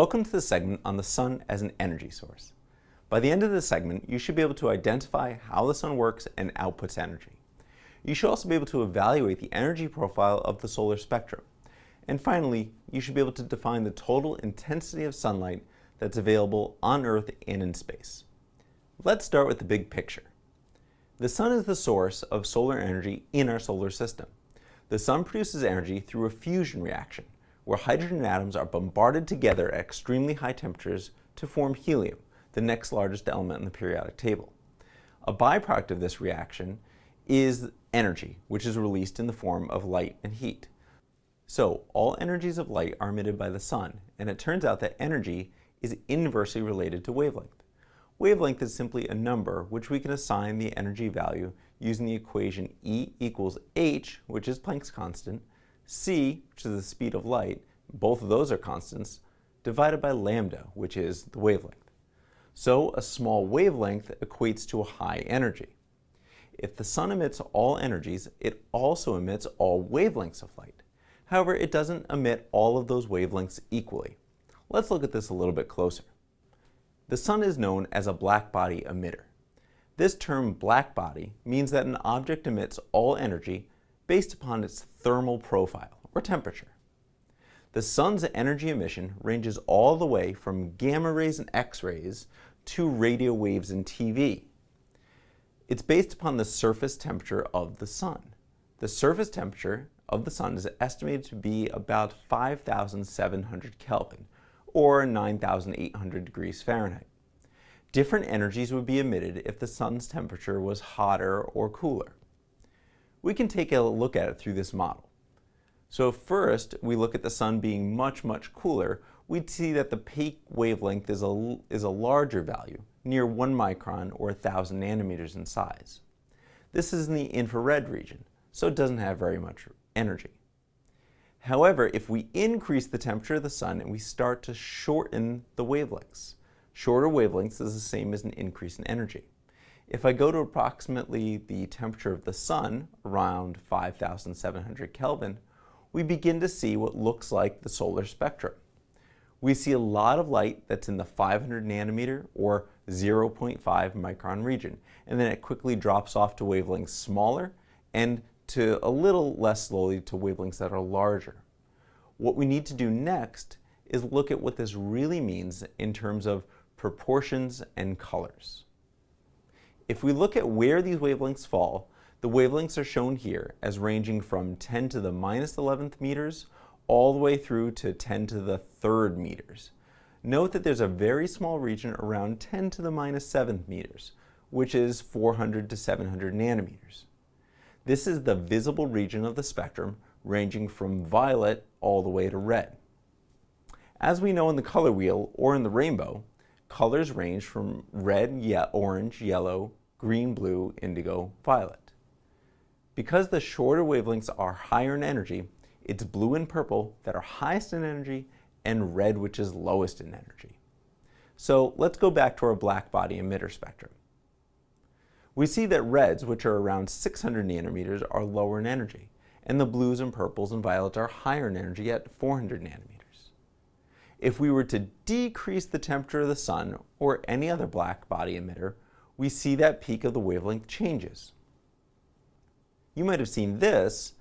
Welcome to the segment on the sun as an energy source. By the end of this segment, you should be able to identify how the sun works and outputs energy. You should also be able to evaluate the energy profile of the solar spectrum. And finally, you should be able to define the total intensity of sunlight that's available on Earth and in space. Let's start with the big picture. The sun is the source of solar energy in our solar system. The sun produces energy through a fusion reaction, where hydrogen atoms are bombarded together at extremely high temperatures to form helium, the next largest element in the periodic table. A byproduct of this reaction is energy, which is released in the form of light and heat. So all energies of light are emitted by the sun, and it turns out that energy is inversely related to wavelength. Wavelength is simply a number which we can assign the energy value using the equation E equals h, which is Planck's constant, c, which is the speed of light, both of those are constants, divided by lambda, which is the wavelength. So a small wavelength equates to a high energy. If the sun emits all energies, it also emits all wavelengths of light. However, it doesn't emit all of those wavelengths equally. Let's look at this a little bit closer. The sun is known as a blackbody emitter. This term blackbody means that an object emits all energy based upon its thermal profile, or temperature. The sun's energy emission ranges all the way from gamma rays and X-rays to radio waves and TV. It's based upon the surface temperature of the sun. The surface temperature of the sun is estimated to be about 5,700 Kelvin, or 9,800 degrees Fahrenheit. Different energies would be emitted if the sun's temperature was hotter or cooler. We can take a look at it through this model. So first, we look at the sun being much cooler. We'd see that the peak wavelength is a larger value, near 1 micron or 1,000 nanometers in size. This is in the infrared region, so it doesn't have very much energy. However, if we increase the temperature of the sun and we start to shorten the wavelengths, shorter wavelengths is the same as an increase in energy. If I go to approximately the temperature of the sun, around 5,700 Kelvin, we begin to see what looks like the solar spectrum. We see a lot of light that's in the 500 nanometer or 0.5 micron region, and then it quickly drops off to wavelengths smaller and to a little less slowly to wavelengths that are larger. What we need to do next is look at what this really means in terms of proportions and colors. If we look at where these wavelengths fall, the wavelengths are shown here as ranging from 10 to the minus 11th meters all the way through to 10 to the 3rd meters. Note that there's a very small region around 10 to the minus 7th meters, which is 400 to 700 nanometers. This is the visible region of the spectrum, ranging from violet all the way to red. As we know in the color wheel or in the rainbow, colors range from red, orange, yellow, green, blue, indigo, violet. Because the shorter wavelengths are higher in energy, it's blue and purple that are highest in energy and red, which is lowest in energy. So let's go back to our blackbody emitter spectrum. We see that reds, which are around 600 nanometers, are lower in energy, and the blues and purples and violets are higher in energy at 400 nanometers. If we were to decrease the temperature of the sun or any other blackbody emitter, we see that peak of the wavelength changes. You might have seen this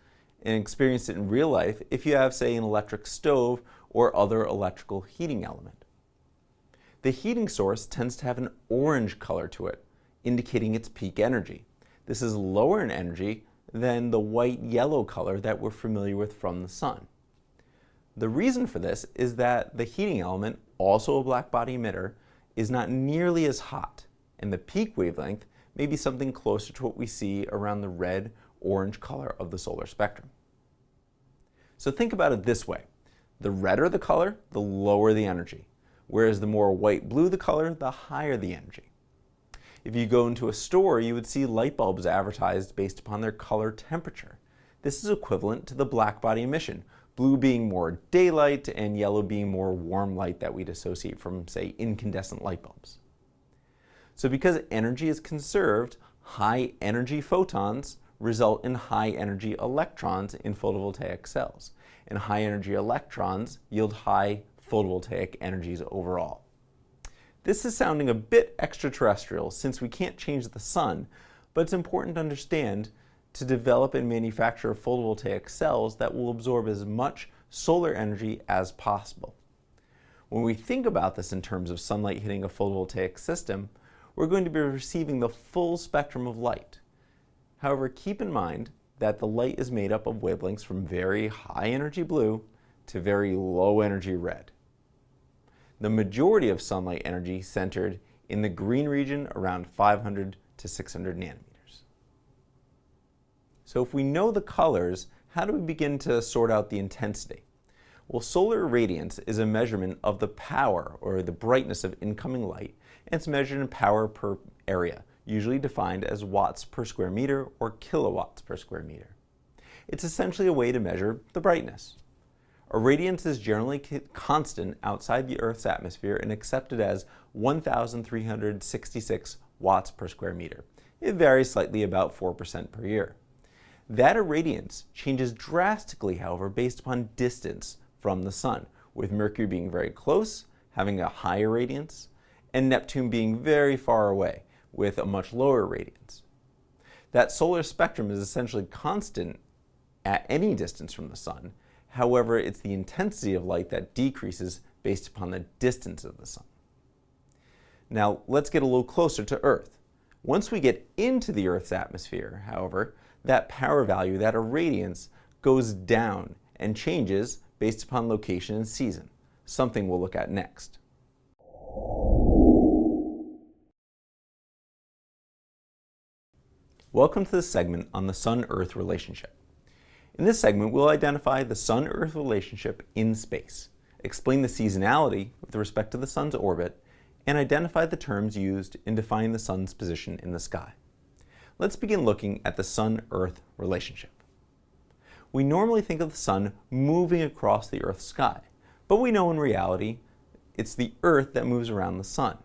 and experienced it in real life if you have, say, an electric stove or other electrical heating element. The heating source tends to have an orange color to it, indicating its peak energy. This is lower in energy than the white-yellow color that we're familiar with from the sun. The reason for this is that the heating element, also a blackbody emitter, is not nearly as hot, and the peak wavelength may be something closer to what we see around the red-orange color of the solar spectrum. So think about it this way. The redder the color, the lower the energy, whereas the more white-blue the color, the higher the energy. If you go into a store, you would see light bulbs advertised based upon their color temperature. This is equivalent to the blackbody emission, blue being more daylight and yellow being more warm light that we'd associate from, say, incandescent light bulbs. So because energy is conserved, high energy photons result in high energy electrons in photovoltaic cells, and high energy electrons yield high photovoltaic energies overall. This is sounding a bit extraterrestrial since we can't change the sun, but it's important to understand to develop and manufacture photovoltaic cells that will absorb as much solar energy as possible. When we think about this in terms of sunlight hitting a photovoltaic system, we're going to be receiving the full spectrum of light. However, keep in mind that the light is made up of wavelengths from very high energy blue to very low energy red. The majority of sunlight energy centered in the green region around 500 to 600 nanometers. So if we know the colors, how do we begin to sort out the intensity? Well, solar irradiance is a measurement of the power or the brightness of incoming light, and it's measured in power per area, usually defined as watts per square meter or kilowatts per square meter. It's essentially a way to measure the brightness. Irradiance is generally constant outside the Earth's atmosphere and accepted as 1,366 watts per square meter. It varies slightly, about 4% per year. That irradiance changes drastically, however, based upon distance from the Sun, with Mercury being very close, having a high irradiance, and Neptune being very far away, with a much lower irradiance. That solar spectrum is essentially constant at any distance from the Sun. However, it's the intensity of light that decreases based upon the distance of the Sun. Now, let's get a little closer to Earth. Once we get into the Earth's atmosphere, however, that power value, that irradiance, goes down and changes based upon location and season, something we'll look at next. Welcome to this segment on the Sun-Earth relationship. In this segment, we'll identify the Sun-Earth relationship in space, explain the seasonality with respect to the Sun's orbit, and identify the terms used in defining the Sun's position in the sky. Let's begin looking at the Sun-Earth relationship. We normally think of the Sun moving across the Earth's sky, but we know in reality it's the Earth that moves around the Sun.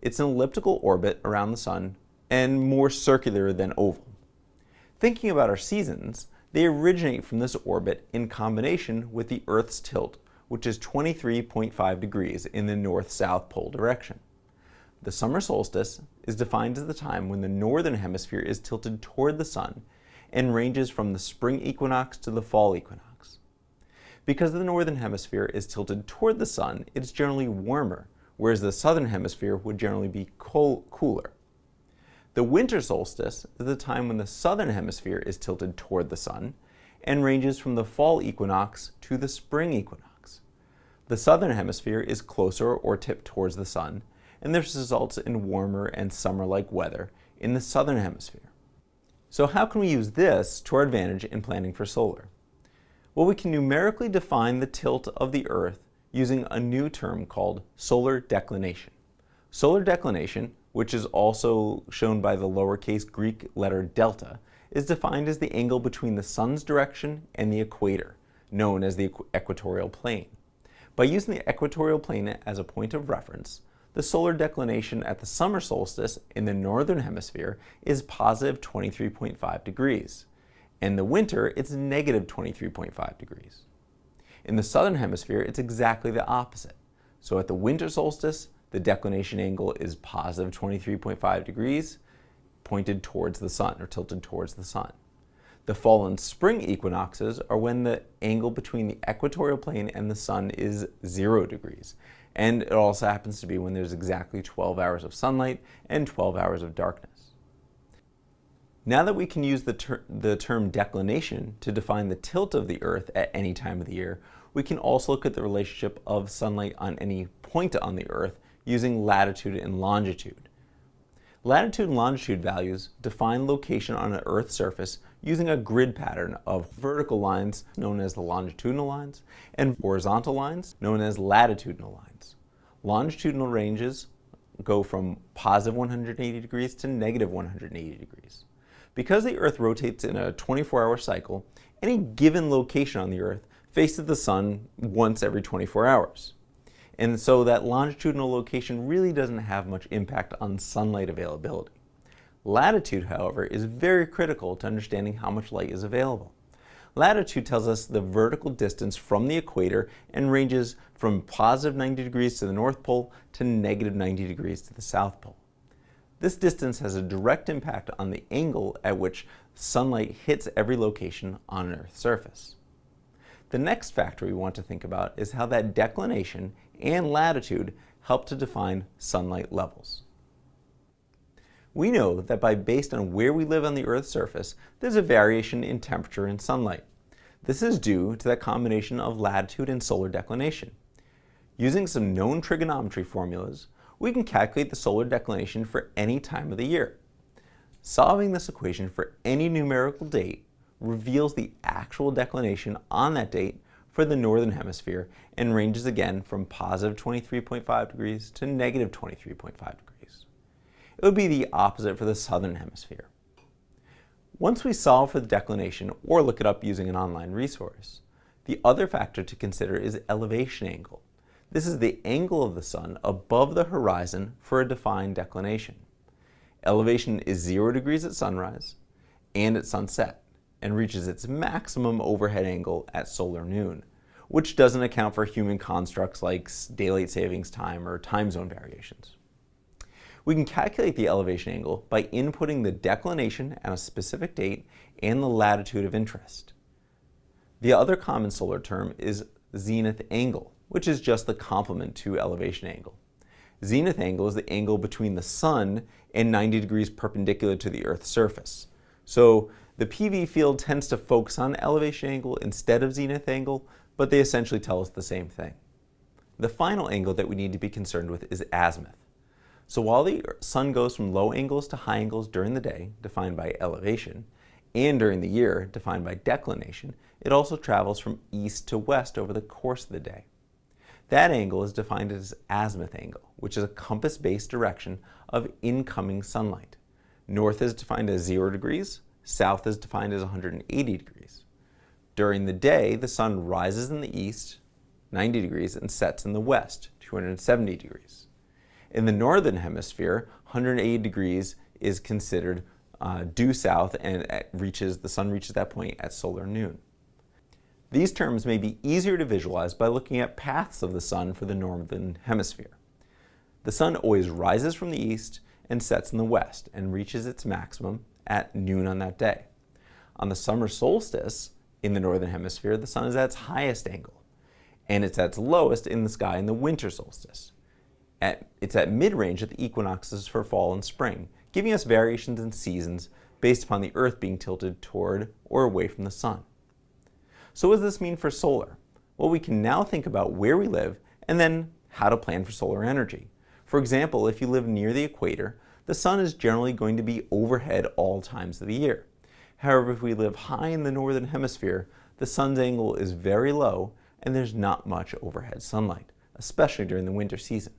It's an elliptical orbit around the Sun and more circular than oval. Thinking about our seasons, they originate from this orbit in combination with the Earth's tilt, which is 23.5 degrees in the north-south pole direction. The summer solstice is defined as the time when the northern hemisphere is tilted toward the Sun and ranges from the spring equinox to the fall equinox. Because the northern hemisphere is tilted toward the Sun, it is generally warmer, whereas the southern hemisphere would generally be cooler. The winter solstice is the time when the southern hemisphere is tilted toward the Sun and ranges from the fall equinox to the spring equinox. The southern hemisphere is closer or tipped towards the Sun, and this results in warmer and summer-like weather in the southern hemisphere. So how can we use this to our advantage in planning for solar? Well, we can numerically define the tilt of the Earth using a new term called solar declination. Solar declination, which is also shown by the lowercase Greek letter delta, is defined as the angle between the Sun's direction and the equator, known as the equatorial plane. By using the equatorial plane as a point of reference, the solar declination at the summer solstice in the northern hemisphere is positive 23.5 degrees. In the winter, it's negative 23.5 degrees. In the southern hemisphere, it's exactly the opposite. So at the winter solstice, the declination angle is positive 23.5 degrees, pointed towards the Sun, or tilted towards the Sun. The fall and spring equinoxes are when the angle between the equatorial plane and the Sun is 0 degrees. And it also happens to be when there's exactly 12 hours of sunlight and 12 hours of darkness. Now that we can use the term declination to define the tilt of the Earth at any time of the year, we can also look at the relationship of sunlight on any point on the Earth using latitude and longitude. Latitude and longitude values define location on an Earth's surface using a grid pattern of vertical lines, known as the longitudinal lines, and horizontal lines, known as latitudinal lines. Longitudinal ranges go from positive 180 degrees to negative 180 degrees. Because the Earth rotates in a 24-hour cycle, any given location on the Earth faces the Sun once every 24 hours. And so that longitudinal location really doesn't have much impact on sunlight availability. Latitude, however, is very critical to understanding how much light is available. Latitude tells us the vertical distance from the equator and ranges from positive 90 degrees to the North Pole to negative 90 degrees to the South Pole. This distance has a direct impact on the angle at which sunlight hits every location on an Earth's surface. The next factor we want to think about is how that declination and latitude help to define sunlight levels. We know that based on where we live on the Earth's surface, there's a variation in temperature and sunlight. This is due to that combination of latitude and solar declination. Using some known trigonometry formulas, we can calculate the solar declination for any time of the year. Solving this equation for any numerical date reveals the actual declination on that date for the Northern Hemisphere and ranges again from positive 23.5 degrees to negative 23.5 degrees. It would be the opposite for the Southern Hemisphere. Once we solve for the declination or look it up using an online resource, the other factor to consider is elevation angle. This is the angle of the sun above the horizon for a defined declination. Elevation is 0 degrees at sunrise and at sunset, and reaches its maximum overhead angle at solar noon, which doesn't account for human constructs like daylight savings time or time zone variations. We can calculate the elevation angle by inputting the declination at a specific date and the latitude of interest. The other common solar term is zenith angle, which is just the complement to elevation angle. Zenith angle is the angle between the sun and 90 degrees perpendicular to the Earth's surface. So the PV field tends to focus on elevation angle instead of zenith angle, but they essentially tell us the same thing. The final angle that we need to be concerned with is azimuth. So while the sun goes from low angles to high angles during the day, defined by elevation, and during the year, defined by declination, it also travels from east to west over the course of the day. That angle is defined as azimuth angle, which is a compass-based direction of incoming sunlight. North is defined as 0 degrees, south is defined as 180 degrees. During the day, the sun rises in the east, 90 degrees, and sets in the west, 270 degrees. In the Northern Hemisphere, 180 degrees is considered due south, and the sun reaches that point at solar noon. These terms may be easier to visualize by looking at paths of the sun for the Northern Hemisphere. The sun always rises from the east and sets in the west and reaches its maximum at noon on that day. On the summer solstice in the Northern Hemisphere, the sun is at its highest angle, and it's at its lowest in the sky in the winter solstice. It's at mid-range at the equinoxes for fall and spring, giving us variations in seasons based upon the Earth being tilted toward or away from the sun. So what does this mean for solar? Well, we can now think about where we live and then how to plan for solar energy. For example, if you live near the equator, the sun is generally going to be overhead all times of the year. However, if we live high in the Northern Hemisphere, the sun's angle is very low and there's not much overhead sunlight, especially during the winter season.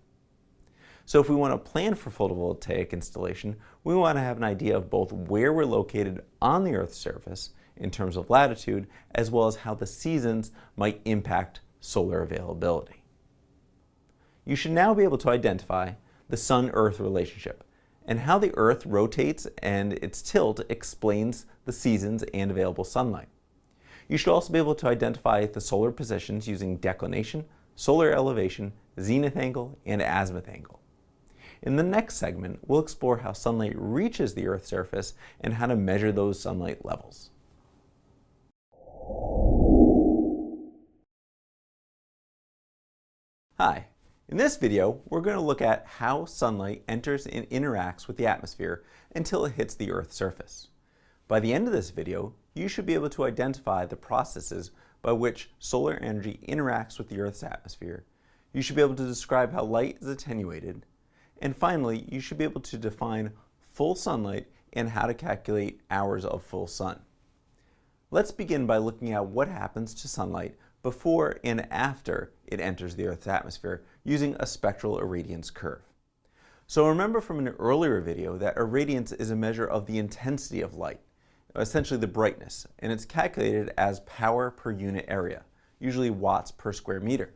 So if we want to plan for photovoltaic installation, we want to have an idea of both where we're located on the Earth's surface in terms of latitude, as well as how the seasons might impact solar availability. You should now be able to identify the Sun-Earth relationship and how the Earth rotates and its tilt explains the seasons and available sunlight. You should also be able to identify the solar positions using declination, solar elevation, zenith angle, and azimuth angle. In the next segment, we'll explore how sunlight reaches the Earth's surface and how to measure those sunlight levels. Hi, in this video, we're going to look at how sunlight enters and interacts with the atmosphere until it hits the Earth's surface. By the end of this video, you should be able to identify the processes by which solar energy interacts with the Earth's atmosphere. You should be able to describe how light is attenuated. And finally, you should be able to define full sunlight and how to calculate hours of full sun. Let's begin by looking at what happens to sunlight before and after it enters the Earth's atmosphere using a spectral irradiance curve. So remember from an earlier video that irradiance is a measure of the intensity of light, essentially the brightness, and it's calculated as power per unit area, usually watts per square meter.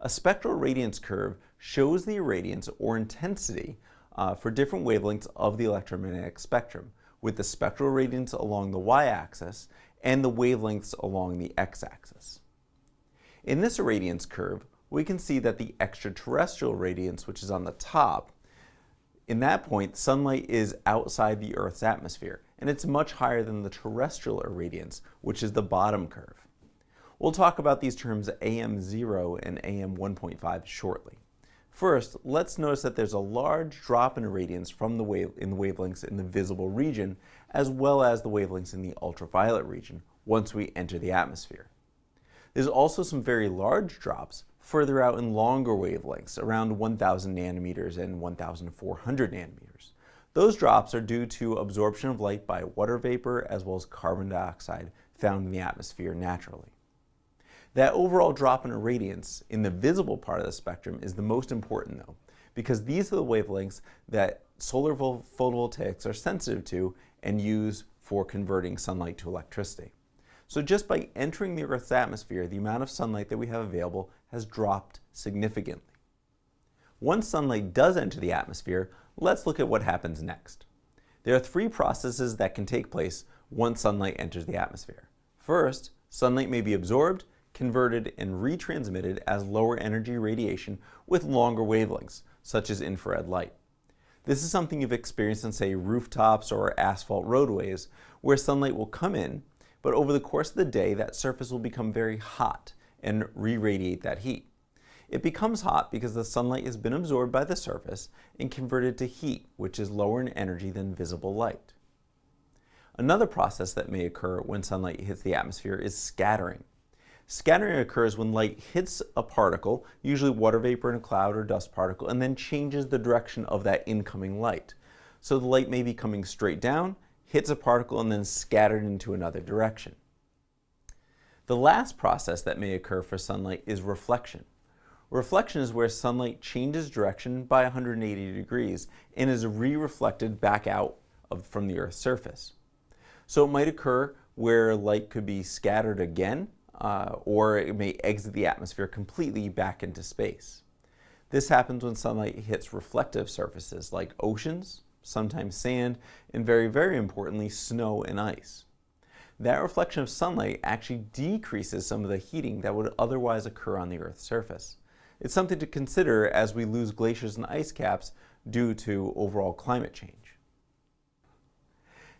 A spectral irradiance curve shows the irradiance or intensity for different wavelengths of the electromagnetic spectrum, with the spectral radiance along the y-axis and the wavelengths along the x-axis. In this irradiance curve, we can see that the extraterrestrial radiance, which is on the top, in that point, sunlight is outside the Earth's atmosphere, and it's much higher than the terrestrial irradiance, which is the bottom curve. We'll talk about these terms AM0 and AM1.5 shortly. First, let's notice that there's a large drop in irradiance from the wavelengths in the visible region, as well as the wavelengths in the ultraviolet region once we enter the atmosphere. There's also some very large drops further out in longer wavelengths, around 1,000 nanometers and 1,400 nanometers. Those drops are due to absorption of light by water vapor as well as carbon dioxide found in the atmosphere naturally. That overall drop in irradiance in the visible part of the spectrum is the most important though, because these are the wavelengths that solar photovoltaics are sensitive to and use for converting sunlight to electricity. So just by entering the Earth's atmosphere, the amount of sunlight that we have available has dropped significantly. Once sunlight does enter the atmosphere, let's look at what happens next. There are three processes that can take place once sunlight enters the atmosphere. First, sunlight may be absorbed, converted, and retransmitted as lower energy radiation with longer wavelengths, such as infrared light. This is something you've experienced on, say, rooftops or asphalt roadways, where sunlight will come in, but over the course of the day, that surface will become very hot and re-radiate that heat. It becomes hot because the sunlight has been absorbed by the surface and converted to heat, which is lower in energy than visible light. Another process that may occur when sunlight hits the atmosphere is scattering. Scattering occurs when light hits a particle, usually water vapor in a cloud or dust particle, and then changes the direction of that incoming light. So the light may be coming straight down, hits a particle, and then scattered into another direction. The last process that may occur for sunlight is reflection. Reflection is where sunlight changes direction by 180 degrees and is re-reflected back out from the Earth's surface. So it might occur where light could be scattered again, or it may exit the atmosphere completely back into space. This happens when sunlight hits reflective surfaces like oceans, sometimes sand, and very, very importantly, snow and ice. That reflection of sunlight actually decreases some of the heating that would otherwise occur on the Earth's surface. It's something to consider as we lose glaciers and ice caps due to overall climate change.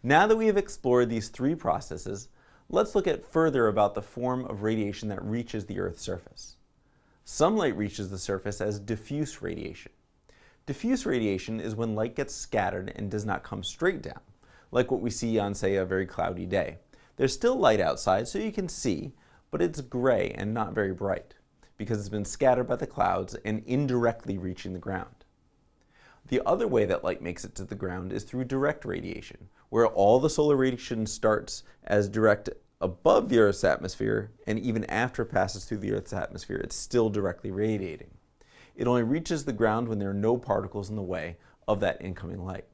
Now that we have explored these three processes, let's look at further about the form of radiation that reaches the Earth's surface. Some light reaches the surface as diffuse radiation. Diffuse radiation is when light gets scattered and does not come straight down, like what we see on, say, a very cloudy day. There's still light outside so you can see, but it's gray and not very bright because it's been scattered by the clouds and indirectly reaching the ground. The other way that light makes it to the ground is through direct radiation, where all the solar radiation starts as direct above the Earth's atmosphere, and even after it passes through the Earth's atmosphere, it's still directly radiating. It only reaches the ground when there are no particles in the way of that incoming light.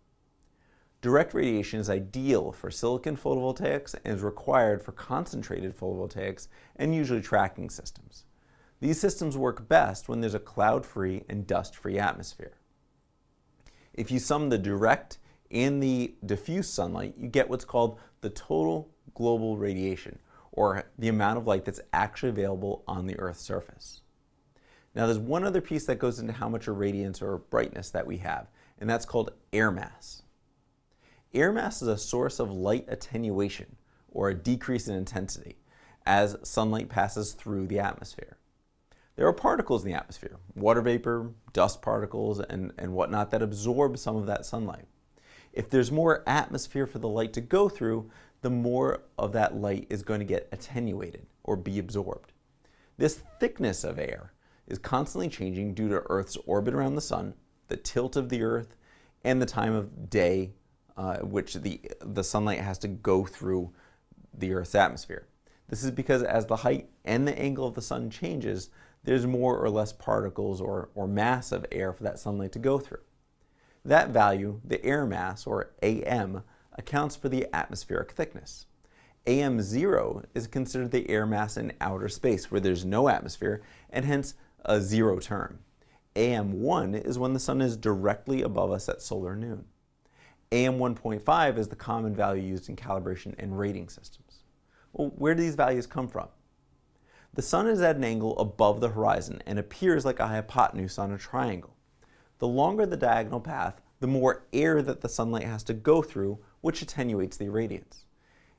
Direct radiation is ideal for silicon photovoltaics and is required for concentrated photovoltaics and usually tracking systems. These systems work best when there's a cloud-free and dust-free atmosphere. If you sum the direct and the diffuse sunlight, you get what's called the total global radiation, or the amount of light that's actually available on the Earth's surface. Now there's one other piece that goes into how much irradiance or brightness that we have, and that's called air mass. Air mass is a source of light attenuation, or a decrease in intensity, as sunlight passes through the atmosphere. There are particles in the atmosphere, water vapor, dust particles, and whatnot that absorb some of that sunlight. If there's more atmosphere for the light to go through, the more of that light is going to get attenuated or be absorbed. This thickness of air is constantly changing due to Earth's orbit around the sun, the tilt of the Earth, and the time of day which the sunlight has to go through the Earth's atmosphere. This is because as the height and the angle of the sun changes, there's more or less particles or mass of air for that sunlight to go through. That value, the air mass, or AM, accounts for the atmospheric thickness. AM0 is considered the air mass in outer space where there's no atmosphere and hence a zero term. AM1 is when the sun is directly above us at solar noon. AM 1.5 is the common value used in calibration and rating systems. Well, where do these values come from? The sun is at an angle above the horizon and appears like a hypotenuse on a triangle. The longer the diagonal path, the more air that the sunlight has to go through, which attenuates the irradiance.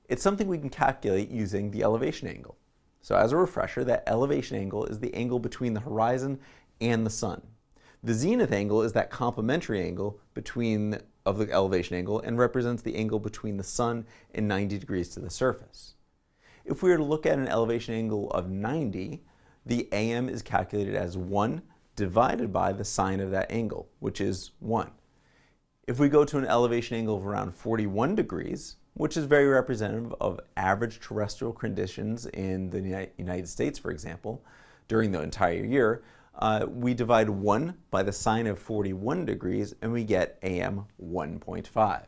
It's something we can calculate using the elevation angle. So as a refresher, that elevation angle is the angle between the horizon and the sun. The zenith angle is that complementary angle of the elevation angle and represents the angle between the sun and 90 degrees to the surface. If we were to look at an elevation angle of 90, the AM is calculated as 1 divided by the sine of that angle, which is 1. If we go to an elevation angle of around 41 degrees, which is very representative of average terrestrial conditions in the United States, for example, during the entire year, we divide 1 by the sine of 41 degrees and we get AM 1.5.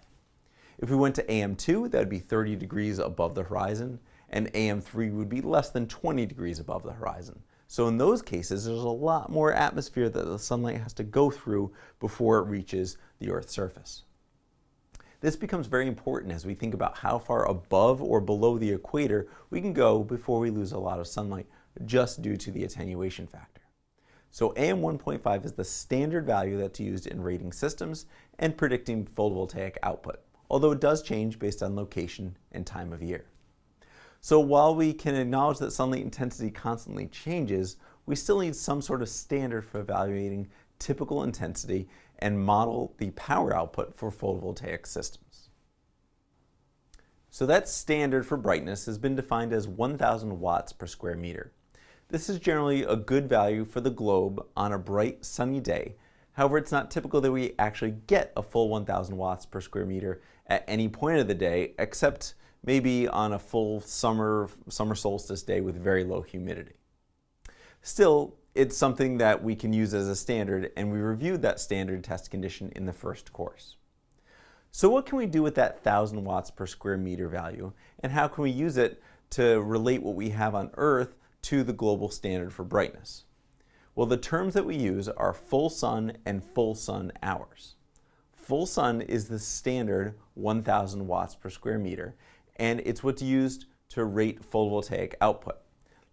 If we went to AM2, that would be 30 degrees above the horizon, and AM3 would be less than 20 degrees above the horizon. So in those cases, there's a lot more atmosphere that the sunlight has to go through before it reaches the Earth's surface. This becomes very important as we think about how far above or below the equator we can go before we lose a lot of sunlight just due to the attenuation factor. So AM 1.5 is the standard value that's used in rating systems and predicting photovoltaic output, although it does change based on location and time of year. So while we can acknowledge that sunlight intensity constantly changes, we still need some sort of standard for evaluating typical intensity and model the power output for photovoltaic systems. So that standard for brightness has been defined as 1,000 watts per square meter. This is generally a good value for the globe on a bright sunny day. However, it's not typical that we actually get a full 1,000 watts per square meter at any point of the day, except maybe on a full summer solstice day with very low humidity. Still, it's something that we can use as a standard, and we reviewed that standard test condition in the first course. So what can we do with that 1,000 watts per square meter value, and how can we use it to relate what we have on Earth to the global standard for brightness? Well, the terms that we use are full sun and full sun hours. Full sun is the standard 1,000 watts per square meter, and it's what's used to rate photovoltaic output.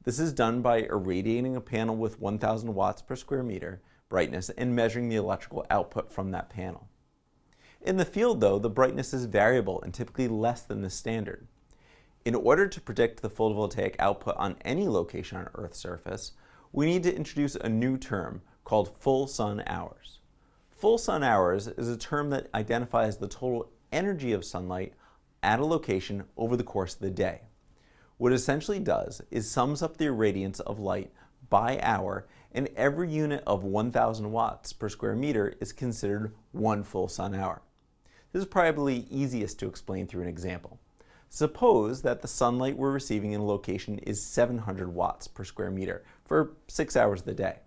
This is done by irradiating a panel with 1,000 watts per square meter brightness and measuring the electrical output from that panel. In the field, though, the brightness is variable and typically less than the standard. In order to predict the photovoltaic output on any location on Earth's surface, we need to introduce a new term called full sun hours. Full sun hours is a term that identifies the total energy of sunlight at a location over the course of the day. What it essentially does is sums up the irradiance of light by hour, and every unit of 1,000 watts per square meter is considered one full sun hour. This is probably easiest to explain through an example. Suppose that the sunlight we're receiving in a location is 700 watts per square meter for 6 hours of the day.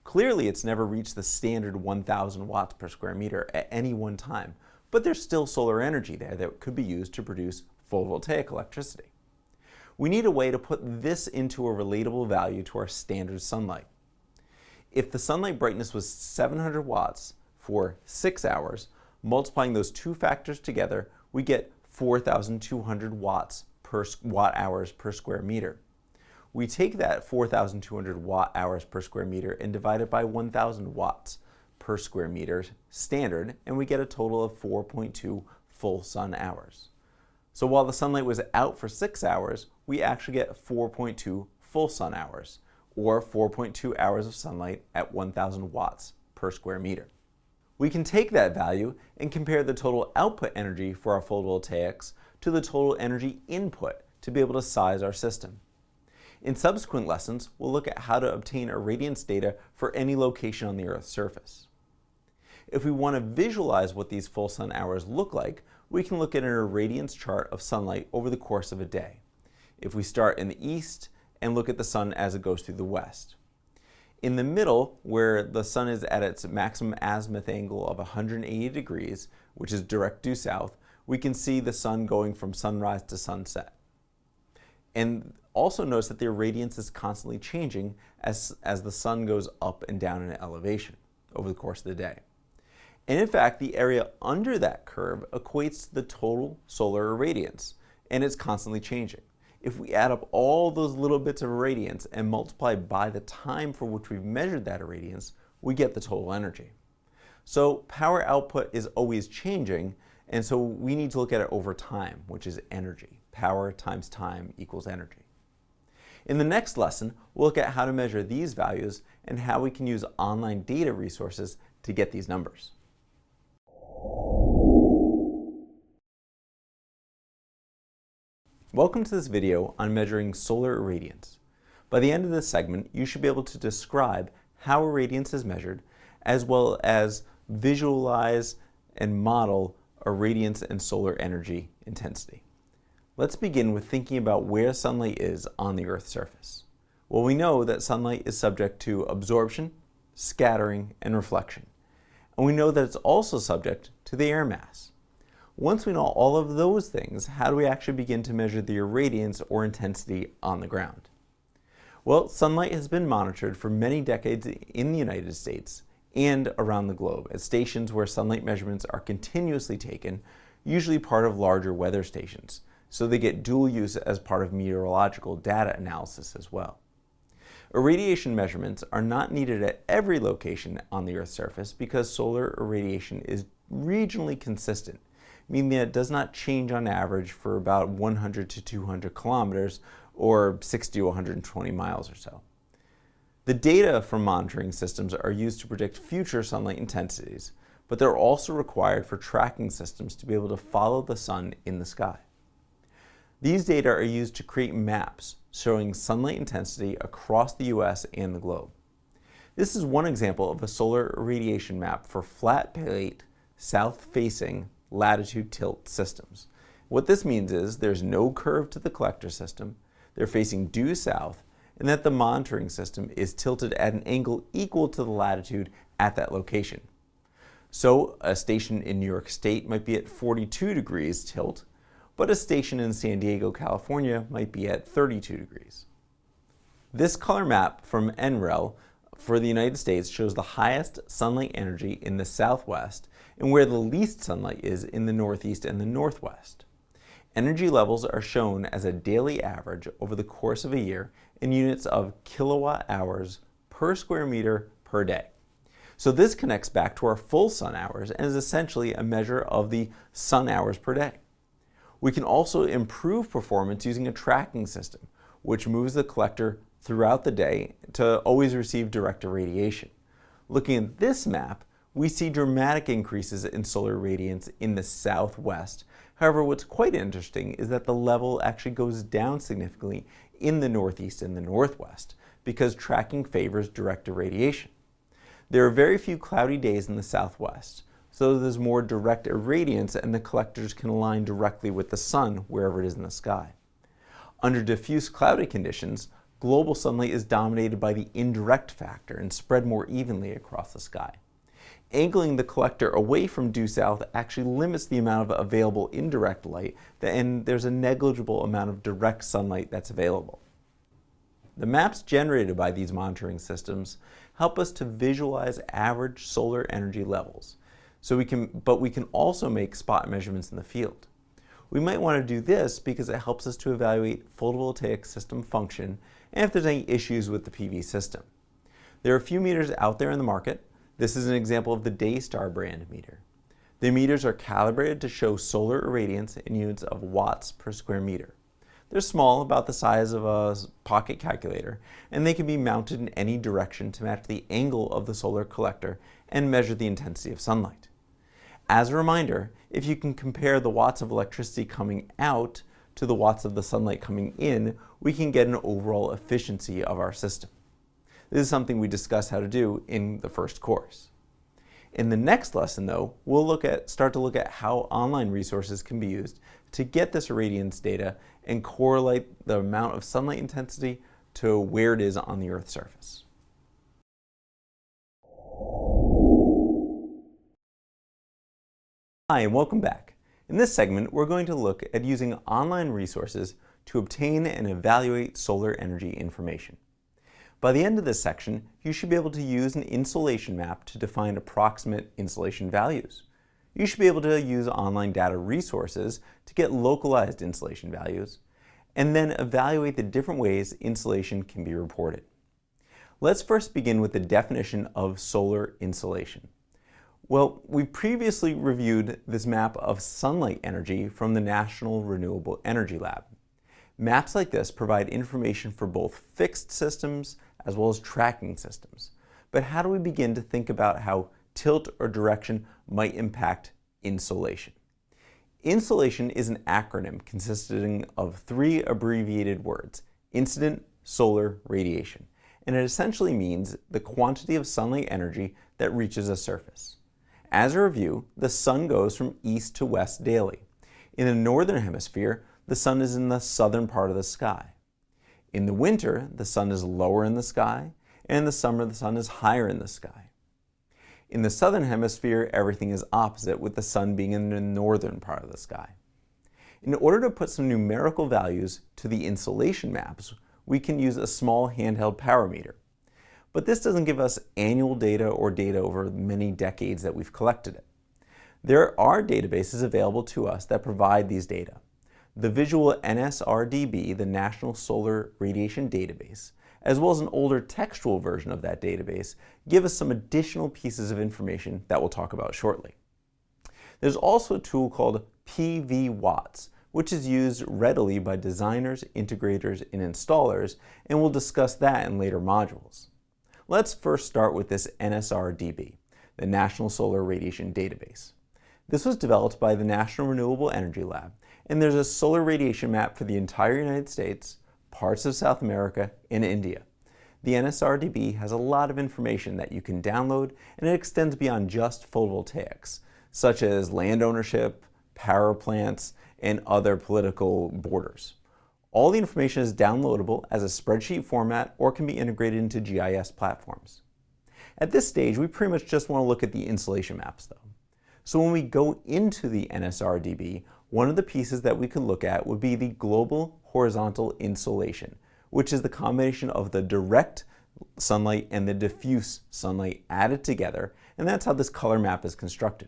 Clearly, it's never reached the standard 1,000 watts per square meter at any one time, but there's still solar energy there that could be used to produce photovoltaic electricity. We need a way to put this into a relatable value to our standard sunlight. If the sunlight brightness was 700 watts for 6 hours, multiplying those two factors together, we get 4,200 watts per watt-hours per square meter. We take that 4,200 watt-hours per square meter and divide it by 1,000 watts per square meter standard, and we get a total of 4.2 full sun hours. So while the sunlight was out for 6 hours, we actually get 4.2 full sun hours, or 4.2 hours of sunlight at 1,000 watts per square meter. We can take that value and compare the total output energy for our photovoltaics to the total energy input to be able to size our system. In subsequent lessons, we'll look at how to obtain irradiance data for any location on the Earth's surface. If we want to visualize what these full sun hours look like, we can look at an irradiance chart of sunlight over the course of a day. If we start in the east and look at the sun as it goes through the west. In the middle, where the sun is at its maximum azimuth angle of 180 degrees, which is direct due south, we can see the sun going from sunrise to sunset. And also notice that the irradiance is constantly changing as the sun goes up and down in elevation over the course of the day. And in fact, the area under that curve equates to the total solar irradiance, and it's constantly changing. If we add up all those little bits of irradiance and multiply by the time for which we've measured that irradiance, we get the total energy. So power output is always changing, and so we need to look at it over time, which is energy. Power times time equals energy. In the next lesson, we'll look at how to measure these values and how we can use online data resources to get these numbers. Welcome to this video on measuring solar irradiance. By the end of this segment, you should be able to describe how irradiance is measured, as well as visualize and model irradiance and solar energy intensity. Let's begin with thinking about where sunlight is on the Earth's surface. Well, we know that sunlight is subject to absorption, scattering, and reflection. And we know that it's also subject to the air mass. Once we know all of those things, how do we actually begin to measure the irradiance or intensity on the ground? Well, sunlight has been monitored for many decades in the United States and around the globe at stations where sunlight measurements are continuously taken, usually part of larger weather stations, so they get dual use as part of meteorological data analysis as well. Irradiation measurements are not needed at every location on the Earth's surface because solar irradiation is regionally consistent, meaning that it does not change on average for about 100 to 200 kilometers or 60 to 120 miles or so. The data from monitoring systems are used to predict future sunlight intensities, but they're also required for tracking systems to be able to follow the sun in the sky. These data are used to create maps showing sunlight intensity across the US and the globe. This is one example of a solar irradiation map for flat plate, south-facing latitude tilt systems. What this means is there's no curve to the collector system, they're facing due south, and that the monitoring system is tilted at an angle equal to the latitude at that location. So a station in New York State might be at 42 degrees tilt, but a station in San Diego, California might be at 32 degrees. This color map from NREL for the United States shows the highest sunlight energy in the southwest and where the least sunlight is in the northeast and the northwest. Energy levels are shown as a daily average over the course of a year in units of kilowatt hours per square meter per day. So this connects back to our full sun hours and is essentially a measure of the sun hours per day. We can also improve performance using a tracking system, which moves the collector throughout the day to always receive direct irradiation. Looking at this map, we see dramatic increases in solar irradiance in the southwest. However, what's quite interesting is that the level actually goes down significantly in the northeast and the northwest because tracking favors direct irradiation. There are very few cloudy days in the southwest, so there's more direct irradiance and the collectors can align directly with the sun wherever it is in the sky. Under diffuse cloudy conditions, global sunlight is dominated by the indirect factor and spread more evenly across the sky. Angling the collector away from due south actually limits the amount of available indirect light, and there's a negligible amount of direct sunlight that's available. The maps generated by these monitoring systems help us to visualize average solar energy levels. But we can also make spot measurements in the field. We might want to do this because it helps us to evaluate photovoltaic system function and if there's any issues with the PV system. There are a few meters out there in the market. This is an example of the Daystar brand meter. The meters are calibrated to show solar irradiance in units of watts per square meter. They're small, about the size of a pocket calculator, and they can be mounted in any direction to match the angle of the solar collector and measure the intensity of sunlight. As a reminder, if you can compare the watts of electricity coming out to the watts of the sunlight coming in, we can get an overall efficiency of our system. This is something we discussed how to do in the first course. In the next lesson, though, we'll start to look at how online resources can be used to get this irradiance data and correlate the amount of sunlight intensity to where it is on the Earth's surface. Hi, and welcome back. In this segment, we're going to look at using online resources to obtain and evaluate solar energy information. By the end of this section, you should be able to use an insolation map to define approximate insolation values. You should be able to use online data resources to get localized insolation values, and then evaluate the different ways insolation can be reported. Let's first begin with the definition of solar insolation. Well, we previously reviewed this map of sunlight energy from the National Renewable Energy Lab. Maps like this provide information for both fixed systems as well as tracking systems. But how do we begin to think about how tilt or direction might impact insolation? Insolation is an acronym consisting of 3 abbreviated words: incident, solar, radiation. And it essentially means the quantity of sunlight energy that reaches a surface. As a review, the sun goes from east to west daily. In the northern hemisphere, the sun is in the southern part of the sky. In the winter, the sun is lower in the sky, and in the summer, the sun is higher in the sky. In the southern hemisphere, everything is opposite, with the sun being in the northern part of the sky. In order to put some numerical values to the insolation maps, we can use a small handheld power meter. But this doesn't give us annual data or data over many decades that we've collected it. There are databases available to us that provide these data. The visual NSRDB, the National Solar Radiation Database, as well as an older textual version of that database, give us some additional pieces of information that we'll talk about shortly. There's also a tool called PV Watts, which is used readily by designers, integrators, and installers, and we'll discuss that in later modules. Let's first start with this NSRDB, the National Solar Radiation Database. This was developed by the National Renewable Energy Lab, and there's a solar radiation map for the entire United States, parts of South America, and India. The NSRDB has a lot of information that you can download, and it extends beyond just photovoltaics, such as land ownership, power plants, and other political borders. All the information is downloadable as a spreadsheet format or can be integrated into GIS platforms. At this stage, we pretty much just want to look at the insolation maps though. So when we go into the NSRDB, one of the pieces that we could look at would be the global horizontal insolation, which is the combination of the direct sunlight and the diffuse sunlight added together, and that's how this color map is constructed.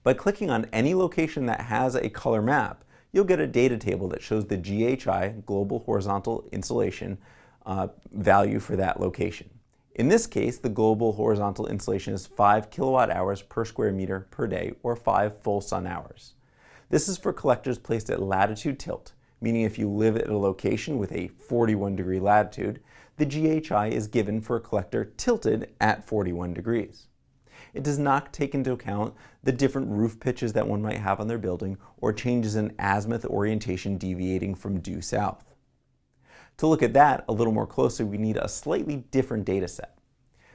By clicking on any location that has a color map, you'll get a data table that shows the GHI, global horizontal insolation, value for that location. In this case, the global horizontal insolation is 5 kilowatt hours per square meter per day, or 5 full sun hours. This is for collectors placed at latitude tilt, meaning if you live at a location with a 41-degree latitude, the GHI is given for a collector tilted at 41 degrees. It does not take into account the different roof pitches that one might have on their building or changes in azimuth orientation deviating from due south. To look at that a little more closely, we need a slightly different data set.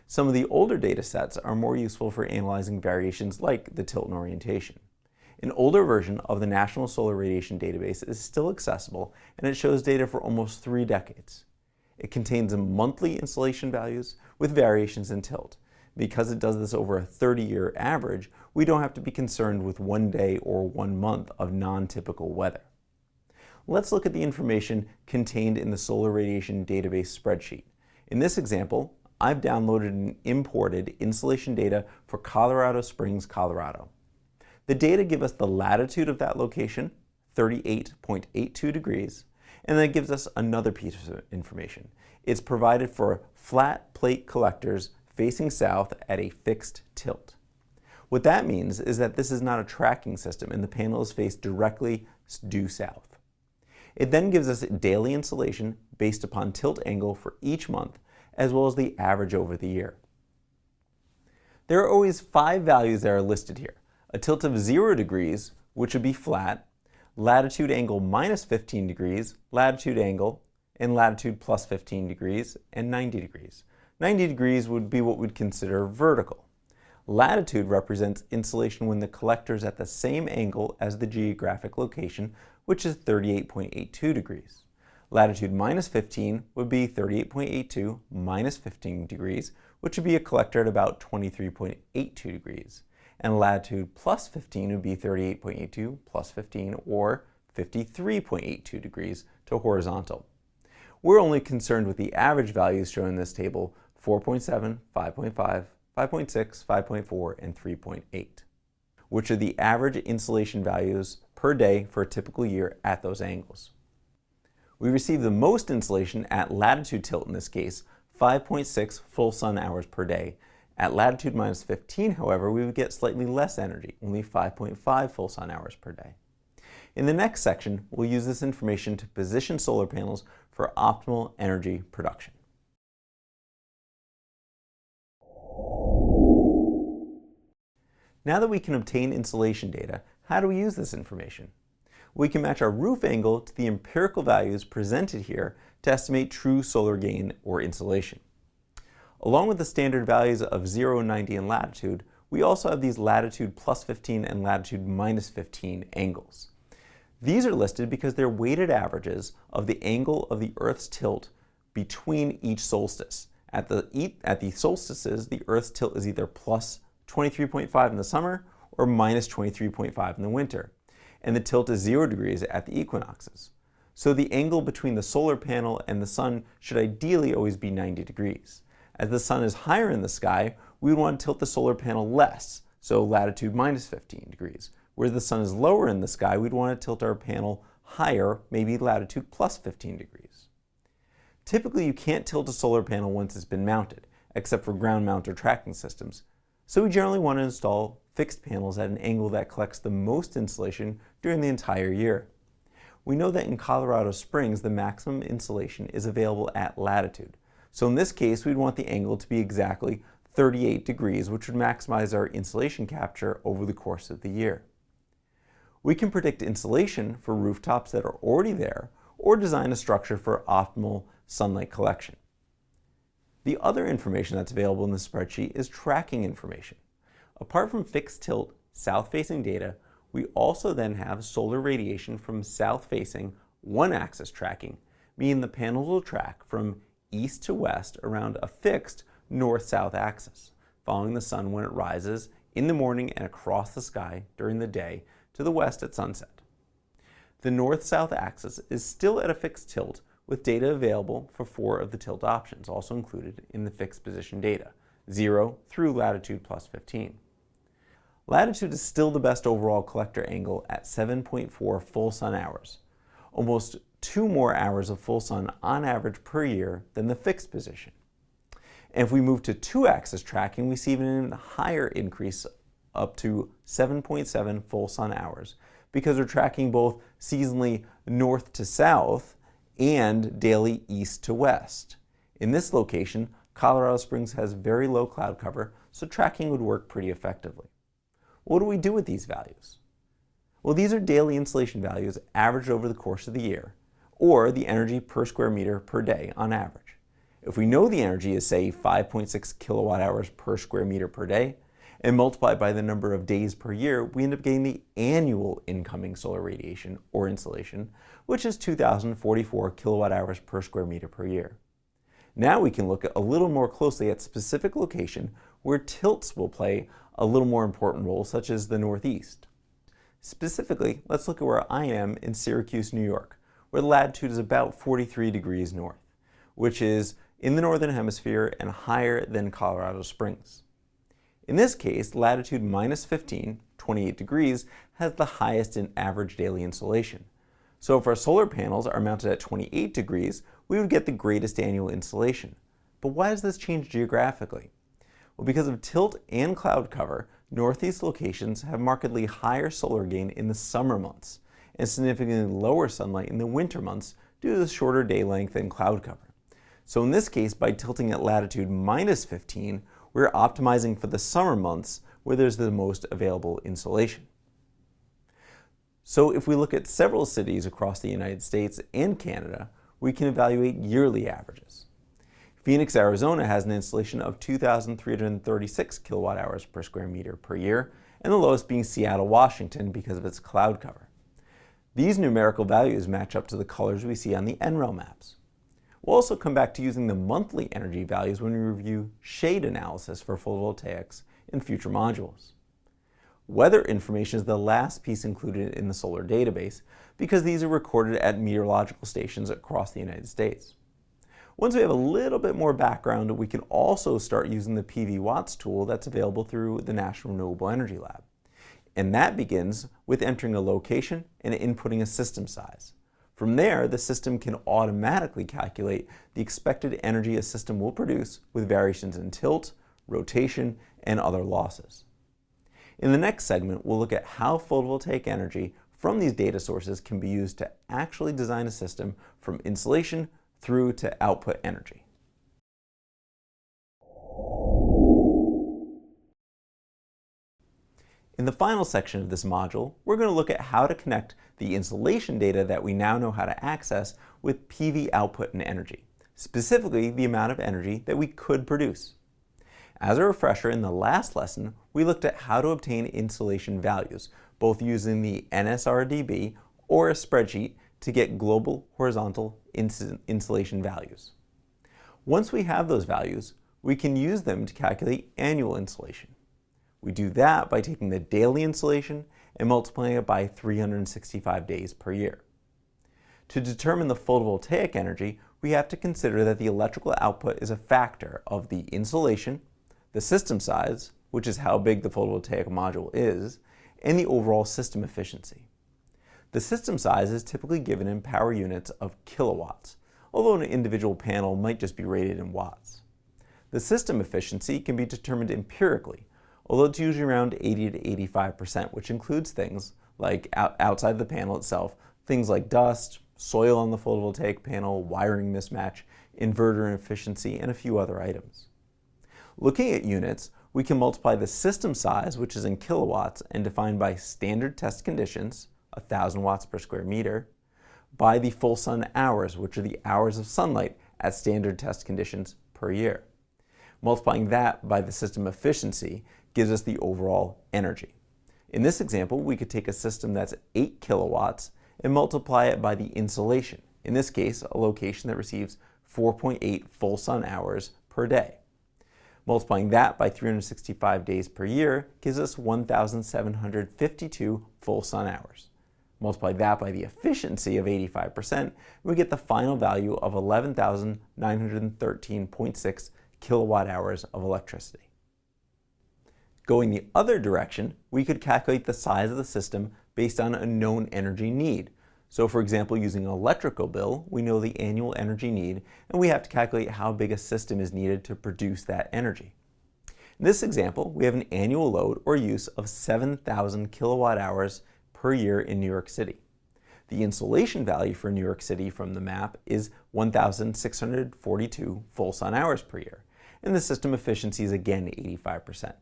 Some of the older data sets are more useful for analyzing variations like the tilt and orientation. An older version of the National Solar Radiation Database is still accessible, and it shows data for almost 3 decades. It contains monthly insolation values with variations in tilt. Because it does this over a 30-year average, we don't have to be concerned with 1 day or 1 month of non-typical weather. Let's look at the information contained in the Solar Radiation Database spreadsheet. In this example, I've downloaded and imported insolation data for Colorado Springs, Colorado. The data give us the latitude of that location, 38.82 degrees, and then it gives us another piece of information. It's provided for flat plate collectors facing south at a fixed tilt. What that means is that this is not a tracking system and the panel is faced directly due south. It then gives us daily insolation based upon tilt angle for each month, as well as the average over the year. There are always 5 values that are listed here: a tilt of 0 degrees, which would be flat, latitude angle minus 15 degrees, latitude angle, and latitude plus 15 degrees, and 90 degrees. 90 degrees would be what we'd consider vertical. Latitude represents insolation when the collector is at the same angle as the geographic location, which is 38.82 degrees. Latitude minus 15 would be 38.82 minus 15 degrees, which would be a collector at about 23.82 degrees. And latitude plus 15 would be 38.82 plus 15, or 53.82 degrees to horizontal. We're only concerned with the average values shown in this table: 4.7, 5.5, 5.6, 5.4, and 3.8, which are the average insolation values per day for a typical year at those angles. We receive the most insolation at latitude tilt in this case, 5.6 full sun hours per day. At latitude minus 15, however, we would get slightly less energy, only 5.5 full sun hours per day. In the next section, we'll use this information to position solar panels for optimal energy production. Now that we can obtain insolation data, how do we use this information? We can match our roof angle to the empirical values presented here to estimate true solar gain or insolation. Along with the standard values of 0, 90, and latitude, we also have these latitude plus 15 and latitude minus 15 angles. These are listed because they're weighted averages of the angle of the Earth's tilt between each solstice. At the solstices, the Earth's tilt is either plus 23.5 in the summer or minus 23.5 in the winter, and the tilt is 0 degrees at the equinoxes. So the angle between the solar panel and the sun should ideally always be 90 degrees. As the sun is higher in the sky, we would want to tilt the solar panel less, so latitude minus 15 degrees. Where the sun is lower in the sky, we'd want to tilt our panel higher, maybe latitude plus 15 degrees. Typically, you can't tilt a solar panel once it's been mounted, except for ground mount or tracking systems. So we generally want to install fixed panels at an angle that collects the most insolation during the entire year. We know that in Colorado Springs, the maximum insolation is available at latitude. So in this case, we'd want the angle to be exactly 38 degrees, which would maximize our insolation capture over the course of the year. We can predict insolation for rooftops that are already there, or design a structure for optimal sunlight collection. The other information that's available in the spreadsheet is tracking information. Apart from fixed tilt, south-facing data, we also then have solar radiation from south-facing one-axis tracking, meaning the panels will track from east to west around a fixed north-south axis, following the sun when it rises in the morning and across the sky during the day to the west at sunset. The north-south axis is still at a fixed tilt, with data available for 4 of the tilt options, also included in the fixed position data, 0 through latitude plus 15. Latitude is still the best overall collector angle at 7.4 full sun hours, almost 2 more hours of full sun on average per year than the fixed position. And if we move to 2-axis tracking, we see even a higher increase, up to 7.7 full sun hours, because we're tracking both seasonally north to south and daily east to west. In this location, Colorado Springs has very low cloud cover, so tracking would work pretty effectively. What do we do with these values? Well, these are daily insolation values averaged over the course of the year, or the energy per square meter per day on average. If we know the energy is, say, 5.6 kilowatt hours per square meter per day, and multiply by the number of days per year, we end up getting the annual incoming solar radiation, or insolation, which is 2,044 kilowatt hours per square meter per year. Now we can look a little more closely at specific location where tilts will play a little more important role, such as the Northeast. Specifically, let's look at where I am in Syracuse, New York, where the latitude is about 43 degrees north, which is in the Northern Hemisphere and higher than Colorado Springs. In this case, latitude minus 15, 28 degrees, has the highest in average daily insolation. So if our solar panels are mounted at 28 degrees, we would get the greatest annual insolation. But why does this change geographically? Well, because of tilt and cloud cover, Northeast locations have markedly higher solar gain in the summer months and significantly lower sunlight in the winter months due to the shorter day length and cloud cover. So in this case, by tilting at latitude minus 15, we're optimizing for the summer months where there's the most available insolation. So if we look at several cities across the United States and Canada, we can evaluate yearly averages. Phoenix, Arizona has an insolation of 2,336 kilowatt hours per square meter per year, and the lowest being Seattle, Washington, because of its cloud cover. These numerical values match up to the colors we see on the NREL maps. We'll also come back to using the monthly energy values when we review shade analysis for photovoltaics in future modules. Weather information is the last piece included in the solar database because these are recorded at meteorological stations across the United States. Once we have a little bit more background, we can also start using the PV Watts tool that's available through the National Renewable Energy Lab. And that begins with entering a location and inputting a system size. From there, the system can automatically calculate the expected energy a system will produce with variations in tilt, rotation, and other losses. In the next segment, we'll look at how photovoltaic energy from these data sources can be used to actually design a system from insolation through to output energy. In the final section of this module, we're going to look at how to connect the insolation data that we now know how to access with PV output and energy, specifically the amount of energy that we could produce. As a refresher, in the last lesson, we looked at how to obtain insolation values, both using the NSRDB or a spreadsheet to get global horizontal insolation values. Once we have those values, we can use them to calculate annual insolation. We do that by taking the daily insolation and multiplying it by 365 days per year. To determine the photovoltaic energy, we have to consider that the electrical output is a factor of the insolation, the system size, which is how big the photovoltaic module is, and the overall system efficiency. The system size is typically given in power units of kilowatts, although an individual panel might just be rated in watts. The system efficiency can be determined empirically, although it's usually around 80 to 85%, which includes things like outside the panel itself, things like dust, soil on the photovoltaic panel, wiring mismatch, inverter inefficiency, and a few other items. Looking at units, we can multiply the system size, which is in kilowatts and defined by standard test conditions, 1,000 watts per square meter, by the full sun hours, which are the hours of sunlight at standard test conditions per year. Multiplying that by the system efficiency gives us the overall energy. In this example, we could take a system that's 8 kilowatts and multiply it by the insolation, in this case, a location that receives 4.8 full sun hours per day. Multiplying that by 365 days per year gives us 1,752 full sun hours. Multiply that by the efficiency of 85%, and we get the final value of 11,913.6 kilowatt hours of electricity. Going the other direction, we could calculate the size of the system based on a known energy need. So for example, using an electrical bill, we know the annual energy need, and we have to calculate how big a system is needed to produce that energy. In this example, we have an annual load or use of 7,000 kilowatt hours per year in New York City. The insolation value for New York City from the map is 1,642 full sun hours per year, and the system efficiency is again 85%.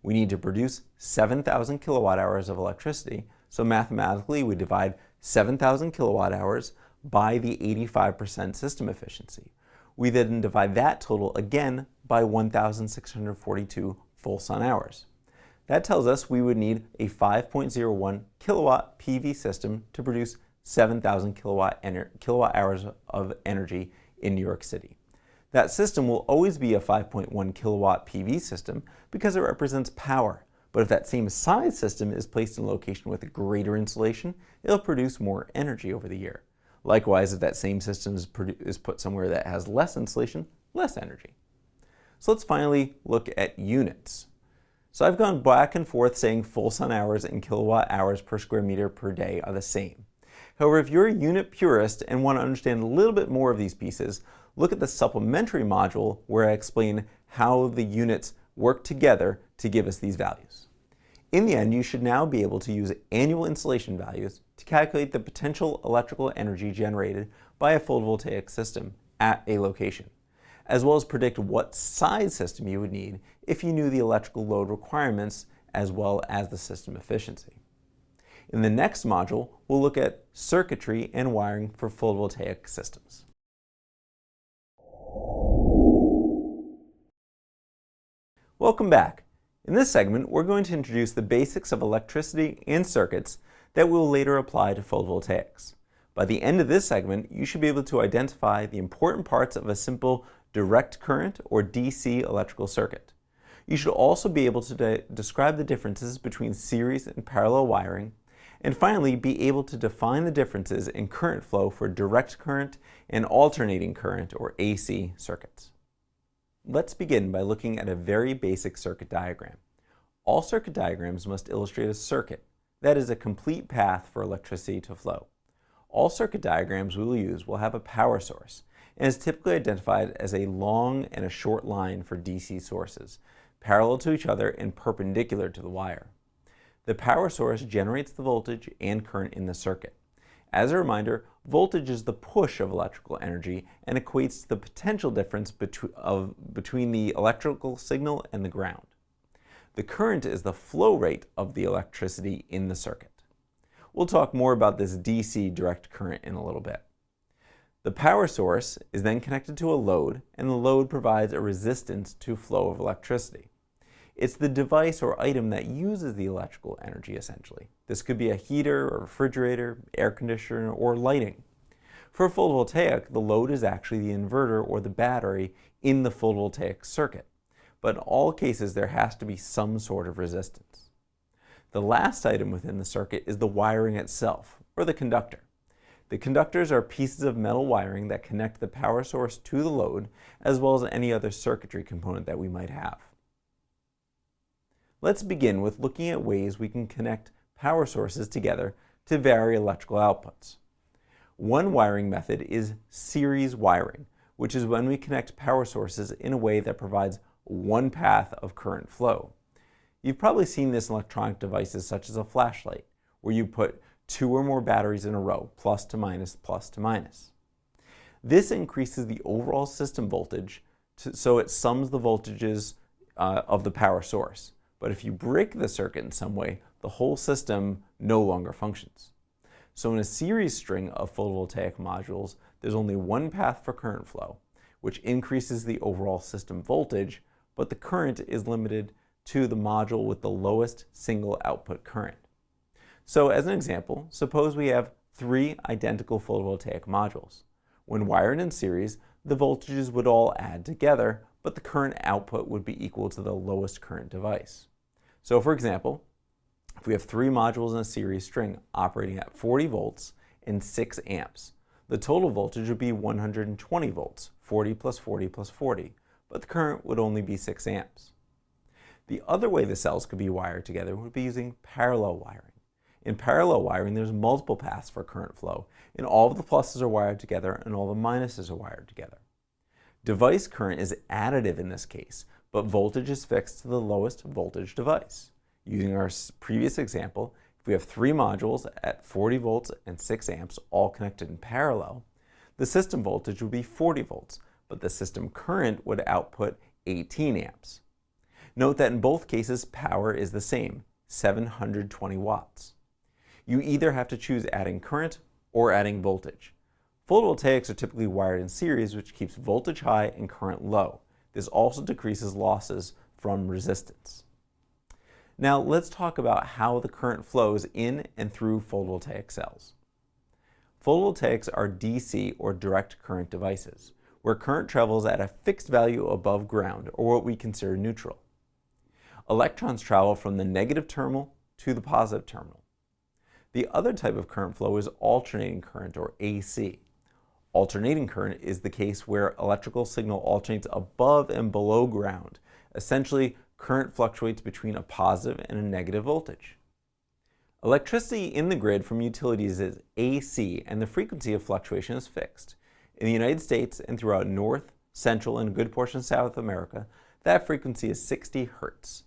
We need to produce 7,000 kilowatt hours of electricity, so mathematically we divide 7,000 kilowatt hours by the 85% system efficiency. We then divide that total again by 1,642 full sun hours. That tells us we would need a 5.01 kilowatt PV system to produce 7,000 kilowatt hours of energy in New York City. That system will always be a 5.1 kilowatt PV system because it represents power. But if that same size system is placed in a location with a greater insolation, it'll produce more energy over the year. Likewise, if that same system is put somewhere that has less insolation, less energy. So let's finally look at units. So I've gone back and forth saying full sun hours and kilowatt hours per square meter per day are the same. However, if you're a unit purist and want to understand a little bit more of these pieces, look at the supplementary module where I explain how the units work together to give us these values. In the end, you should now be able to use annual insolation values to calculate the potential electrical energy generated by a photovoltaic system at a location, as well as predict what size system you would need if you knew the electrical load requirements as well as the system efficiency. In the next module, we'll look at circuitry and wiring for photovoltaic systems. Welcome back. In this segment, we're going to introduce the basics of electricity and circuits that we'll later apply to photovoltaics. By the end of this segment, you should be able to identify the important parts of a simple direct current or DC electrical circuit. You should also be able to describe the differences between series and parallel wiring And finally, be able to define the differences in current flow for direct current and alternating current, or AC, circuits. Let's begin by looking at a very basic circuit diagram. All circuit diagrams must illustrate a circuit, that is, a complete path for electricity to flow. All circuit diagrams we will use will have a power source, and is typically identified as a long and a short line for DC sources, parallel to each other and perpendicular to the wire. The power source generates the voltage and current in the circuit. As a reminder, voltage is the push of electrical energy and equates to the potential difference between the electrical signal and the ground. The current is the flow rate of the electricity in the circuit. We'll talk more about this DC direct current in a little bit. The power source is then connected to a load, and the load provides a resistance to flow of electricity. It's the device or item that uses the electrical energy, essentially. This could be a heater or refrigerator, air conditioner, or lighting. For photovoltaic, the load is actually the inverter or the battery in the photovoltaic circuit. But in all cases, there has to be some sort of resistance. The last item within the circuit is the wiring itself, or the conductor. The conductors are pieces of metal wiring that connect the power source to the load, as well as any other circuitry component that we might have. Let's begin with looking at ways we can connect power sources together to vary electrical outputs. One wiring method is series wiring, which is when we connect power sources in a way that provides one path of current flow. You've probably seen this in electronic devices such as a flashlight, where you put two or more batteries in a row, plus to minus, plus to minus. This increases the overall system voltage, so it sums the voltages of the power source. But if you break the circuit in some way, the whole system no longer functions. So in a series string of photovoltaic modules, there's only one path for current flow, which increases the overall system voltage, but the current is limited to the module with the lowest single output current. So as an example, suppose we have 3 identical photovoltaic modules. When wired in series, the voltages would all add together, but the current output would be equal to the lowest current device. So for example, if we have 3 modules in a series string operating at 40 volts and 6 amps, the total voltage would be 120 volts, 40 plus 40 plus 40, but the current would only be 6 amps. The other way the cells could be wired together would be using parallel wiring. In parallel wiring, there's multiple paths for current flow, and all of the pluses are wired together and all the minuses are wired together. Device current is additive in this case, but voltage is fixed to the lowest voltage device. Using our previous example, if we have 3 modules at 40 volts and 6 amps all connected in parallel, the system voltage would be 40 volts, but the system current would output 18 amps. Note that in both cases, power is the same, 720 watts. You either have to choose adding current or adding voltage. Photovoltaics are typically wired in series, which keeps voltage high and current low. This also decreases losses from resistance. Now let's talk about how the current flows in and through photovoltaic cells. Photovoltaics are DC or direct current devices, where current travels at a fixed value above ground, or what we consider neutral. Electrons travel from the negative terminal to the positive terminal. The other type of current flow is alternating current, or AC. Alternating current is the case where electrical signal alternates above and below ground. Essentially, current fluctuates between a positive and a negative voltage. Electricity in the grid from utilities is AC, and the frequency of fluctuation is fixed. In the United States and throughout North, Central, and a good portion of South America, that frequency is 60 Hertz.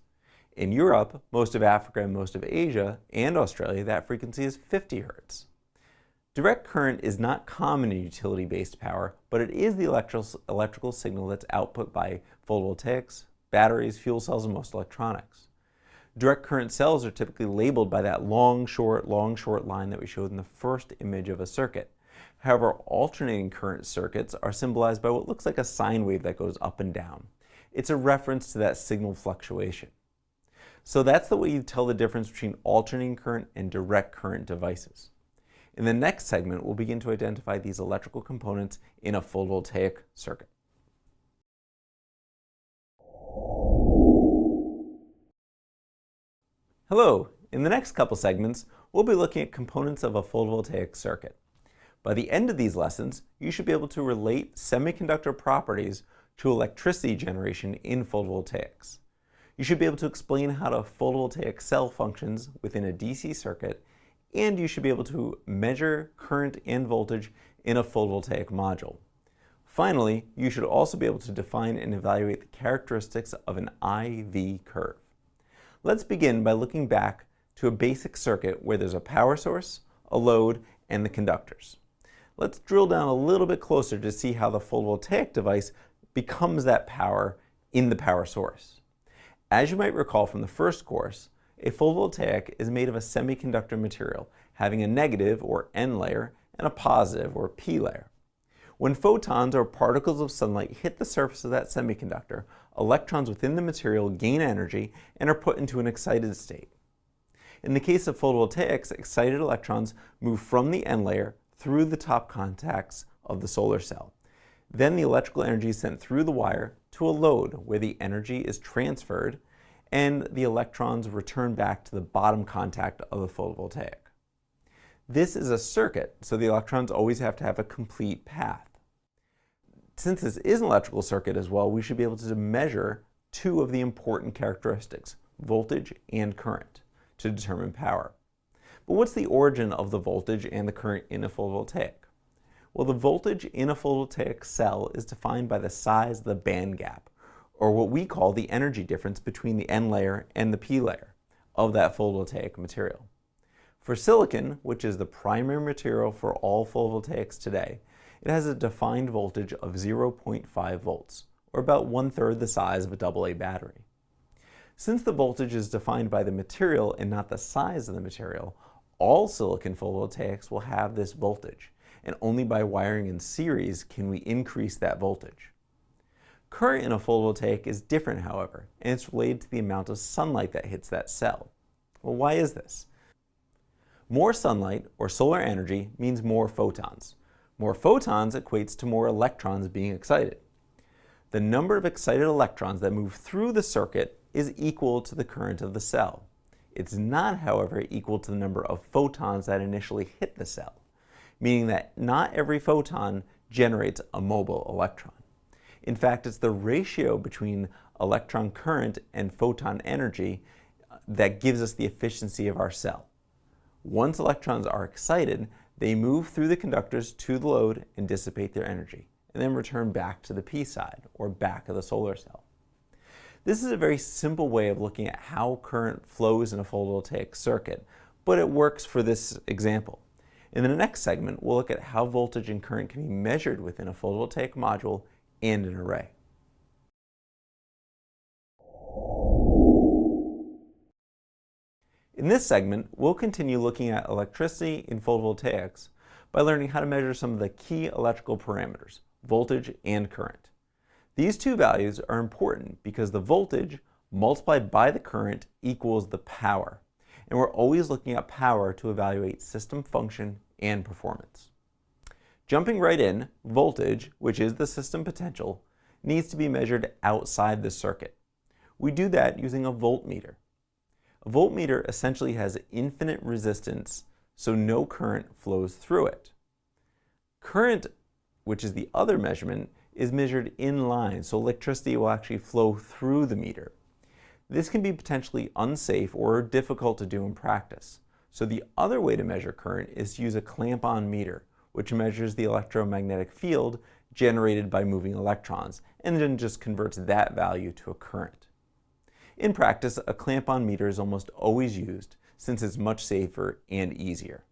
In Europe, most of Africa, and most of Asia, and Australia, that frequency is 50 Hertz. Direct current is not common in utility-based power, but it is the electrical signal that's output by photovoltaics, batteries, fuel cells, and most electronics. Direct current cells are typically labeled by that long, short line that we showed in the first image of a circuit. However, alternating current circuits are symbolized by what looks like a sine wave that goes up and down. It's a reference to that signal fluctuation. So that's the way you tell the difference between alternating current and direct current devices. In the next segment, we'll begin to identify these electrical components in a photovoltaic circuit. Hello! In the next couple segments, we'll be looking at components of a photovoltaic circuit. By the end of these lessons, you should be able to relate semiconductor properties to electricity generation in photovoltaics. You should be able to explain how a photovoltaic cell functions within a DC circuit, and you should be able to measure current and voltage in a photovoltaic module. Finally, you should also be able to define and evaluate the characteristics of an IV curve. Let's begin by looking back to a basic circuit where there's a power source, a load, and the conductors. Let's drill down a little bit closer to see how the photovoltaic device becomes that power in the power source. As you might recall from the first course, a photovoltaic is made of a semiconductor material having a negative or N layer and a positive or P layer. When photons or particles of sunlight hit the surface of that semiconductor, electrons within the material gain energy and are put into an excited state. In the case of photovoltaics, excited electrons move from the N layer through the top contacts of the solar cell. Then the electrical energy is sent through the wire to a load where the energy is transferred and the electrons return back to the bottom contact of the photovoltaic. This is a circuit, so the electrons always have to have a complete path. Since this is an electrical circuit as well, we should be able to measure two of the important characteristics, voltage and current, to determine power. But what's the origin of the voltage and the current in a photovoltaic? Well, the voltage in a photovoltaic cell is defined by the size of the band gap, or what we call the energy difference between the N layer and the P layer of that photovoltaic material. For silicon, which is the primary material for all photovoltaics today, it has a defined voltage of 0.5 volts, or about 1/3 the size of a AA battery. Since the voltage is defined by the material and not the size of the material, all silicon photovoltaics will have this voltage, and only by wiring in series can we increase that voltage. Current in a photovoltaic is different, however, and it's related to the amount of sunlight that hits that cell. Well, why is this? More sunlight, or solar energy, means more photons. More photons equates to more electrons being excited. The number of excited electrons that move through the circuit is equal to the current of the cell. It's not, however, equal to the number of photons that initially hit the cell, meaning that not every photon generates a mobile electron. In fact, it's the ratio between electron current and photon energy that gives us the efficiency of our cell. Once electrons are excited, they move through the conductors to the load and dissipate their energy, and then return back to the P side, or back of the solar cell. This is a very simple way of looking at how current flows in a photovoltaic circuit, but it works for this example. In the next segment, we'll look at how voltage and current can be measured within a photovoltaic module and an array. In this segment, we'll continue looking at electricity in photovoltaics by learning how to measure some of the key electrical parameters, voltage and current. These two values are important because the voltage multiplied by the current equals the power, and we're always looking at power to evaluate system function and performance. Jumping right in, voltage, which is the system potential, needs to be measured outside the circuit. We do that using a voltmeter. A voltmeter essentially has infinite resistance, so no current flows through it. Current, which is the other measurement, is measured in line, so electricity will actually flow through the meter. This can be potentially unsafe or difficult to do in practice. So the other way to measure current is to use a clamp-on meter, which measures the electromagnetic field generated by moving electrons, and then just converts that value to a current. In practice, a clamp-on meter is almost always used since it's much safer and easier.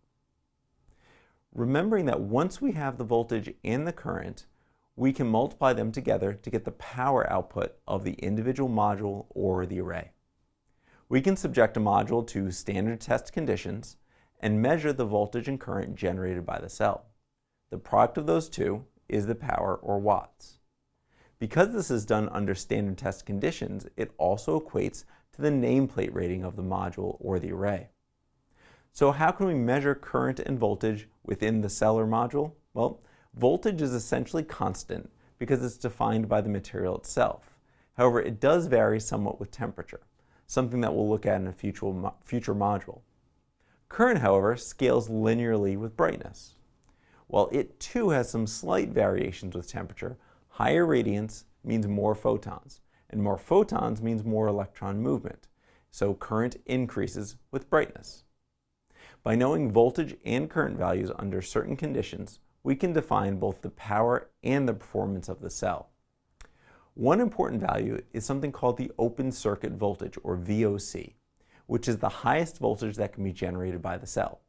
Remembering that once we have the voltage and the current, we can multiply them together to get the power output of the individual module or the array. We can subject a module to standard test conditions and measure the voltage and current generated by the cell. The product of those two is the power, or watts. Because this is done under standard test conditions, it also equates to the nameplate rating of the module or the array. So how can we measure current and voltage within the cell or module? Well, voltage is essentially constant because it's defined by the material itself. However, it does vary somewhat with temperature, something that we'll look at in a future module. Current, however, scales linearly with brightness. While it too has some slight variations with temperature, higher radiance means more photons, and more photons means more electron movement, so current increases with brightness. By knowing voltage and current values under certain conditions, we can define both the power and the performance of the cell. One important value is something called the open circuit voltage, or VOC, which is the highest voltage that can be generated by the cell.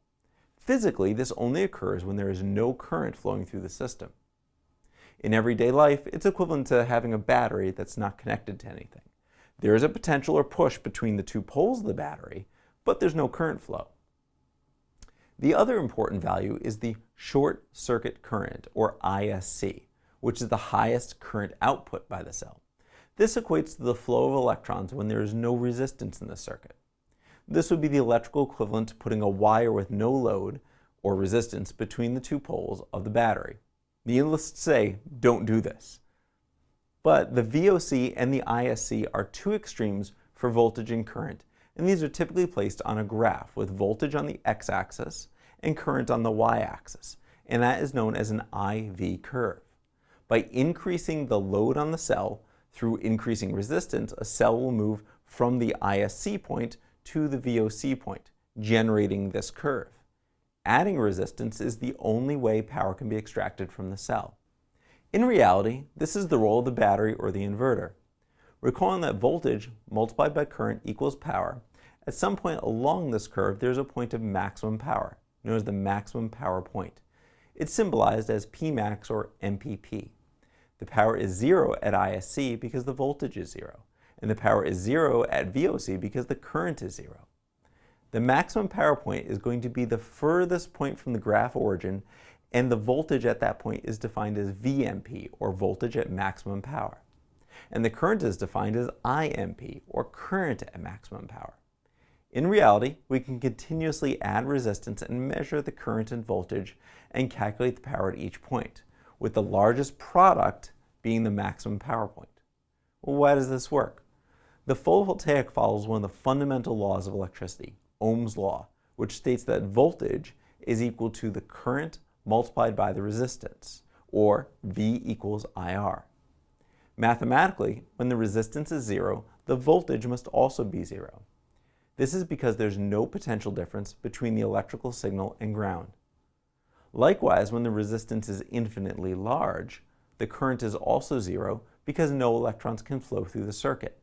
Physically, this only occurs when there is no current flowing through the system. In everyday life, it's equivalent to having a battery that's not connected to anything. There is a potential or push between the two poles of the battery, but there's no current flow. The other important value is the short circuit current, or ISC, which is the highest current output by the cell. This equates to the flow of electrons when there is no resistance in the circuit. This would be the electrical equivalent to putting a wire with no load or resistance between the two poles of the battery. Needless to say, don't do this. But the VOC and the ISC are two extremes for voltage and current, and these are typically placed on a graph with voltage on the x-axis and current on the y-axis, and that is known as an IV curve. By increasing the load on the cell through increasing resistance, a cell will move from the ISC point to the VOC point, generating this curve. Adding resistance is the only way power can be extracted from the cell. In reality, this is the role of the battery or the inverter. Recalling that voltage multiplied by current equals power, at some point along this curve there's a point of maximum power, known as the maximum power point. It's symbolized as Pmax or MPP. The power is 0 at ISC because the voltage is 0, and the power is 0 at VOC because the current is 0. The maximum power point is going to be the furthest point from the graph origin, and the voltage at that point is defined as VMP, or voltage at maximum power. And the current is defined as IMP, or current at maximum power. In reality, we can continuously add resistance and measure the current and voltage and calculate the power at each point, with the largest product being the maximum power point. Well, why does this work? The photovoltaic follows one of the fundamental laws of electricity, Ohm's law, which states that voltage is equal to the current multiplied by the resistance, or V equals IR. Mathematically, when the resistance is 0, the voltage must also be 0. This is because there's no potential difference between the electrical signal and ground. Likewise, when the resistance is infinitely large, the current is also 0 because no electrons can flow through the circuit.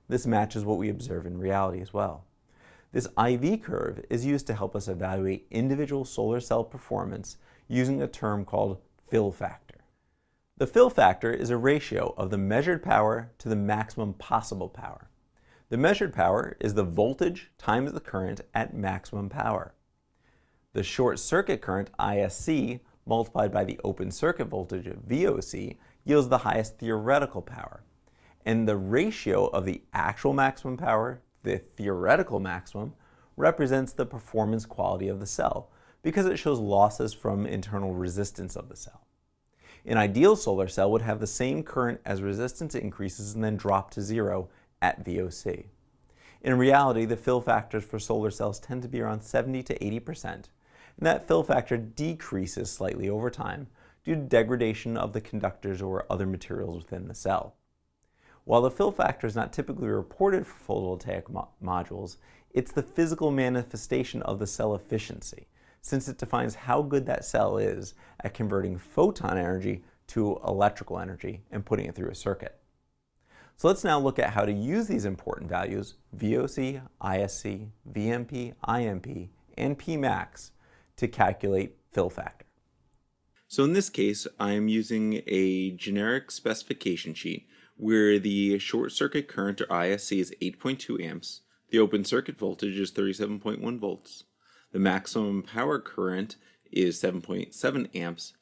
This matches what we observe in reality as well. This IV curve is used to help us evaluate individual solar cell performance using a term called fill factor. The fill factor is a ratio of the measured power to the maximum possible power. The measured power is the voltage times the current at maximum power. The short circuit current, ISC, multiplied by the open circuit voltage, VOC, yields the highest theoretical power. And the ratio of the actual maximum power, the theoretical maximum, represents the performance quality of the cell because it shows losses from internal resistance of the cell. An ideal solar cell would have the same current as resistance increases and then drop to 0 at VOC. In reality, the fill factors for solar cells tend to be around 70 to 80%, and that fill factor decreases slightly over time due to degradation of the conductors or other materials within the cell. While the fill factor is not typically reported for photovoltaic modules, it's the physical manifestation of the cell efficiency, since it defines how good that cell is at converting photon energy to electrical energy and putting it through a circuit. So let's now look at how to use these important values, VOC, ISC, VMP, IMP, and Pmax, to calculate fill factor. So in this case, I'm using a generic specification sheet where the short circuit current, or ISC, is 8.2 amps, the open circuit voltage is 37.1 volts, the maximum power current is 7.7 amps,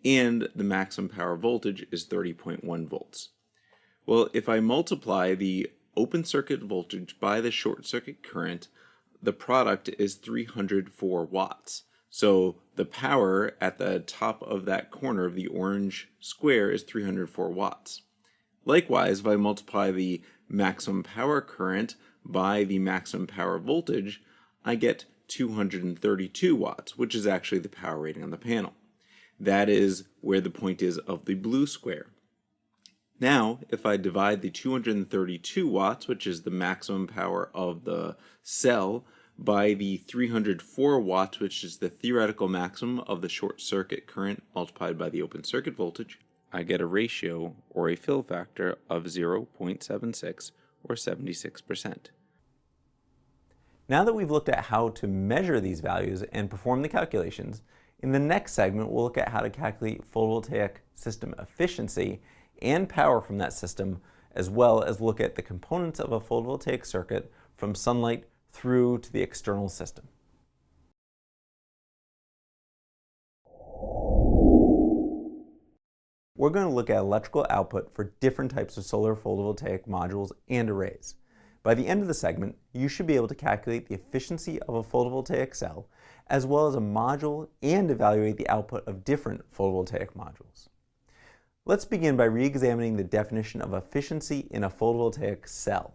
and the maximum power voltage is 30.1 volts. Well, if I multiply the open circuit voltage by the short circuit current, the product is 304 watts. So the power at the top of that corner of the orange square is 304 watts. Likewise, if I multiply the maximum power current by the maximum power voltage, I get 232 watts, which is actually the power rating on the panel. That is where the point is of the blue square. Now, if I divide the 232 watts, which is the maximum power of the cell, by the 304 watts, which is the theoretical maximum of the short circuit current multiplied by the open circuit voltage, I get a ratio or a fill factor of 0.76 or 76%. Now that we've looked at how to measure these values and perform the calculations, in the next segment we'll look at how to calculate photovoltaic system efficiency and power from that system, as well as look at the components of a photovoltaic circuit from sunlight through to the external system. We're going to look at electrical output for different types of solar photovoltaic modules and arrays. By the end of the segment, you should be able to calculate the efficiency of a photovoltaic cell, as well as a module, and evaluate the output of different photovoltaic modules. Let's begin by re-examining the definition of efficiency in a photovoltaic cell.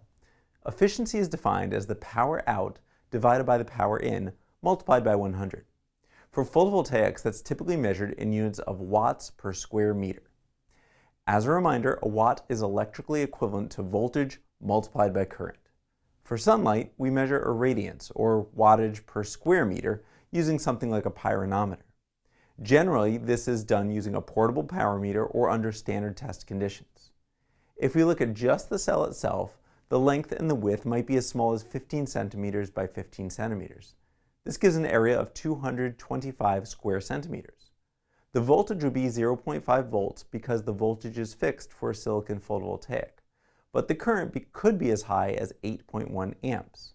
Efficiency is defined as the power out divided by the power in multiplied by 100. For photovoltaics, that's typically measured in units of watts per square meter. As a reminder, a watt is electrically equivalent to voltage multiplied by current. For sunlight, we measure irradiance, or wattage per square meter, using something like a pyranometer. Generally, this is done using a portable power meter or under standard test conditions. If we look at just the cell itself, the length and the width might be as small as 15 centimeters by 15 centimeters. This gives an area of 225 square centimeters. The voltage would be 0.5 volts because the voltage is fixed for a silicon photovoltaic, but the current could be as high as 8.1 amps.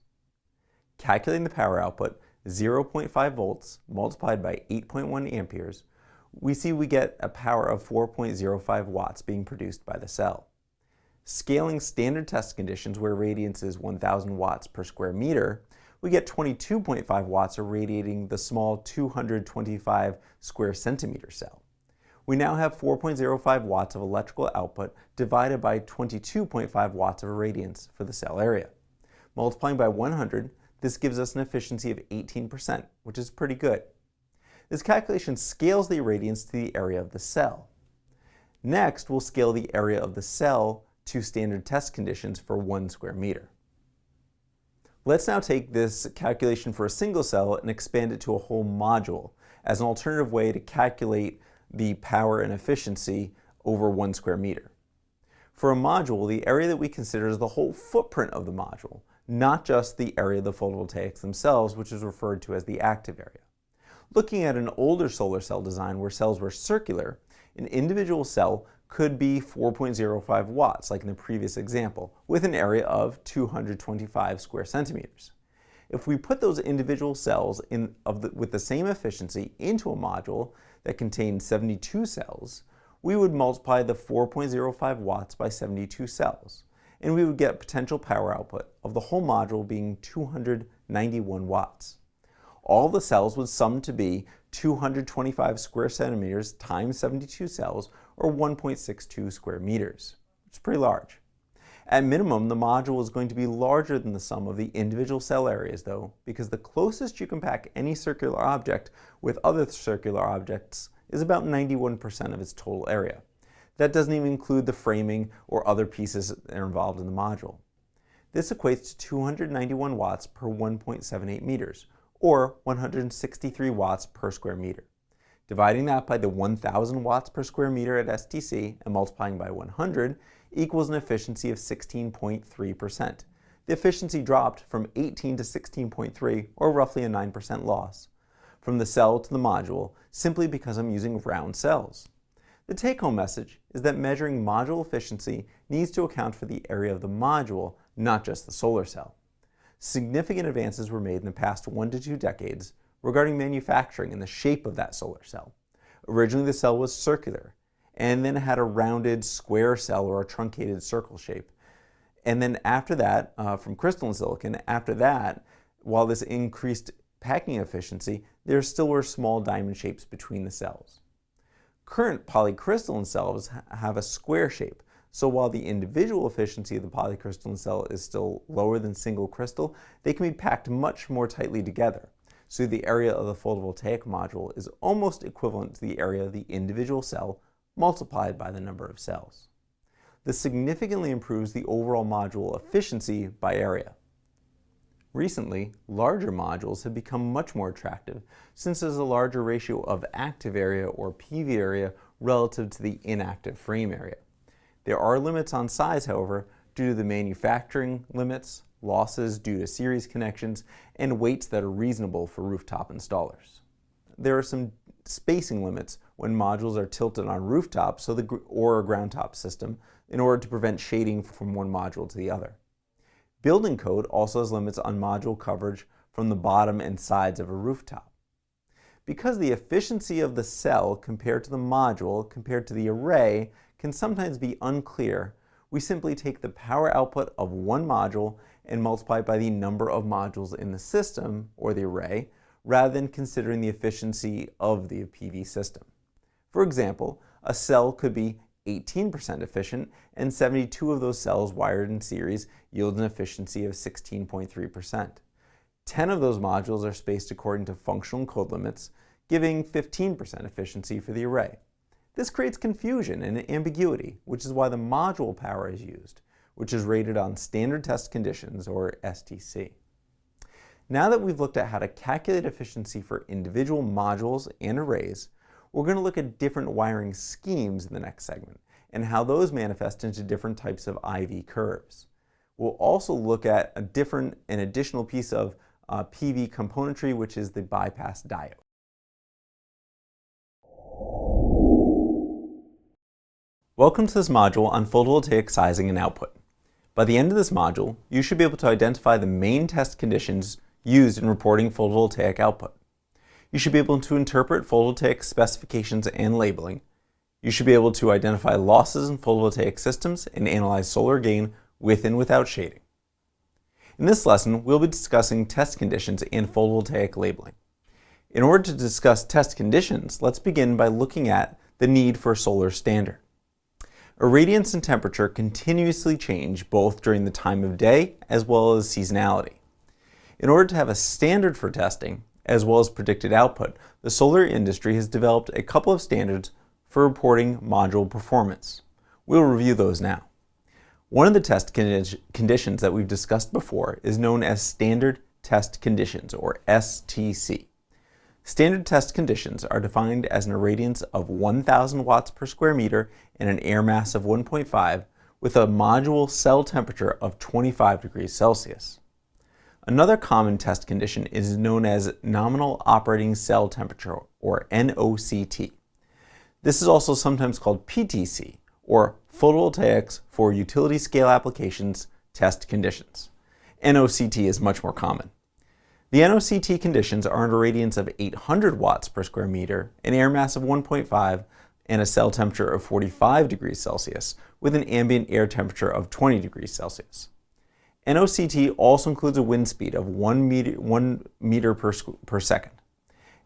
Calculating the power output, 0.5 volts multiplied by 8.1 amperes, we see we get a power of 4.05 watts being produced by the cell. Scaling standard test conditions where radiance is 1000 watts per square meter, we get 22.5 watts irradiating the small 225 square centimeter cell. We now have 4.05 watts of electrical output divided by 22.5 watts of irradiance for the cell area. Multiplying by 100, this gives us an efficiency of 18%, which is pretty good. This calculation scales the irradiance to the area of the cell. Next, we'll scale the area of the cell to standard test conditions for 1 square meter. Let's now take this calculation for a single cell and expand it to a whole module as an alternative way to calculate the power and efficiency over 1 square meter. For a module, the area that we consider is the whole footprint of the module, not just the area of the photovoltaics themselves, which is referred to as the active area. Looking at an older solar cell design where cells were circular, an individual cell could be 4.05 watts, like in the previous example, with an area of 225 square centimeters. If we put those individual cells with the same efficiency into a module that contained 72 cells, we would multiply the 4.05 watts by 72 cells, and we would get potential power output of the whole module being 291 watts. All the cells would sum to be 225 square centimeters times 72 cells, or 1.62 square meters. It's pretty large. At minimum, the module is going to be larger than the sum of the individual cell areas, though, because the closest you can pack any circular object with other circular objects is about 91% of its total area. That doesn't even include the framing or other pieces that are involved in the module. This equates to 291 watts per 1.78 meters, or 163 watts per square meter. Dividing that by the 1000 watts per square meter at STC and multiplying by 100 equals an efficiency of 16.3%. The efficiency dropped from 18 to 16.3, or roughly a 9% loss, from the cell to the module, simply because I'm using round cells. The take-home message is that measuring module efficiency needs to account for the area of the module, not just the solar cell. Significant advances were made in the past 1 to 2 decades regarding manufacturing and the shape of that solar cell. Originally, the cell was circular, and then it had a rounded square cell or a truncated circle shape. And then after that, from crystalline silicon, after that, while this increased packing efficiency, there still were small diamond shapes between the cells. Current polycrystalline cells have a square shape, so while the individual efficiency of the polycrystalline cell is still lower than single crystal, they can be packed much more tightly together. so the area of the photovoltaic module is almost equivalent to the area of the individual cell multiplied by the number of cells. This significantly improves the overall module efficiency by area. Recently, larger modules have become much more attractive since there's a larger ratio of active area or PV area relative to the inactive frame area. There are limits on size, however, due to the manufacturing limits, losses due to series connections, and weights that are reasonable for rooftop installers. There are some spacing limits when modules are tilted on rooftops or a ground top system in order to prevent shading from one module to the other. Building code also has limits on module coverage from the bottom and sides of a rooftop. Because the efficiency of the cell compared to the module compared to the array can sometimes be unclear, we simply take the power output of one module and multiply it by the number of modules in the system, or the array, rather than considering the efficiency of the PV system. For example, a cell could be 18% efficient, and 72 of those cells wired in series yield an efficiency of 16.3%. 10 of those modules are spaced according to functional code limits, giving 15% efficiency for the array. This creates confusion and ambiguity, which is why the module power is used, which is rated on standard test conditions, or STC. Now that we've looked at how to calculate efficiency for individual modules and arrays, we're going to look at different wiring schemes in the next segment and how those manifest into different types of IV curves. We'll also look at an additional piece of PV componentry, which is the bypass diode. Welcome to this module on photovoltaic sizing and output. By the end of this module, you should be able to identify the main test conditions used in reporting photovoltaic output. You should be able to interpret photovoltaic specifications and labeling. You should be able to identify losses in photovoltaic systems and analyze solar gain with and without shading. In this lesson, we'll be discussing test conditions and photovoltaic labeling. In order to discuss test conditions, let's begin by looking at the need for a solar standard. Irradiance and temperature continuously change both during the time of day as well as seasonality. In order to have a standard for testing, as well as predicted output, the solar industry has developed a couple of standards for reporting module performance. We'll review those now. One of the test conditions that we've discussed before is known as Standard Test Conditions, or STC. Standard test conditions are defined as an irradiance of 1,000 watts per square meter and an air mass of 1.5 with a module cell temperature of 25 degrees Celsius. Another common test condition is known as Nominal Operating Cell Temperature, or NOCT. This is also sometimes called PTC, or Photovoltaics for Utility Scale Applications Test Conditions. NOCT is much more common. The NOCT conditions are an irradiance of 800 watts per square meter, an air mass of 1.5, and a cell temperature of 45 degrees Celsius, with an ambient air temperature of 20 degrees Celsius. NOCT also includes a wind speed of 1 meter per second.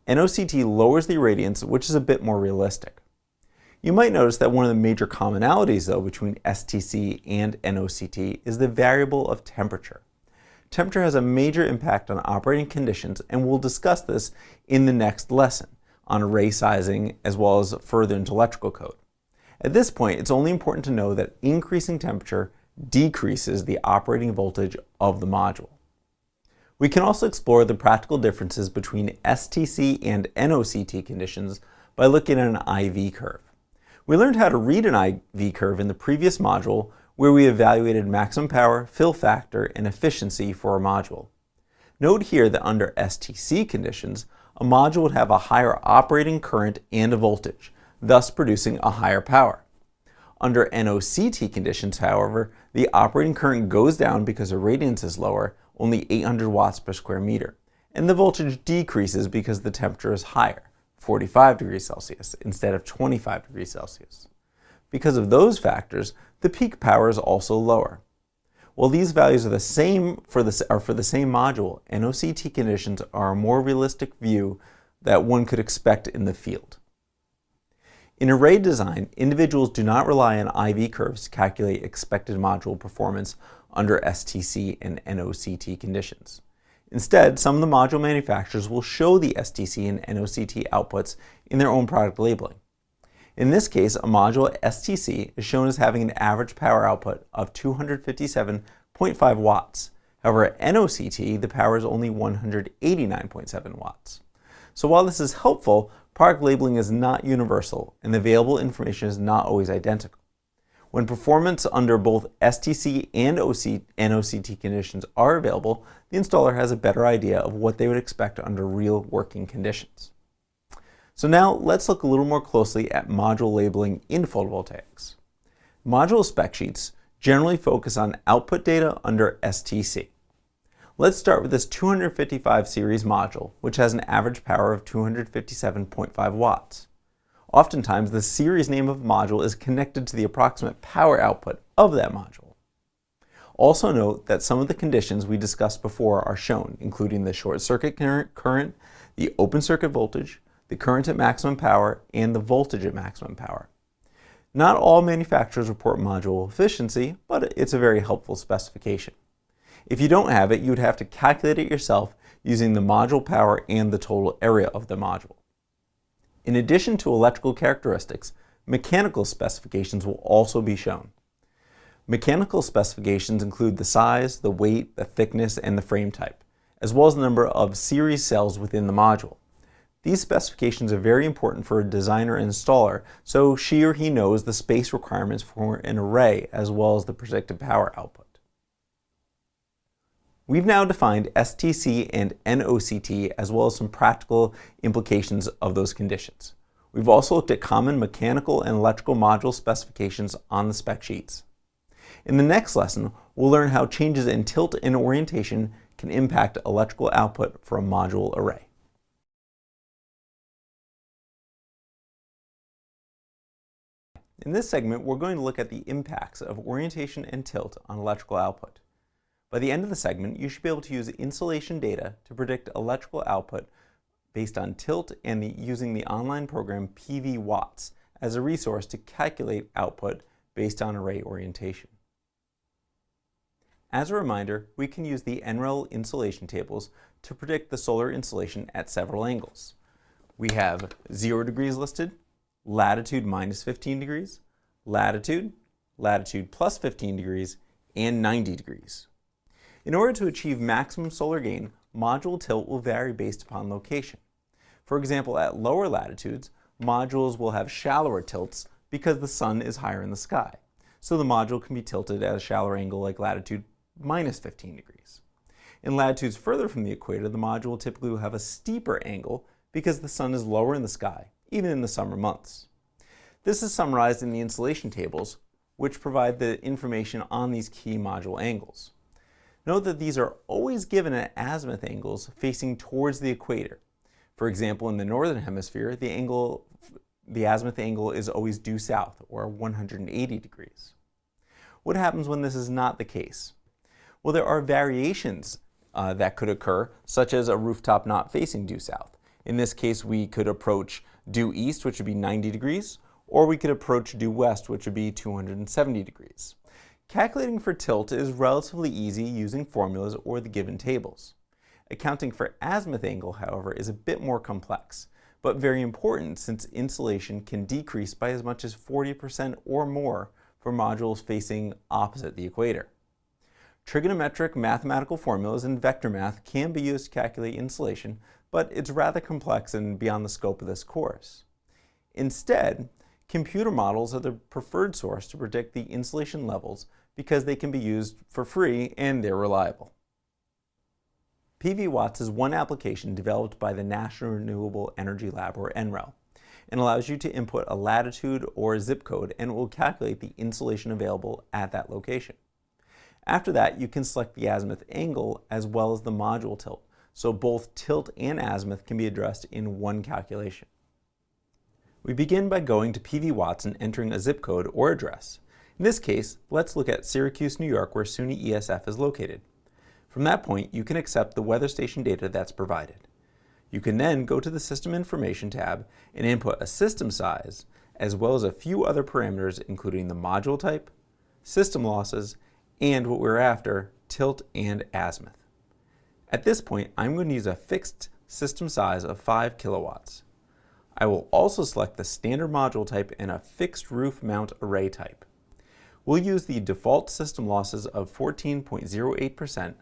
NOCT lowers the irradiance, which is a bit more realistic. You might notice that one of the major commonalities, though, between STC and NOCT is the variable of temperature. Temperature has a major impact on operating conditions, and we'll discuss this in the next lesson on array sizing as well as further into electrical code. At this point, it's only important to know that increasing temperature decreases the operating voltage of the module. We can also explore the practical differences between STC and NOCT conditions by looking at an IV curve. We learned how to read an IV curve in the previous module, where we evaluated maximum power, fill factor, and efficiency for a module. Note here that under STC conditions, a module would have a higher operating current and a voltage, thus producing a higher power. Under NOCT conditions, however, the operating current goes down because irradiance is lower, only 800 watts per square meter, and the voltage decreases because the temperature is higher, 45 degrees Celsius instead of 25 degrees Celsius. Because of those factors, the peak power is also lower. While these values are the same for the same module, NOCT conditions are a more realistic view that one could expect in the field. In array design, individuals do not rely on IV curves to calculate expected module performance under STC and NOCT conditions. Instead, some of the module manufacturers will show the STC and NOCT outputs in their own product labeling. In this case, a module STC is shown as having an average power output of 257.5 watts. However, at NOCT, the power is only 189.7 watts. So while this is helpful, product labeling is not universal, and the available information is not always identical. When performance under both STC and NOCT conditions are available, the installer has a better idea of what they would expect under real working conditions. So now let's look a little more closely at module labeling in photovoltaics. Module spec sheets generally focus on output data under STC. Let's start with this 255 series module, which has an average power of 257.5 watts. Oftentimes, the series name of module is connected to the approximate power output of that module. Also note that some of the conditions we discussed before are shown, including the short circuit current, the open circuit voltage, the current at maximum power, and the voltage at maximum power. Not all manufacturers report module efficiency, but it's a very helpful specification. If you don't have it, you would have to calculate it yourself using the module power and the total area of the module. In addition to electrical characteristics, mechanical specifications will also be shown. Mechanical specifications include the size, the weight, the thickness, and the frame type, as well as the number of series cells within the module. These specifications are very important for a designer and installer, so she or he knows the space requirements for an array as well as the predicted power output. We've now defined STC and NOCT as well as some practical implications of those conditions. We've also looked at common mechanical and electrical module specifications on the spec sheets. In the next lesson, we'll learn how changes in tilt and orientation can impact electrical output for a module array. In this segment, we're going to look at the impacts of orientation and tilt on electrical output. By the end of the segment, you should be able to use insolation data to predict electrical output based on tilt and using the online program PV Watts as a resource to calculate output based on array orientation. As a reminder, we can use the NREL insolation tables to predict the solar insolation at several angles. We have 0 degrees listed, latitude minus 15 degrees, latitude plus 15 degrees, and 90 degrees. In order to achieve maximum solar gain, module tilt will vary based upon location. For example, at lower latitudes, modules will have shallower tilts because the sun is higher in the sky. So the module can be tilted at a shallower angle like latitude minus 15 degrees. In latitudes further from the equator, the module will typically have a steeper angle because the sun is lower in the sky, even in the summer months. This is summarized in the insolation tables, which provide the information on these key module angles. Note that these are always given at azimuth angles facing towards the equator. For example, in the northern hemisphere, the azimuth angle is always due south, or 180 degrees. What happens when this is not the case? Well, there are variations that could occur, such as a rooftop not facing due south. In this case, we could approach due east, which would be 90 degrees, or we could approach due west, which would be 270 degrees. Calculating for tilt is relatively easy using formulas or the given tables. Accounting for azimuth angle, however, is a bit more complex, but very important since insolation can decrease by as much as 40% or more for modules facing opposite the equator. Trigonometric mathematical formulas and vector math can be used to calculate insolation, but it's rather complex and beyond the scope of this course. Instead, computer models are the preferred source to predict the insolation levels because they can be used for free and they're reliable. PV Watts is one application developed by the National Renewable Energy Lab, or NREL, and allows you to input a latitude or zip code and it will calculate the insolation available at that location. After that, you can select the azimuth angle as well as the module tilt, so both tilt and azimuth can be addressed in one calculation. We begin by going to PV Watts and entering a zip code or address. In this case, let's look at Syracuse, New York, where SUNY ESF is located. From that point, you can accept the weather station data that's provided. You can then go to the System Information tab and input a system size, as well as a few other parameters including the module type, system losses, and what we're after, tilt and azimuth. At this point, I'm going to use a fixed system size of 5 kilowatts. I will also select the standard module type and a fixed roof mount array type. We'll use the default system losses of 14.08%.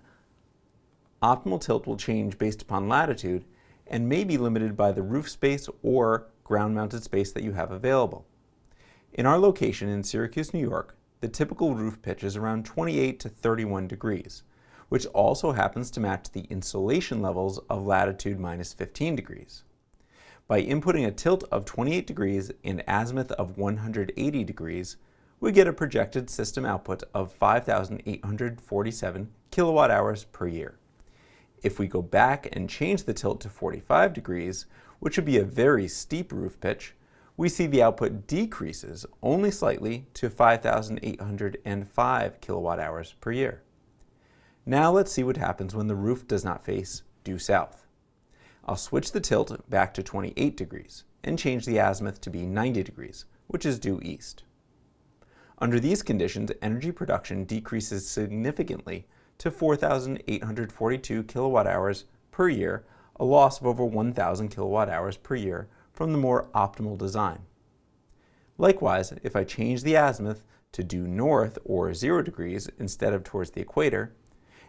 Optimal tilt will change based upon latitude and may be limited by the roof space or ground-mounted space that you have available. In our location in Syracuse, New York, the typical roof pitch is around 28 to 31 degrees, which also happens to match the insolation levels of latitude minus 15 degrees. By inputting a tilt of 28 degrees and azimuth of 180 degrees, we get a projected system output of 5,847 kilowatt hours per year. If we go back and change the tilt to 45 degrees, which would be a very steep roof pitch, we see the output decreases only slightly to 5,805 kilowatt hours per year. Now let's see what happens when the roof does not face due south. I'll switch the tilt back to 28 degrees and change the azimuth to be 90 degrees, which is due east. Under these conditions, energy production decreases significantly to 4,842 kilowatt hours per year, a loss of over 1,000 kilowatt hours per year from the more optimal design. Likewise, if I change the azimuth to due north or 0 degrees instead of towards the equator,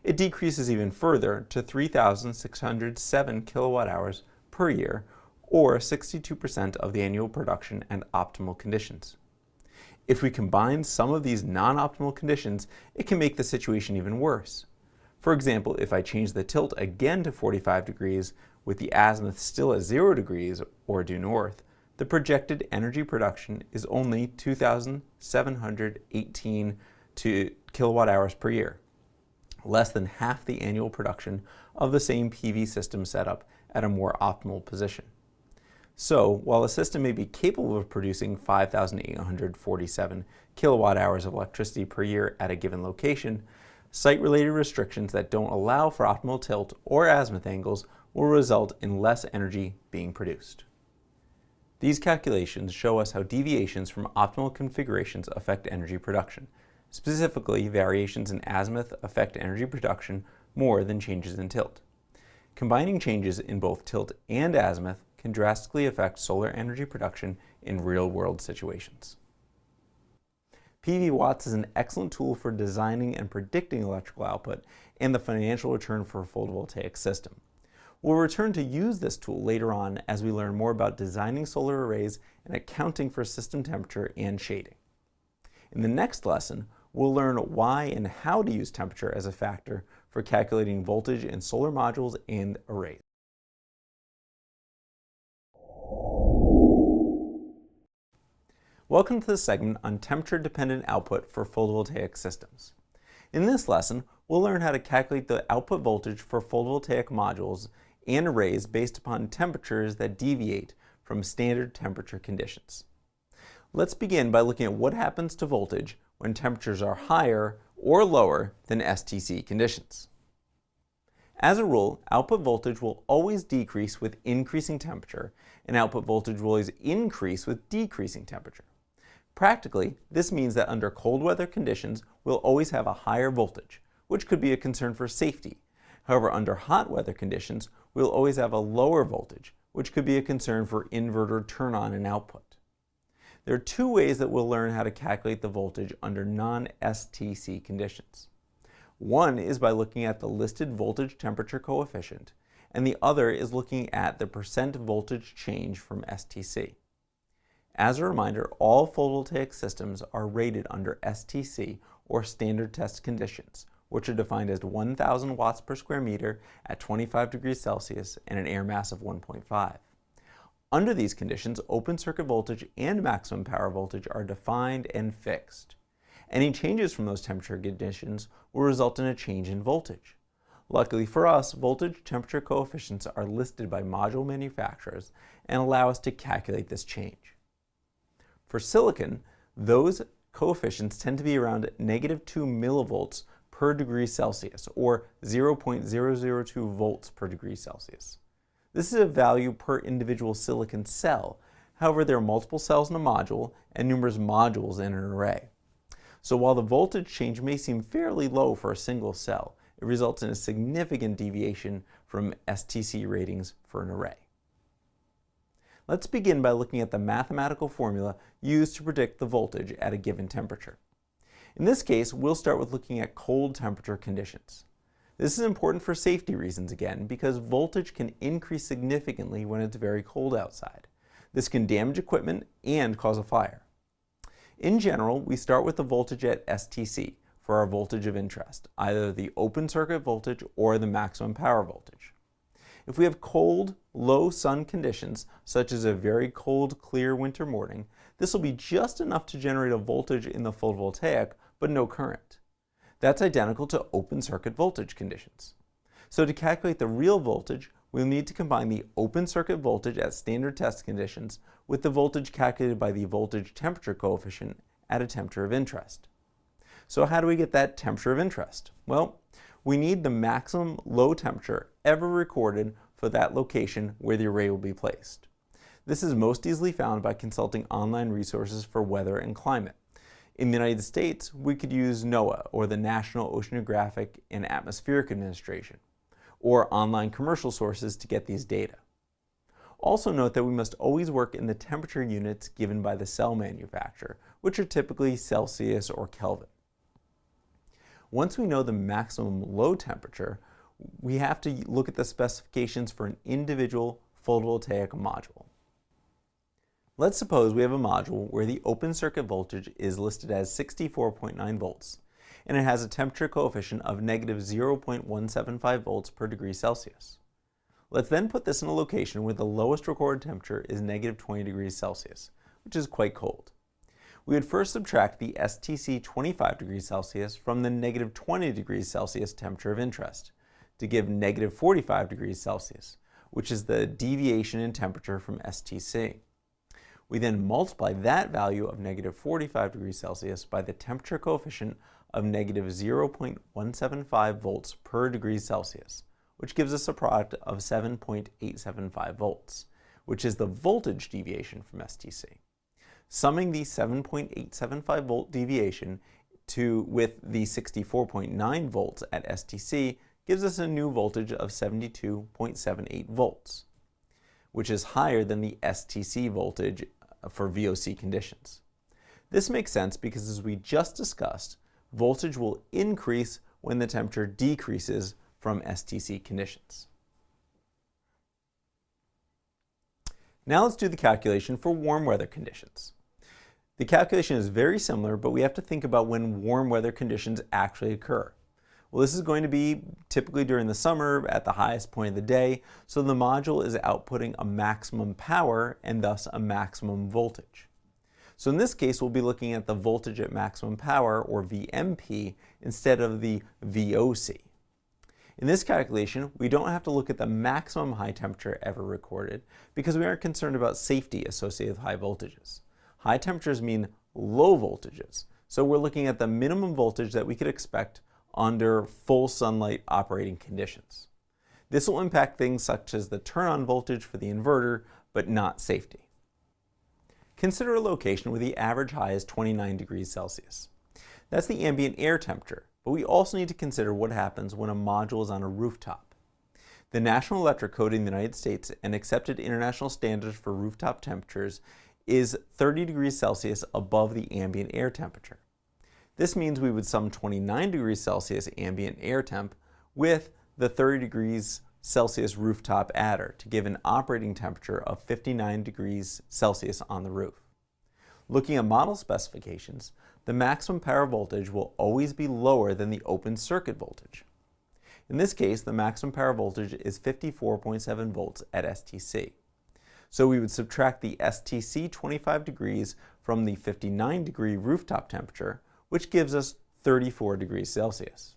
it decreases even further to 3,607 kilowatt hours per year, or 62% of the annual production and optimal conditions. If we combine some of these non-optimal conditions, it can make the situation even worse. For example, if I change the tilt again to 45 degrees with the azimuth still at 0 degrees or due north, the projected energy production is only 2,718 kilowatt hours per year, less than half the annual production of the same PV system setup at a more optimal position. So, while a system may be capable of producing 5,847 kilowatt hours of electricity per year at a given location, site-related restrictions that don't allow for optimal tilt or azimuth angles will result in less energy being produced. These calculations show us how deviations from optimal configurations affect energy production. Specifically, variations in azimuth affect energy production more than changes in tilt. Combining changes in both tilt and azimuth can drastically affect solar energy production in real-world situations. PV Watts is an excellent tool for designing and predicting electrical output and the financial return for a photovoltaic system. We'll return to use this tool later on as we learn more about designing solar arrays and accounting for system temperature and shading. In the next lesson, we'll learn why and how to use temperature as a factor for calculating voltage in solar modules and arrays. Welcome to the segment on temperature-dependent output for photovoltaic systems. In this lesson, we'll learn how to calculate the output voltage for photovoltaic modules and arrays based upon temperatures that deviate from standard temperature conditions. Let's begin by looking at what happens to voltage when temperatures are higher or lower than STC conditions. As a rule, output voltage will always decrease with increasing temperature, and output voltage will always increase with decreasing temperature. Practically, this means that under cold weather conditions, we'll always have a higher voltage, which could be a concern for safety. However, under hot weather conditions, we'll always have a lower voltage, which could be a concern for inverter turn-on and output. There are two ways that we'll learn how to calculate the voltage under non-STC conditions. One is by looking at the listed voltage temperature coefficient, and the other is looking at the percent voltage change from STC. As a reminder, all photovoltaic systems are rated under STC, or standard test conditions, which are defined as 1,000 watts per square meter at 25 degrees Celsius and an air mass of 1.5. Under these conditions, open circuit voltage and maximum power voltage are defined and fixed. Any changes from those temperature conditions will result in a change in voltage. Luckily for us, voltage temperature coefficients are listed by module manufacturers and allow us to calculate this change. For silicon, those coefficients tend to be around -2 millivolts per degree Celsius, or 0.002 volts per degree Celsius. This is a value per individual silicon cell. However, there are multiple cells in a module and numerous modules in an array. So while the voltage change may seem fairly low for a single cell, it results in a significant deviation from STC ratings for an array. Let's begin by looking at the mathematical formula used to predict the voltage at a given temperature. In this case, we'll start with looking at cold temperature conditions. This is important for safety reasons again, because voltage can increase significantly when it's very cold outside. This can damage equipment and cause a fire. In general, we start with the voltage at STC for our voltage of interest, either the open circuit voltage or the maximum power voltage. If we have cold, low sun conditions, such as a very cold, clear winter morning, this will be just enough to generate a voltage in the photovoltaic, but no current. That's identical to open circuit voltage conditions. So to calculate the real voltage, we'll need to combine the open circuit voltage at standard test conditions with the voltage calculated by the voltage temperature coefficient at a temperature of interest. So how do we get that temperature of interest? Well, we need the maximum low temperature ever recorded for that location where the array will be placed. This is most easily found by consulting online resources for weather and climate. In the United States, we could use NOAA, or the National Oceanographic and Atmospheric Administration, or online commercial sources to get these data. Also note that we must always work in the temperature units given by the cell manufacturer, which are typically Celsius or Kelvin. Once we know the maximum low temperature, we have to look at the specifications for an individual photovoltaic module. Let's suppose we have a module where the open circuit voltage is listed as 64.9 volts, and it has a temperature coefficient of negative 0.175 volts per degree Celsius. Let's then put this in a location where the lowest recorded temperature is negative 20 degrees Celsius, which is quite cold. We would first subtract the STC 25 degrees Celsius from the negative 20 degrees Celsius temperature of interest to give negative 45 degrees Celsius, which is the deviation in temperature from STC. We then multiply that value of negative 45 degrees Celsius by the temperature coefficient of negative 0.175 volts per degree Celsius, which gives us a product of 7.875 volts, which is the voltage deviation from STC. Summing the 7.875 volt deviation with the 64.9 volts at STC gives us a new voltage of 72.78 volts, which is higher than the STC voltage for VOC conditions. This makes sense because, as we just discussed, voltage will increase when the temperature decreases from STC conditions. Now let's do the calculation for warm weather conditions. The calculation is very similar, but we have to think about when warm weather conditions actually occur. Well, this is going to be typically during the summer at the highest point of the day, so the module is outputting a maximum power and thus a maximum voltage. So in this case, we'll be looking at the voltage at maximum power, or VMP, instead of the VOC. In this calculation, we don't have to look at the maximum high temperature ever recorded because we aren't concerned about safety associated with high voltages. High temperatures mean low voltages, so we're looking at the minimum voltage that we could expect under full sunlight operating conditions. This will impact things such as the turn-on voltage for the inverter, but not safety. Consider a location where the average high is 29 degrees Celsius. That's the ambient air temperature, but we also need to consider what happens when a module is on a rooftop. The National Electric Code in the United States and accepted international standards for rooftop temperatures is 30 degrees Celsius above the ambient air temperature. This means we would sum 29 degrees Celsius ambient air temp with the 30 degrees Celsius rooftop adder to give an operating temperature of 59 degrees Celsius on the roof. Looking at model specifications, the maximum power voltage will always be lower than the open circuit voltage. In this case, the maximum power voltage is 54.7 volts at STC. So we would subtract the STC 25 degrees from the 59 degree rooftop temperature, which gives us 34 degrees Celsius.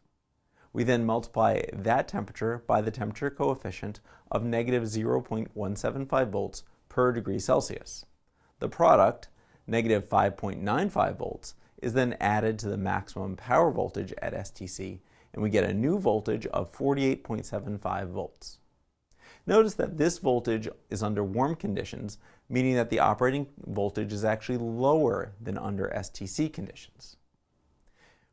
We then multiply that temperature by the temperature coefficient of negative 0.175 volts per degree Celsius. The product, negative 5.95 volts, is then added to the maximum power voltage at STC, and we get a new voltage of 48.75 volts. Notice that this voltage is under warm conditions, meaning that the operating voltage is actually lower than under STC conditions.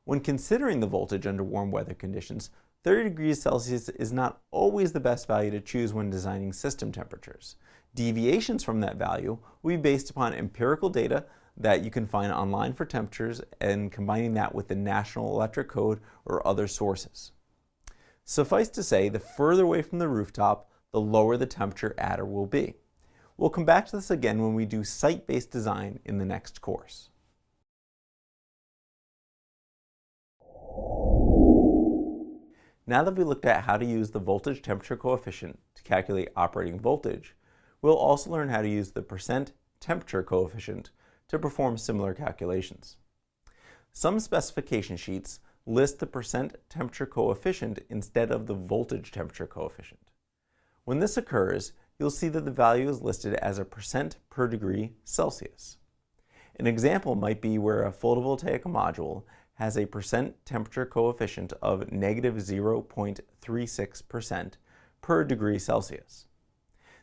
When considering the voltage under warm weather conditions, 30 degrees Celsius is not always the best value to choose when designing system temperatures. Deviations from that value will be based upon empirical data that you can find online for temperatures and combining that with the National Electric Code or other sources. Suffice to say, the further away from the rooftop, the lower the temperature adder will be. We'll come back to this again when we do site-based design in the next course. Now that we looked at how to use the voltage temperature coefficient to calculate operating voltage, we'll also learn how to use the percent temperature coefficient to perform similar calculations. Some specification sheets list the percent temperature coefficient instead of the voltage temperature coefficient. When this occurs, you'll see that the value is listed as a percent per degree Celsius. An example might be where a photovoltaic module has a percent temperature coefficient of negative 0.36% per degree Celsius.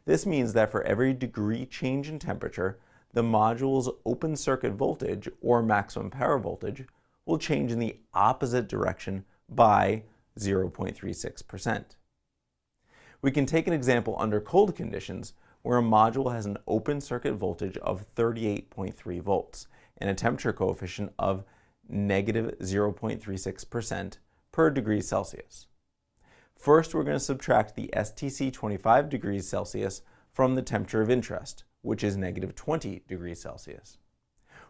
This means that for every degree change in temperature, the module's open circuit voltage, or maximum power voltage, will change in the opposite direction by 0.36%. We can take an example under cold conditions where a module has an open circuit voltage of 38.3 volts and a temperature coefficient of negative 0.36% per degree Celsius. First, we're going to subtract the STC 25 degrees Celsius from the temperature of interest, which is negative 20 degrees Celsius.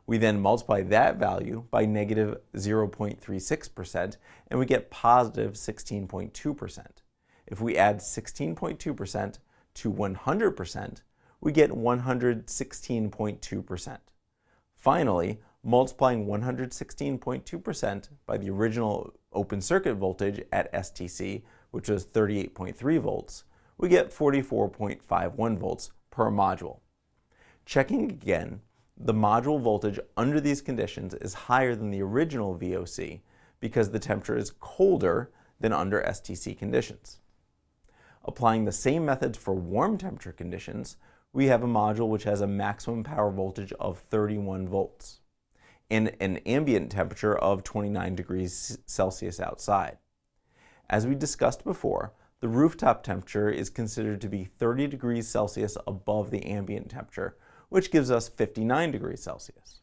We then multiply that value by negative 0.36% and we get positive 16.2%. If we add 16.2% to 100%, we get 116.2%. Finally, multiplying 116.2% by the original open circuit voltage at STC, which was 38.3 volts, we get 44.51 volts per module. Checking again, the module voltage under these conditions is higher than the original VOC because the temperature is colder than under STC conditions. Applying the same methods for warm temperature conditions, we have a module which has a maximum power voltage of 31 volts and an ambient temperature of 29 degrees Celsius outside. As we discussed before, the rooftop temperature is considered to be 30 degrees Celsius above the ambient temperature, which gives us 59 degrees Celsius.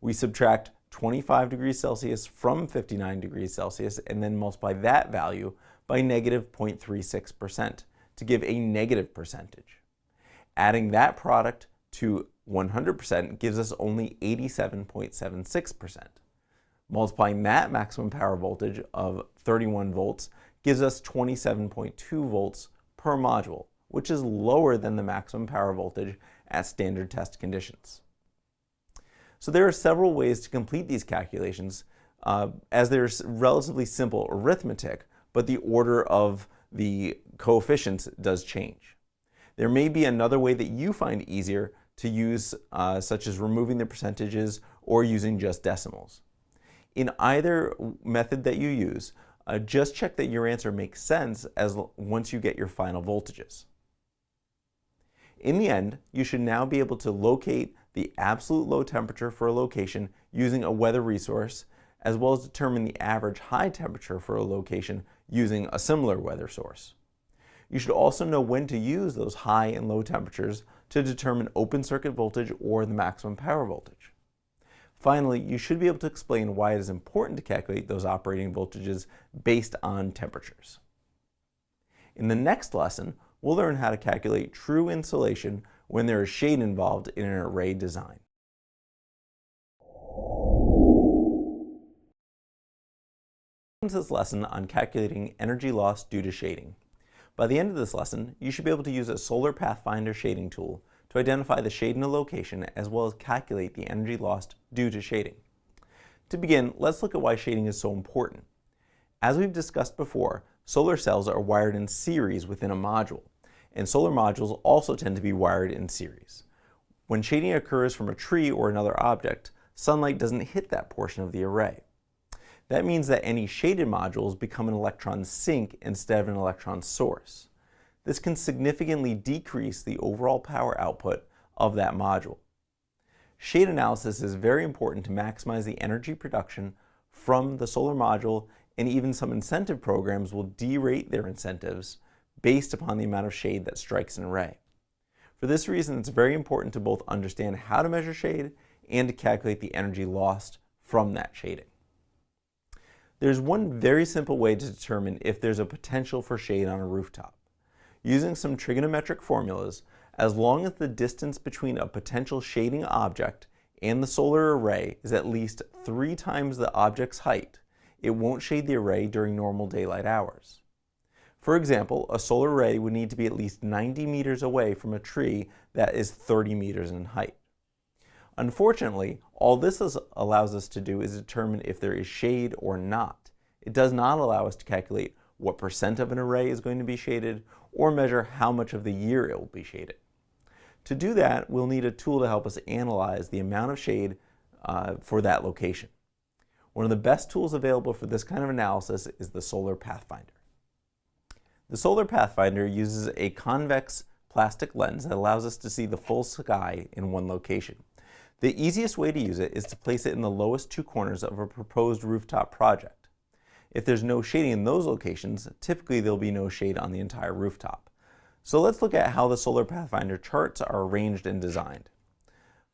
We subtract 25 degrees Celsius from 59 degrees Celsius and then multiply that value by negative 0.36% to give a negative percentage. Adding that product to 100% gives us only 87.76%. Multiplying that maximum power voltage of 31 volts gives us 27.2 volts per module, which is lower than the maximum power voltage at standard test conditions. So there are several ways to complete these calculations as there's relatively simple arithmetic, but the order of the coefficients does change. There may be another way that you find easier to use, such as removing the percentages or using just decimals. In either method that you use, just check that your answer makes sense once you get your final voltages. In the end, you should now be able to locate the absolute low temperature for a location using a weather resource, as well as determine the average high temperature for a location using a similar weather source. You should also know when to use those high and low temperatures to determine open circuit voltage or the maximum power voltage. Finally, you should be able to explain why it is important to calculate those operating voltages based on temperatures. In the next lesson, we'll learn how to calculate true insolation when there is shade involved in an array design. This lesson on calculating energy loss due to shading. By the end of this lesson, you should be able to use a Solar Pathfinder shading tool to identify the shade in a location as well as calculate the energy lost due to shading. To begin, let's look at why shading is so important. As we've discussed before, solar cells are wired in series within a module, and solar modules also tend to be wired in series. When shading occurs from a tree or another object, sunlight doesn't hit that portion of the array. That means that any shaded modules become an electron sink instead of an electron source. This can significantly decrease the overall power output of that module. Shade analysis is very important to maximize the energy production from the solar module and even some incentive programs will derate their incentives based upon the amount of shade that strikes an array. For this reason, it's very important to both understand how to measure shade and to calculate the energy lost from that shading. There's one very simple way to determine if there's a potential for shade on a rooftop. Using some trigonometric formulas, as long as the distance between a potential shading object and the solar array is at least 3 times the object's height, it won't shade the array during normal daylight hours. For example, a solar array would need to be at least 90 meters away from a tree that is 30 meters in height. Unfortunately, all this allows us to do is determine if there is shade or not. It does not allow us to calculate what percent of an array is going to be shaded or measure how much of the year it will be shaded. To do that, we'll need a tool to help us analyze the amount of shade for that location. One of the best tools available for this kind of analysis is the Solar Pathfinder. The Solar Pathfinder uses a convex plastic lens that allows us to see the full sky in one location. The easiest way to use it is to place it in the lowest 2 corners of a proposed rooftop project. If there's no shading in those locations, typically there'll be no shade on the entire rooftop. So let's look at how the Solar Pathfinder charts are arranged and designed.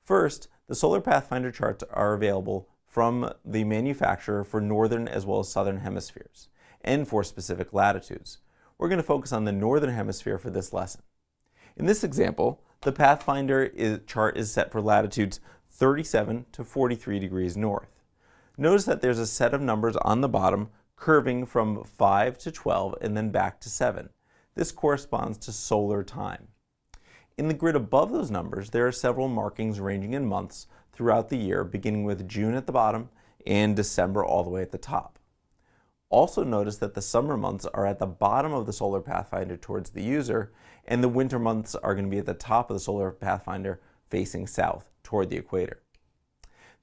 First, the Solar Pathfinder charts are available from the manufacturer for northern as well as southern hemispheres, and for specific latitudes. We're going to focus on the northern hemisphere for this lesson. In this example, the Pathfinder chart is set for latitudes 37 to 43 degrees north. Notice that there's a set of numbers on the bottom curving from 5 to 12 and then back to 7. This corresponds to solar time. In the grid above those numbers, there are several markings ranging in months throughout the year, beginning with June at the bottom and December all the way at the top. Also notice that the summer months are at the bottom of the Solar Pathfinder towards the user, and the winter months are going to be at the top of the Solar Pathfinder facing south toward the equator.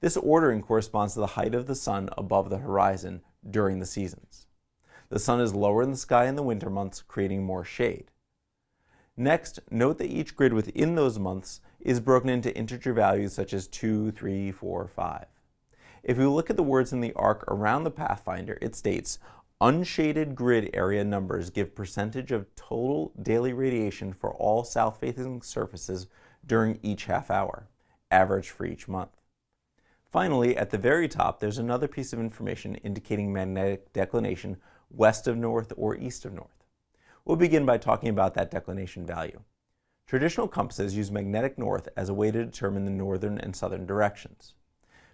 This ordering corresponds to the height of the sun above the horizon during the seasons. The sun is lower in the sky in the winter months, creating more shade. Next, note that each grid within those months is broken into integer values such as 2, 3, 4, 5. If we look at the words in the arc around the Pathfinder, it states, unshaded grid area numbers give percentage of total daily radiation for all south-facing surfaces during each half hour, average for each month. Finally, at the very top, there's another piece of information indicating magnetic declination west of north or east of north. We'll begin by talking about that declination value. Traditional compasses use magnetic north as a way to determine the northern and southern directions.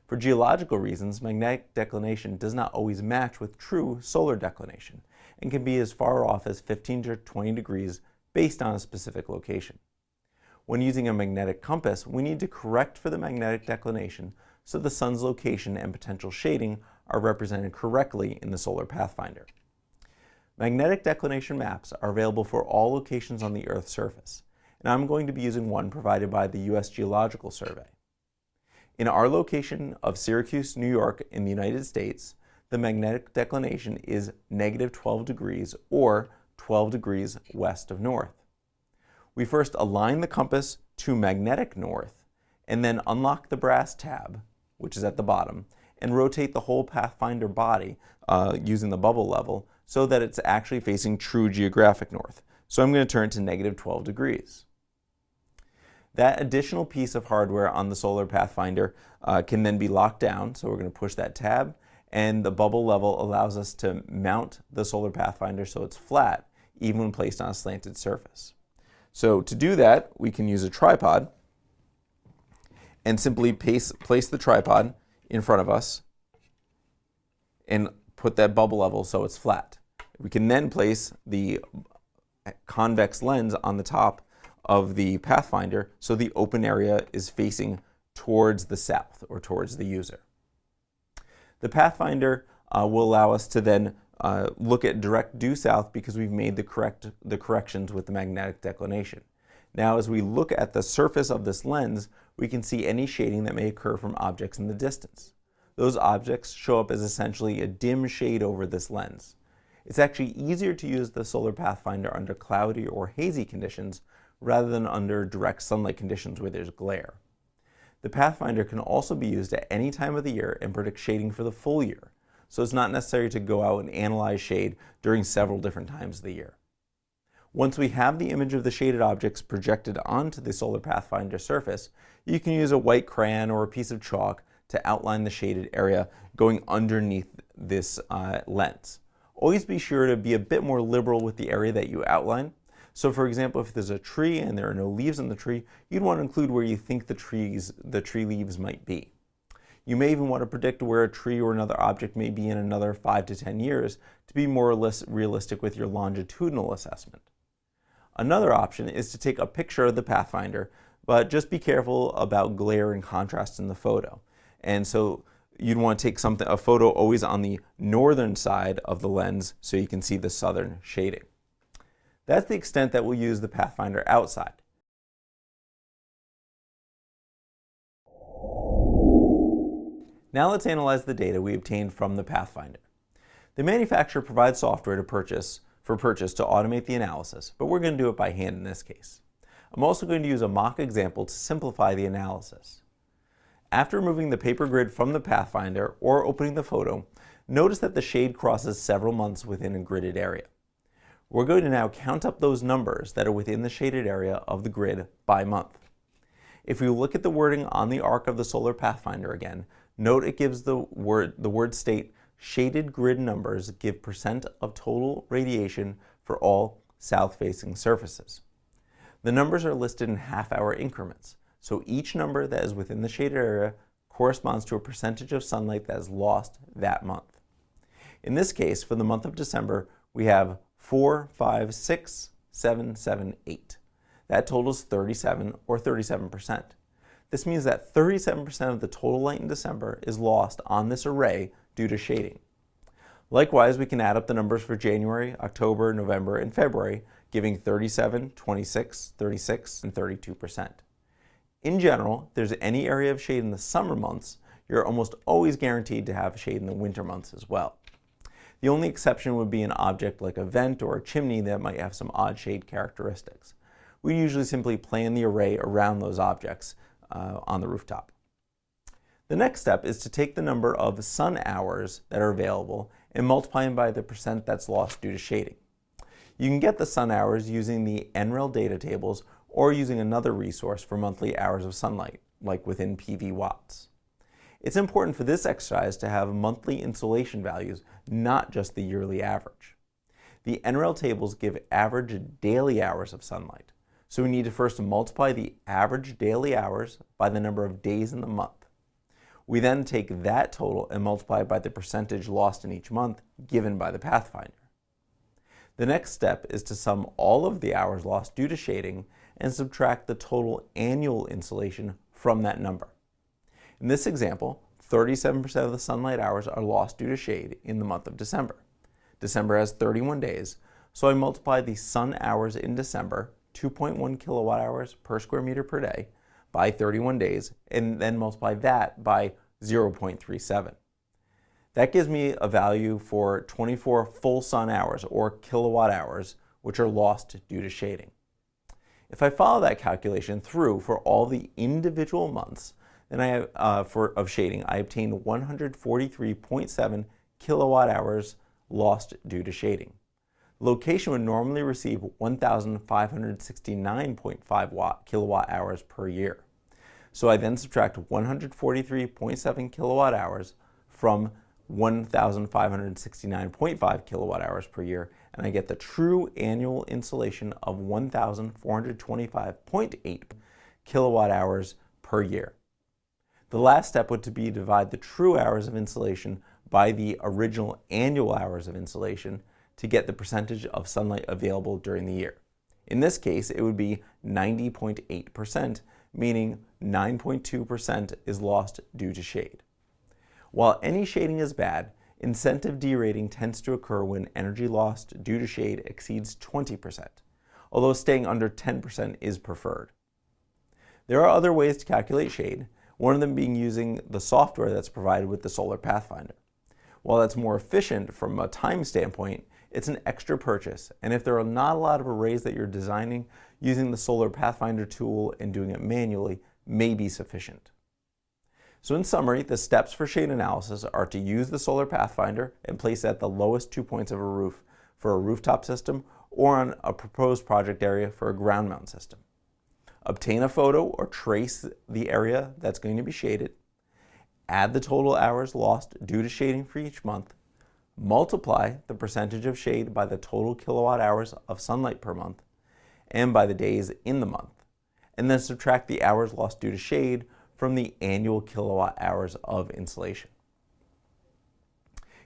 For geological reasons, magnetic declination does not always match with true solar declination and can be as far off as 15 to 20 degrees based on a specific location. When using a magnetic compass, we need to correct for the magnetic declination so the sun's location and potential shading are represented correctly in the Solar Pathfinder. Magnetic declination maps are available for all locations on the Earth's surface, and I'm going to be using one provided by the U.S. Geological Survey. In our location of Syracuse, New York in the United States, the magnetic declination is negative 12 degrees or 12 degrees west of north. We first align the compass to magnetic north and then unlock the brass tab, which is at the bottom, and rotate the whole Pathfinder body using the bubble level so that it's actually facing true geographic north. So I'm going to turn to negative 12 degrees. That additional piece of hardware on the Solar Pathfinder can then be locked down, so we're going to push that tab, and the bubble level allows us to mount the Solar Pathfinder so it's flat, even when placed on a slanted surface. So to do that, we can use a tripod and simply place the tripod in front of us and put that bubble level so it's flat. We can then place the convex lens on the top of the Pathfinder so the open area is facing towards the south or towards the user. The Pathfinder will allow us to then look at direct due south because we've made the corrections with the magnetic declination. Now as we look at the surface of this lens, we can see any shading that may occur from objects in the distance. Those objects show up as essentially a dim shade over this lens. It's actually easier to use the Solar Pathfinder under cloudy or hazy conditions rather than under direct sunlight conditions where there's glare. The Pathfinder can also be used at any time of the year and predict shading for the full year. so it's not necessary to go out and analyze shade during several different times of the year. Once we have the image of the shaded objects projected onto the Solar Pathfinder surface, you can use a white crayon or a piece of chalk to outline the shaded area going underneath this lens. Always be sure to be a bit more liberal with the area that you outline. So for example, if there's a tree and there are no leaves on the tree, you'd want to include where you think the tree leaves might be. You may even want to predict where a tree or another object may be in another 5 to 10 years to be more or less realistic with your longitudinal assessment. Another option is to take a picture of the Pathfinder, but just be careful about glare and contrast in the photo. And so you'd want to take a photo always on the northern side of the lens so you can see the southern shading. That's the extent that we'll use the Pathfinder outside. Now let's analyze the data we obtained from the Pathfinder. The manufacturer provides software to purchase to automate the analysis, but we're going to do it by hand in this case. I'm also going to use a mock example to simplify the analysis. After removing the paper grid from the Pathfinder or opening the photo, notice that the shade crosses several months within a gridded area. We're going to now count up those numbers that are within the shaded area of the grid by month. If we look at the wording on the arc of the Solar Pathfinder again, note it gives the word state shaded grid numbers give percent of total radiation for all south-facing surfaces. The numbers are listed in half-hour increments, so each number that is within the shaded area corresponds to a percentage of sunlight that is lost that month. In this case, for the month of December, we have 4, 5, 6, 7, 7, 8. That totals 37 or 37%. This means that 37% of the total light in December is lost on this array due to shading. Likewise, we can add up the numbers for January, October, November, and February, giving 37, 26, 36, and 32%. In general, if there's any area of shade in the summer months, you're almost always guaranteed to have shade in the winter months as well. The only exception would be an object like a vent or a chimney that might have some odd shade characteristics. We usually simply plan the array around those objects on the rooftop. The next step is to take the number of sun hours that are available and multiply them by the percent that's lost due to shading. You can get the sun hours using the NREL data tables or using another resource for monthly hours of sunlight, like within PV watts. It's important for this exercise to have monthly insolation values, not just the yearly average. The NREL tables give average daily hours of sunlight, so we need to first multiply the average daily hours by the number of days in the month. We then take that total and multiply by the percentage lost in each month given by the Pathfinder. The next step is to sum all of the hours lost due to shading and subtract the total annual insolation from that number. In this example, 37% of the sunlight hours are lost due to shade in the month of December. December has 31 days, so I multiply the sun hours in December, 2.1 kilowatt hours per square meter per day, by 31 days, and then multiply that by 0.37. That gives me a value for 24 full sun hours, or kilowatt hours, which are lost due to shading. If I follow that calculation through for all the individual months then of shading, I obtain 143.7 kilowatt hours lost due to shading. Location would normally receive 1,569.5 kilowatt hours per year. So I then subtract 143.7 kilowatt hours from 1,569.5 kilowatt hours per year, and I get the true annual insolation of 1,425.8 kilowatt hours per year. The last step would be to divide the true hours of insolation by the original annual hours of insolation to get the percentage of sunlight available during the year. In this case, it would be 90.8%, meaning 9.2% is lost due to shade. While any shading is bad, incentive derating tends to occur when energy lost due to shade exceeds 20%, although staying under 10% is preferred. There are other ways to calculate shade, one of them being using the software that's provided with the Solar Pathfinder. While that's more efficient from a time standpoint, it's an extra purchase, and if there are not a lot of arrays that you're designing, using the Solar Pathfinder tool and doing it manually may be sufficient. So in summary, the steps for shade analysis are to use the Solar Pathfinder and place it at the lowest 2 points of a roof for a rooftop system or on a proposed project area for a ground mount system. Obtain a photo or trace the area that's going to be shaded. Add the total hours lost due to shading for each month. Multiply the percentage of shade by the total kilowatt hours of sunlight per month and by the days in the month. And then subtract the hours lost due to shade from the annual kilowatt hours of insolation.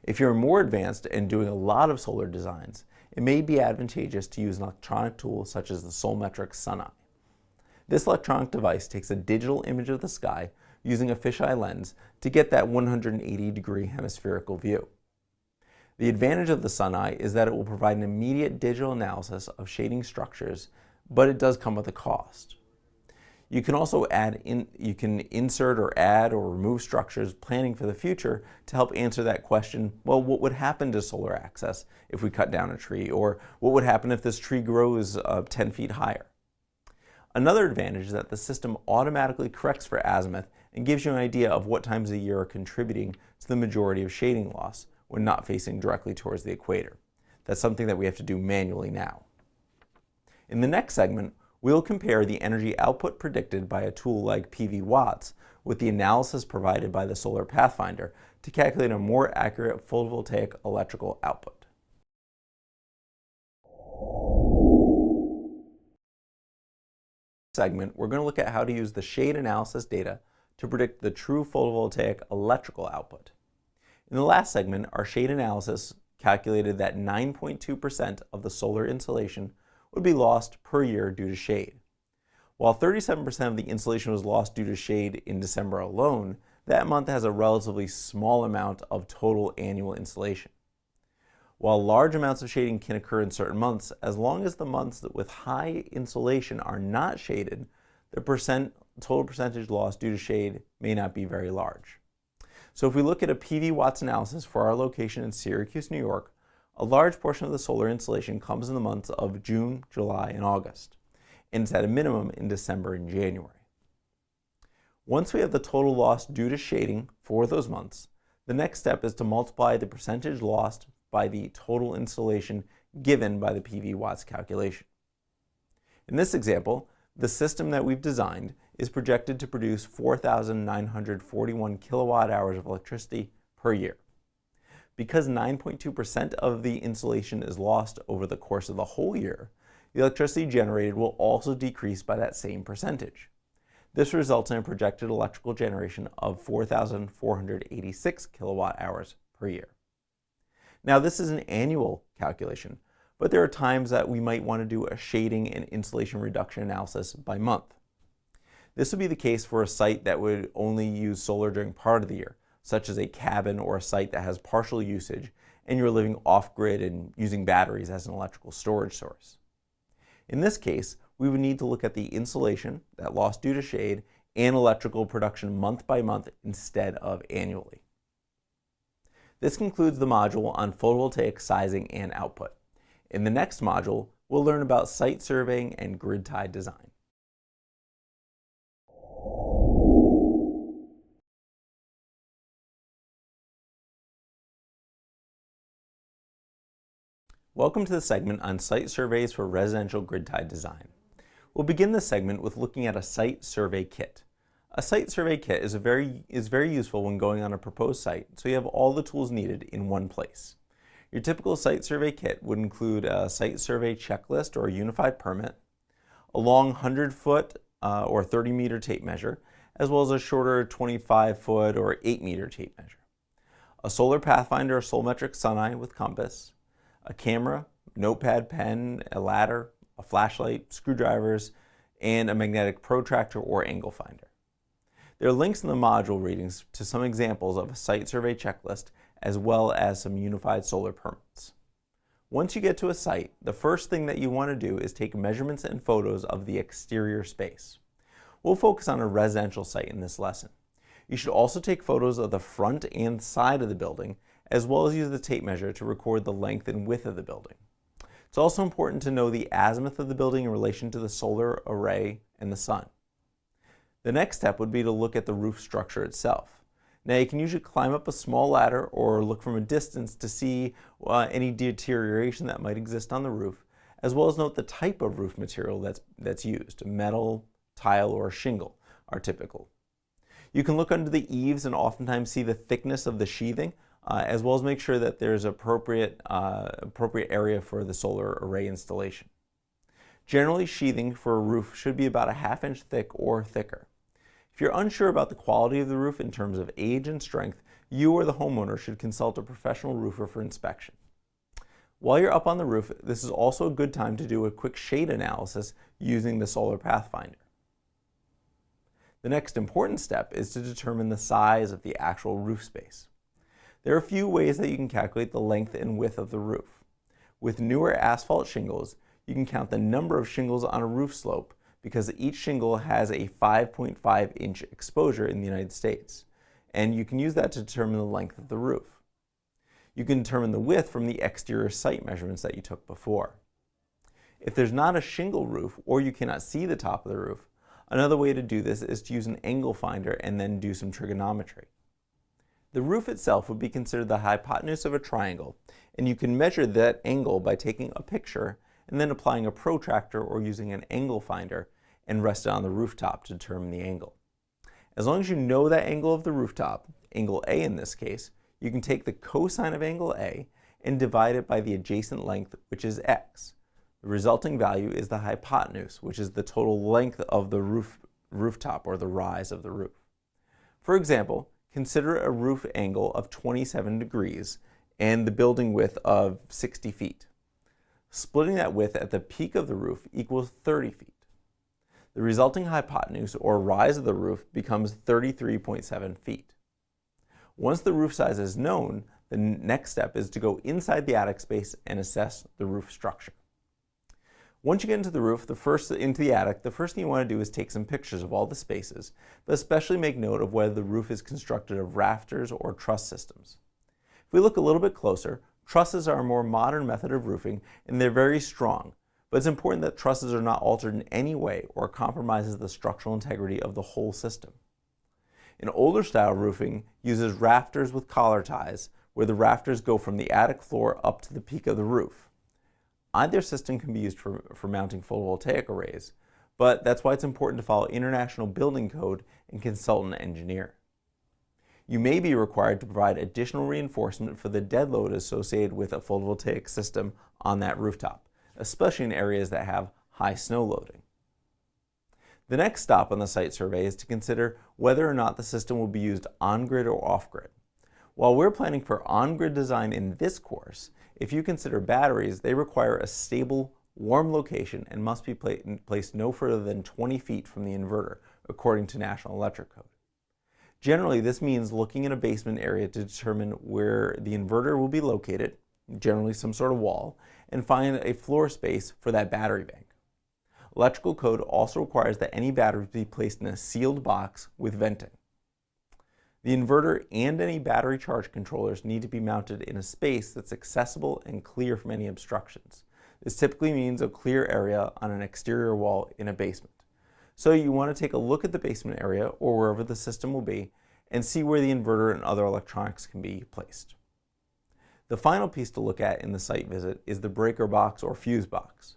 If you're more advanced and doing a lot of solar designs, it may be advantageous to use an electronic tool such as the Solmetric Sun Eye. This electronic device takes a digital image of the sky using a fisheye lens to get that 180-degree hemispherical view. The advantage of the Sun Eye is that it will provide an immediate digital analysis of shading structures, but it does come with a cost. You can also insert or add or remove structures planning for the future to help answer that question, well, what would happen to solar access if we cut down a tree? Or what would happen if this tree grows 10 feet higher? Another advantage is that the system automatically corrects for azimuth and gives you an idea of what times of year are contributing to the majority of shading loss when not facing directly towards the equator. That's something that we have to do manually now. In the next segment, we'll compare the energy output predicted by a tool like PV Watts with the analysis provided by the Solar Pathfinder to calculate a more accurate photovoltaic electrical output. Segment, we're going to look at how to use the shade analysis data to predict the true photovoltaic electrical output. In the last segment, our shade analysis calculated that 9.2% of the solar insolation would be lost per year due to shade. While 37% of the insolation was lost due to shade in December alone, that month has a relatively small amount of total annual insolation. While large amounts of shading can occur in certain months, as long as the months with high insolation are not shaded, the total percentage loss due to shade may not be very large. So if we look at a PV Watts analysis for our location in Syracuse, New York, a large portion of the solar insolation comes in the months of June, July, and August, and it's at a minimum in December and January. Once we have the total loss due to shading for those months, the next step is to multiply the percentage lost by the total insolation given by the PV Watts calculation. In this example, the system that we've designed is projected to produce 4,941 kilowatt hours of electricity per year. Because 9.2% of the insolation is lost over the course of the whole year, the electricity generated will also decrease by that same percentage. This results in a projected electrical generation of 4,486 kilowatt hours per year. Now, this is an annual calculation, but there are times that we might want to do a shading and insolation reduction analysis by month. This would be the case for a site that would only use solar during part of the year, such as a cabin or a site that has partial usage and you're living off-grid and using batteries as an electrical storage source. In this case, we would need to look at the insolation, that loss due to shade, and electrical production month by month instead of annually. This concludes the module on photovoltaic sizing and output. In the next module, we'll learn about site surveying and grid tie design. Welcome to the segment on site surveys for residential grid tie design. We'll begin this segment with looking at a site survey kit. A site survey kit is very useful when going on a proposed site, so you have all the tools needed in one place. Your typical site survey kit would include a site survey checklist or a unified permit, a long 100-foot or 30-meter tape measure, as well as a shorter 25-foot or 8-meter tape measure, a Solar Pathfinder or Solmetric Sun Eye with compass, a camera, notepad, pen, a ladder, a flashlight, screwdrivers, and a magnetic protractor or angle finder. There are links in the module readings to some examples of a site survey checklist as well as some unified solar permits. Once you get to a site, the first thing that you want to do is take measurements and photos of the exterior space. We'll focus on a residential site in this lesson. You should also take photos of the front and side of the building, as well as use the tape measure to record the length and width of the building. It's also important to know the azimuth of the building in relation to the solar array and the sun. The next step would be to look at the roof structure itself. Now you can usually climb up a small ladder or look from a distance to see any deterioration that might exist on the roof, as well as note the type of roof material that's used. Metal, tile, or shingle are typical. You can look under the eaves and oftentimes see the thickness of the sheathing, as well as make sure that there's appropriate area for the solar array installation. Generally, sheathing for a roof should be about a ½ inch thick or thicker. If you're unsure about the quality of the roof in terms of age and strength, you or the homeowner should consult a professional roofer for inspection. While you're up on the roof, this is also a good time to do a quick shade analysis using the Solar Pathfinder. The next important step is to determine the size of the actual roof space. There are a few ways that you can calculate the length and width of the roof. With newer asphalt shingles, you can count the number of shingles on a roof slope because each shingle has a 5.5-inch exposure in the United States, and you can use that to determine the length of the roof. You can determine the width from the exterior site measurements that you took before. If there's not a shingle roof or you cannot see the top of the roof, another way to do this is to use an angle finder and then do some trigonometry. The roof itself would be considered the hypotenuse of a triangle, and you can measure that angle by taking a picture and then applying a protractor or using an angle finder and rest it on the rooftop to determine the angle. As long as you know that angle of the rooftop, angle A in this case, you can take the cosine of angle A and divide it by the adjacent length, which is x. The resulting value is the hypotenuse, which is the total length of the rooftop or the rise of the roof. For example, consider a roof angle of 27 degrees and the building width of 60 feet. Splitting that width at the peak of the roof equals 30 feet. The resulting hypotenuse or rise of the roof becomes 33.7 feet. Once the roof size is known, the next step is to go inside the attic space and assess the roof structure. Once you get into the roof, into the attic, the first thing you want to do is take some pictures of all the spaces, but especially make note of whether the roof is constructed of rafters or truss systems. If we look a little bit closer, trusses are a more modern method of roofing and they're very strong, but it's important that trusses are not altered in any way or compromises the structural integrity of the whole system. An older style roofing uses rafters with collar ties, where the rafters go from the attic floor up to the peak of the roof. Either system can be used for mounting photovoltaic arrays, but that's why it's important to follow International Building Code and consult an engineer. You may be required to provide additional reinforcement for the dead load associated with a photovoltaic system on that rooftop, especially in areas that have high snow loading. The next stop on the site survey is to consider whether or not the system will be used on-grid or off-grid. While we're planning for on-grid design in this course, if you consider batteries, they require a stable, warm location and must be placed no further than 20 feet from the inverter, according to National Electric Code. Generally, this means looking in a basement area to determine where the inverter will be located, generally some sort of wall, and find a floor space for that battery bank. Electrical code also requires that any batteries be placed in a sealed box with venting. The inverter and any battery charge controllers need to be mounted in a space that's accessible and clear from any obstructions. This typically means a clear area on an exterior wall in a basement. So you want to take a look at the basement area or wherever the system will be and see where the inverter and other electronics can be placed. The final piece to look at in the site visit is the breaker box or fuse box.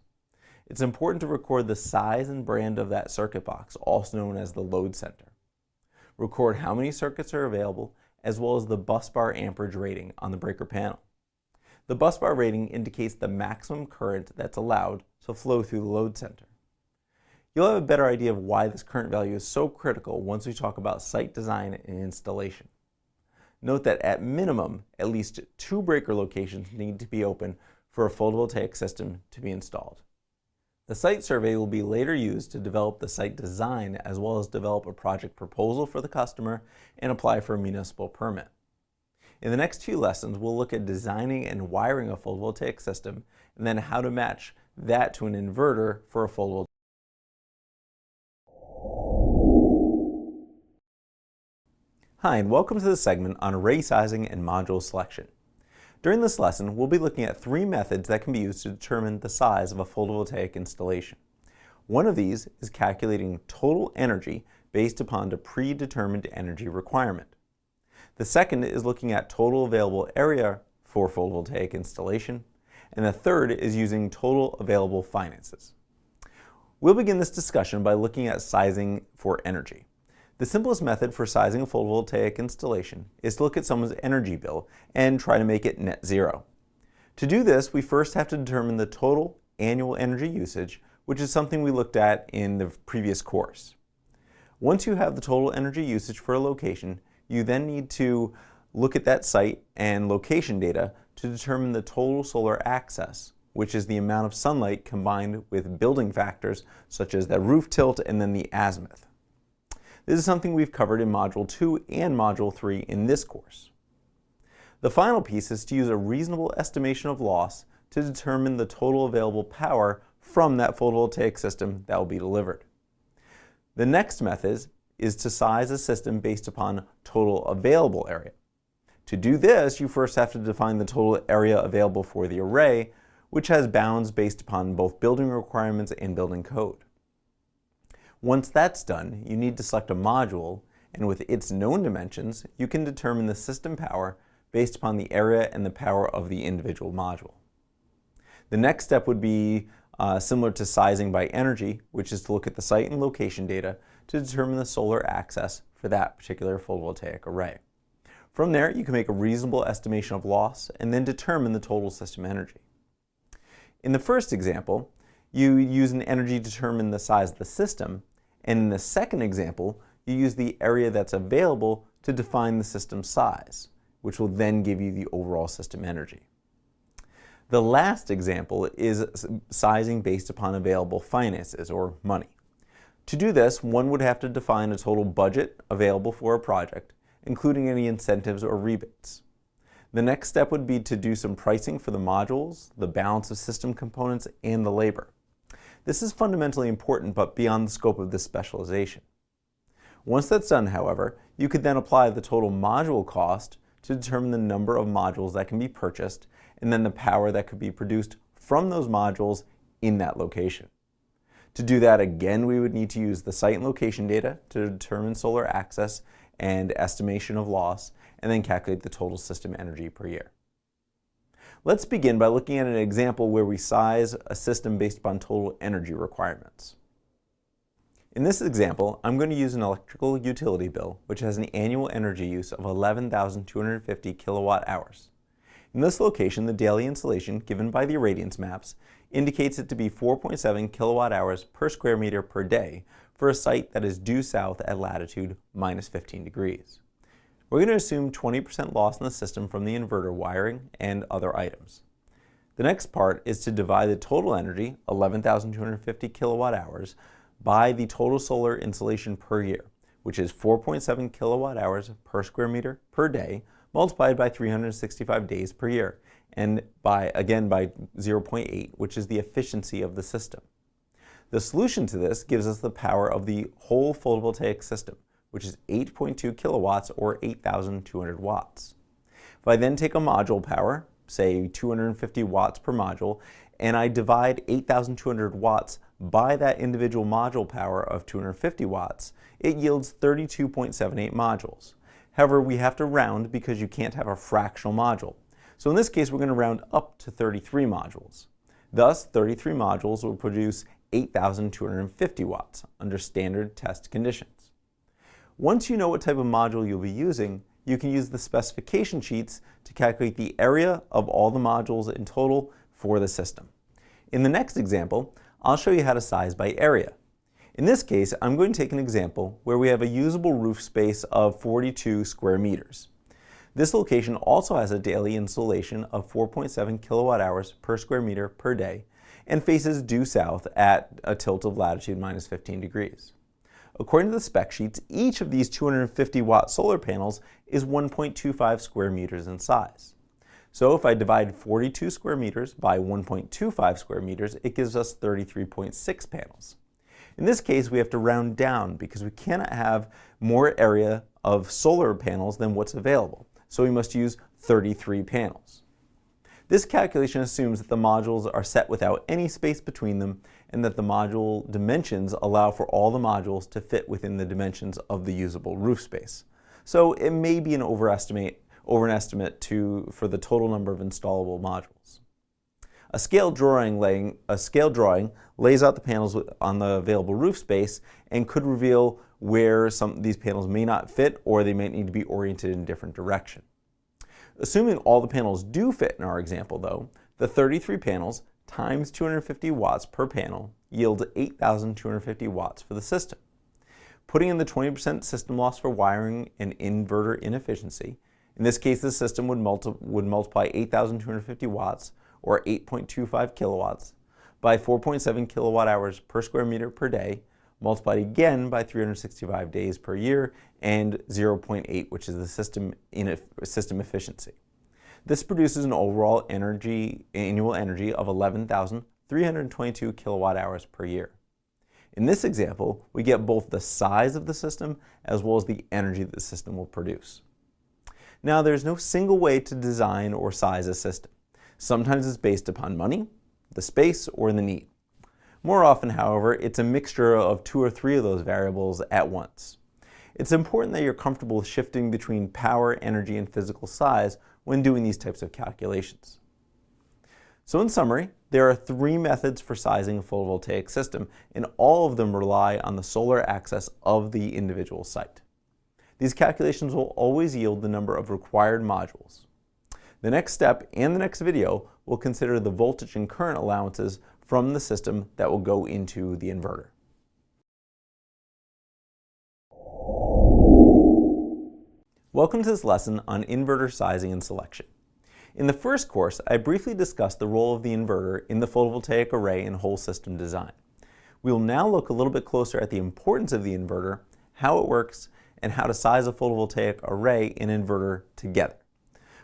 It's important to record the size and brand of that circuit box, also known as the load center. Record how many circuits are available, as well as the busbar amperage rating on the breaker panel. The busbar rating indicates the maximum current that's allowed to flow through the load center. You'll have a better idea of why this current value is so critical once we talk about site design and installation. Note that at minimum, at least 2 breaker locations need to be open for a photovoltaic system to be installed. The site survey will be later used to develop the site design as well as develop a project proposal for the customer and apply for a municipal permit. In the next few lessons, we'll look at designing and wiring a photovoltaic system and then how to match that to an inverter for a photovoltaic. Hi, and welcome to the segment on array sizing and module selection. During this lesson, we'll be looking at 3 methods that can be used to determine the size of a photovoltaic installation. One of these is calculating total energy based upon a predetermined energy requirement. The second is looking at total available area for photovoltaic installation, and the third is using total available finances. We'll begin this discussion by looking at sizing for energy. The simplest method for sizing a photovoltaic installation is to look at someone's energy bill and try to make it net zero. To do this, we first have to determine the total annual energy usage, which is something we looked at in the previous course. Once you have the total energy usage for a location, you then need to look at that site and location data to determine the total solar access, which is the amount of sunlight combined with building factors such as the roof tilt and then the azimuth. This is something we've covered in Module 2 and Module 3 in this course. The final piece is to use a reasonable estimation of loss to determine the total available power from that photovoltaic system that will be delivered. The next method is to size a system based upon total available area. To do this, you first have to define the total area available for the array, which has bounds based upon both building requirements and building code. Once that's done, you need to select a module, and with its known dimensions, you can determine the system power based upon the area and the power of the individual module. The next step would be similar to sizing by energy, which is to look at the site and location data to determine the solar access for that particular photovoltaic array. From there, you can make a reasonable estimation of loss and then determine the total system energy. In the first example, you use an energy to determine the size of the system, and in the second example, you use the area that's available to define the system size, which will then give you the overall system energy. The last example is sizing based upon available finances, or money. To do this, one would have to define a total budget available for a project, including any incentives or rebates. The next step would be to do some pricing for the modules, the balance of system components, and the labor. This is fundamentally important, but beyond the scope of this specialization. Once that's done, however, you could then apply the total module cost to determine the number of modules that can be purchased, and then the power that could be produced from those modules in that location. To do that, again, we would need to use the site and location data to determine solar access and estimation of loss, and then calculate the total system energy per year. Let's begin by looking at an example where we size a system based upon total energy requirements. In this example, I'm going to use an electrical utility bill which has an annual energy use of 11,250 kilowatt hours. In this location, the daily insolation given by the Irradiance maps indicates it to be 4.7 kilowatt hours per square meter per day for a site that is due south at latitude minus 15 degrees. We're going to assume 20% loss in the system from the inverter wiring and other items. The next part is to divide the total energy, 11,250 kilowatt hours, by the total solar insolation per year, which is 4.7 kilowatt hours per square meter per day, multiplied by 365 days per year, and by 0.8, which is the efficiency of the system. The solution to this gives us the power of the whole photovoltaic system, which is 8.2 kilowatts or 8,200 watts. If I then take a module power, say 250 watts per module, and I divide 8,200 watts by that individual module power of 250 watts, it yields 32.78 modules. However, we have to round because you can't have a fractional module. So in this case, we're going to round up to 33 modules. Thus, 33 modules will produce 8,250 watts under standard test conditions. Once you know what type of module you'll be using, you can use the specification sheets to calculate the area of all the modules in total for the system. In the next example, I'll show you how to size by area. In this case, I'm going to take an example where we have a usable roof space of 42 square meters. This location also has a daily insolation of 4.7 kilowatt hours per square meter per day and faces due south at a tilt of latitude minus 15 degrees. According to the spec sheets, each of these 250 watt solar panels is 1.25 square meters in size. So if I divide 42 square meters by 1.25 square meters, it gives us 33.6 panels. In this case, we have to round down because we cannot have more area of solar panels than what's available. So we must use 33 panels. This calculation assumes that the modules are set without any space between them and that the module dimensions allow for all the modules to fit within the dimensions of the usable roof space. So it may be an overestimate for the total number of installable modules. A scale drawing lays out the panels on the available roof space and could reveal where some of these panels may not fit, or they might need to be oriented in a different direction. Assuming all the panels do fit in our example though, the 33 panels times 250 watts per panel yields 8,250 watts for the system. Putting in the 20% system loss for wiring and inverter inefficiency, in this case the system would multiply 8,250 watts, or 8.25 kilowatts, by 4.7 kilowatt hours per square meter per day, multiplied again by 365 days per year, and 0.8, which is the system efficiency. This produces an overall annual energy of 11,322 kilowatt hours per year. In this example, we get both the size of the system as well as the energy that the system will produce. Now, there's no single way to design or size a system. Sometimes it's based upon money, the space, or the need. More often, however, it's a mixture of 2 or 3 of those variables at once. It's important that you're comfortable shifting between power, energy, and physical size when doing these types of calculations. So in summary, there are 3 methods for sizing a photovoltaic system, and all of them rely on the solar axis of the individual site. These calculations will always yield the number of required modules. The next step and the next video will consider the voltage and current allowances from the system that will go into the inverter. Welcome to this lesson on inverter sizing and selection. In the first course, I briefly discussed the role of the inverter in the photovoltaic array and whole system design. We will now look a little bit closer at the importance of the inverter, how it works, and how to size a photovoltaic array and inverter together.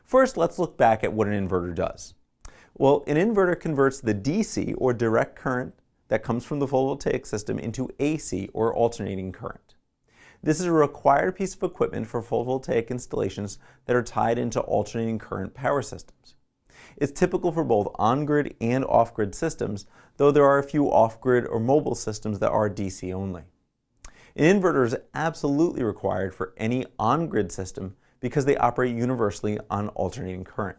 First, let's look back at what an inverter does. Well, an inverter converts the DC, or direct current, that comes from the photovoltaic system into AC, or alternating current. This is a required piece of equipment for photovoltaic installations that are tied into alternating current power systems. It's typical for both on-grid and off-grid systems, though there are a few off-grid or mobile systems that are DC only. An inverter is absolutely required for any on-grid system because they operate universally on alternating current.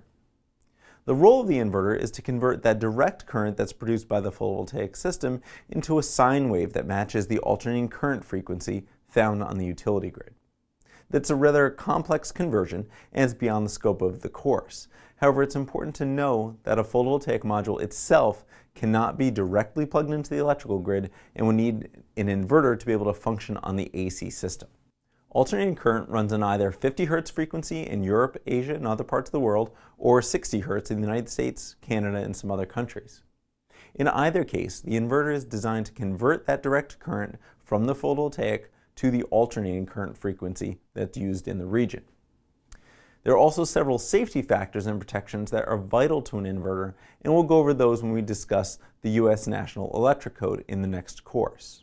The role of the inverter is to convert that direct current that's produced by the photovoltaic system into a sine wave that matches the alternating current frequency found on the utility grid. That's a rather complex conversion and it's beyond the scope of the course. However, it's important to know that a photovoltaic module itself cannot be directly plugged into the electrical grid and will need an inverter to be able to function on the AC system. Alternating current runs on either 50 Hz frequency in Europe, Asia, and other parts of the world, or 60 Hz in the United States, Canada, and some other countries. In either case, the inverter is designed to convert that direct current from the photovoltaic to the alternating current frequency that's used in the region. There are also several safety factors and protections that are vital to an inverter, and we'll go over those when we discuss the U.S. National Electric Code in the next course.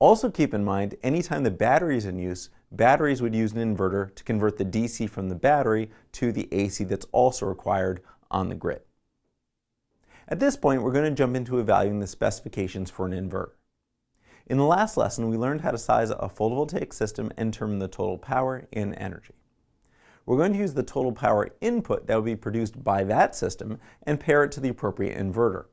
Also keep in mind, anytime the battery is in use, batteries would use an inverter to convert the DC from the battery to the AC that's also required on the grid. At this point, we're going to jump into evaluating the specifications for an inverter. In the last lesson, we learned how to size a photovoltaic system and determine the total power and energy. We're going to use the total power input that will be produced by that system and pair it to the appropriate inverter.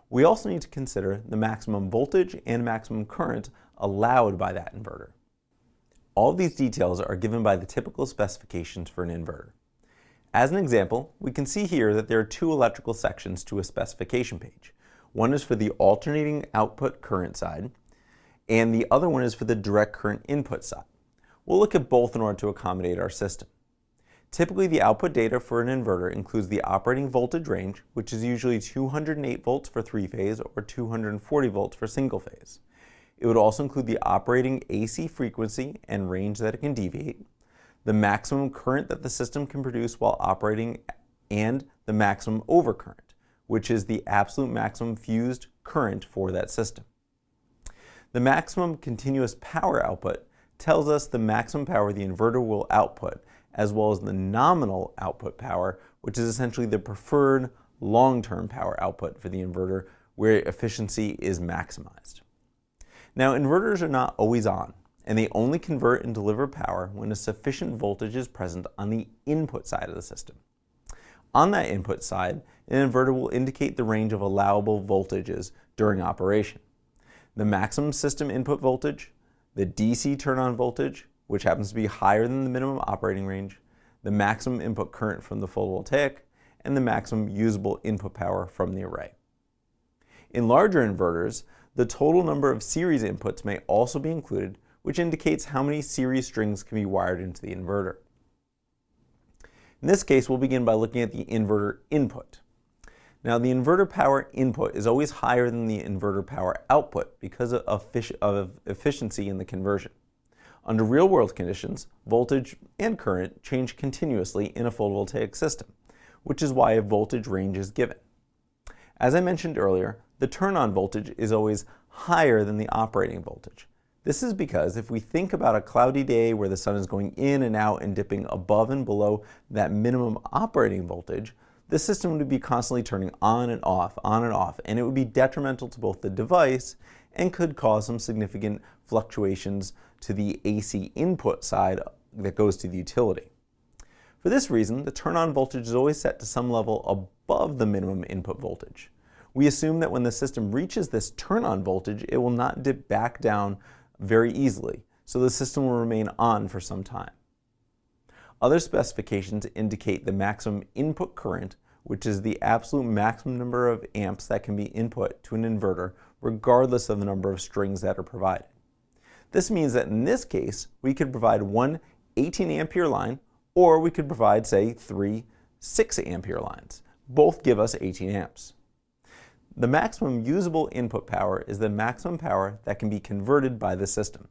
We also need to consider the maximum voltage and maximum current allowed by that inverter. All of these details are given by the typical specifications for an inverter. As an example, we can see here that there are 2 electrical sections to a specification page. One is for the alternating output current side, and the other one is for the direct current input side. We'll look at both in order to accommodate our system. Typically, the output data for an inverter includes the operating voltage range, which is usually 208 volts for 3-phase or 240 volts for single-phase. It would also include the operating AC frequency and range that it can deviate, the maximum current that the system can produce while operating, and the maximum overcurrent, which is the absolute maximum fused current for that system. The maximum continuous power output tells us the maximum power the inverter will output, as well as the nominal output power, which is essentially the preferred long-term power output for the inverter, where efficiency is maximized. Now, inverters are not always on, and they only convert and deliver power when a sufficient voltage is present on the input side of the system. On that input side, an inverter will indicate the range of allowable voltages during operation. The maximum system input voltage, the DC turn-on voltage, which happens to be higher than the minimum operating range, the maximum input current from the photovoltaic, and the maximum usable input power from the array. In larger inverters, the total number of series inputs may also be included, which indicates how many series strings can be wired into the inverter. In this case, we'll begin by looking at the inverter input. Now, the inverter power input is always higher than the inverter power output because of efficiency in the conversion. Under real-world conditions, voltage and current change continuously in a photovoltaic system, which is why a voltage range is given. As I mentioned earlier, the turn-on voltage is always higher than the operating voltage. This is because if we think about a cloudy day where the sun is going in and out and dipping above and below that minimum operating voltage, the system would be constantly turning on and off, and it would be detrimental to both the device and could cause some significant fluctuations to the AC input side that goes to the utility. For this reason, the turn-on voltage is always set to some level above the minimum input voltage. We assume that when the system reaches this turn-on voltage, it will not dip back down very easily, so the system will remain on for some time. Other specifications indicate the maximum input current, which is the absolute maximum number of amps that can be input to an inverter, regardless of the number of strings that are provided. This means that in this case, we could provide one 18 ampere line, or we could provide, say, three 6 ampere lines. Both give us 18 amps. The maximum usable input power is the maximum power that can be converted by the system.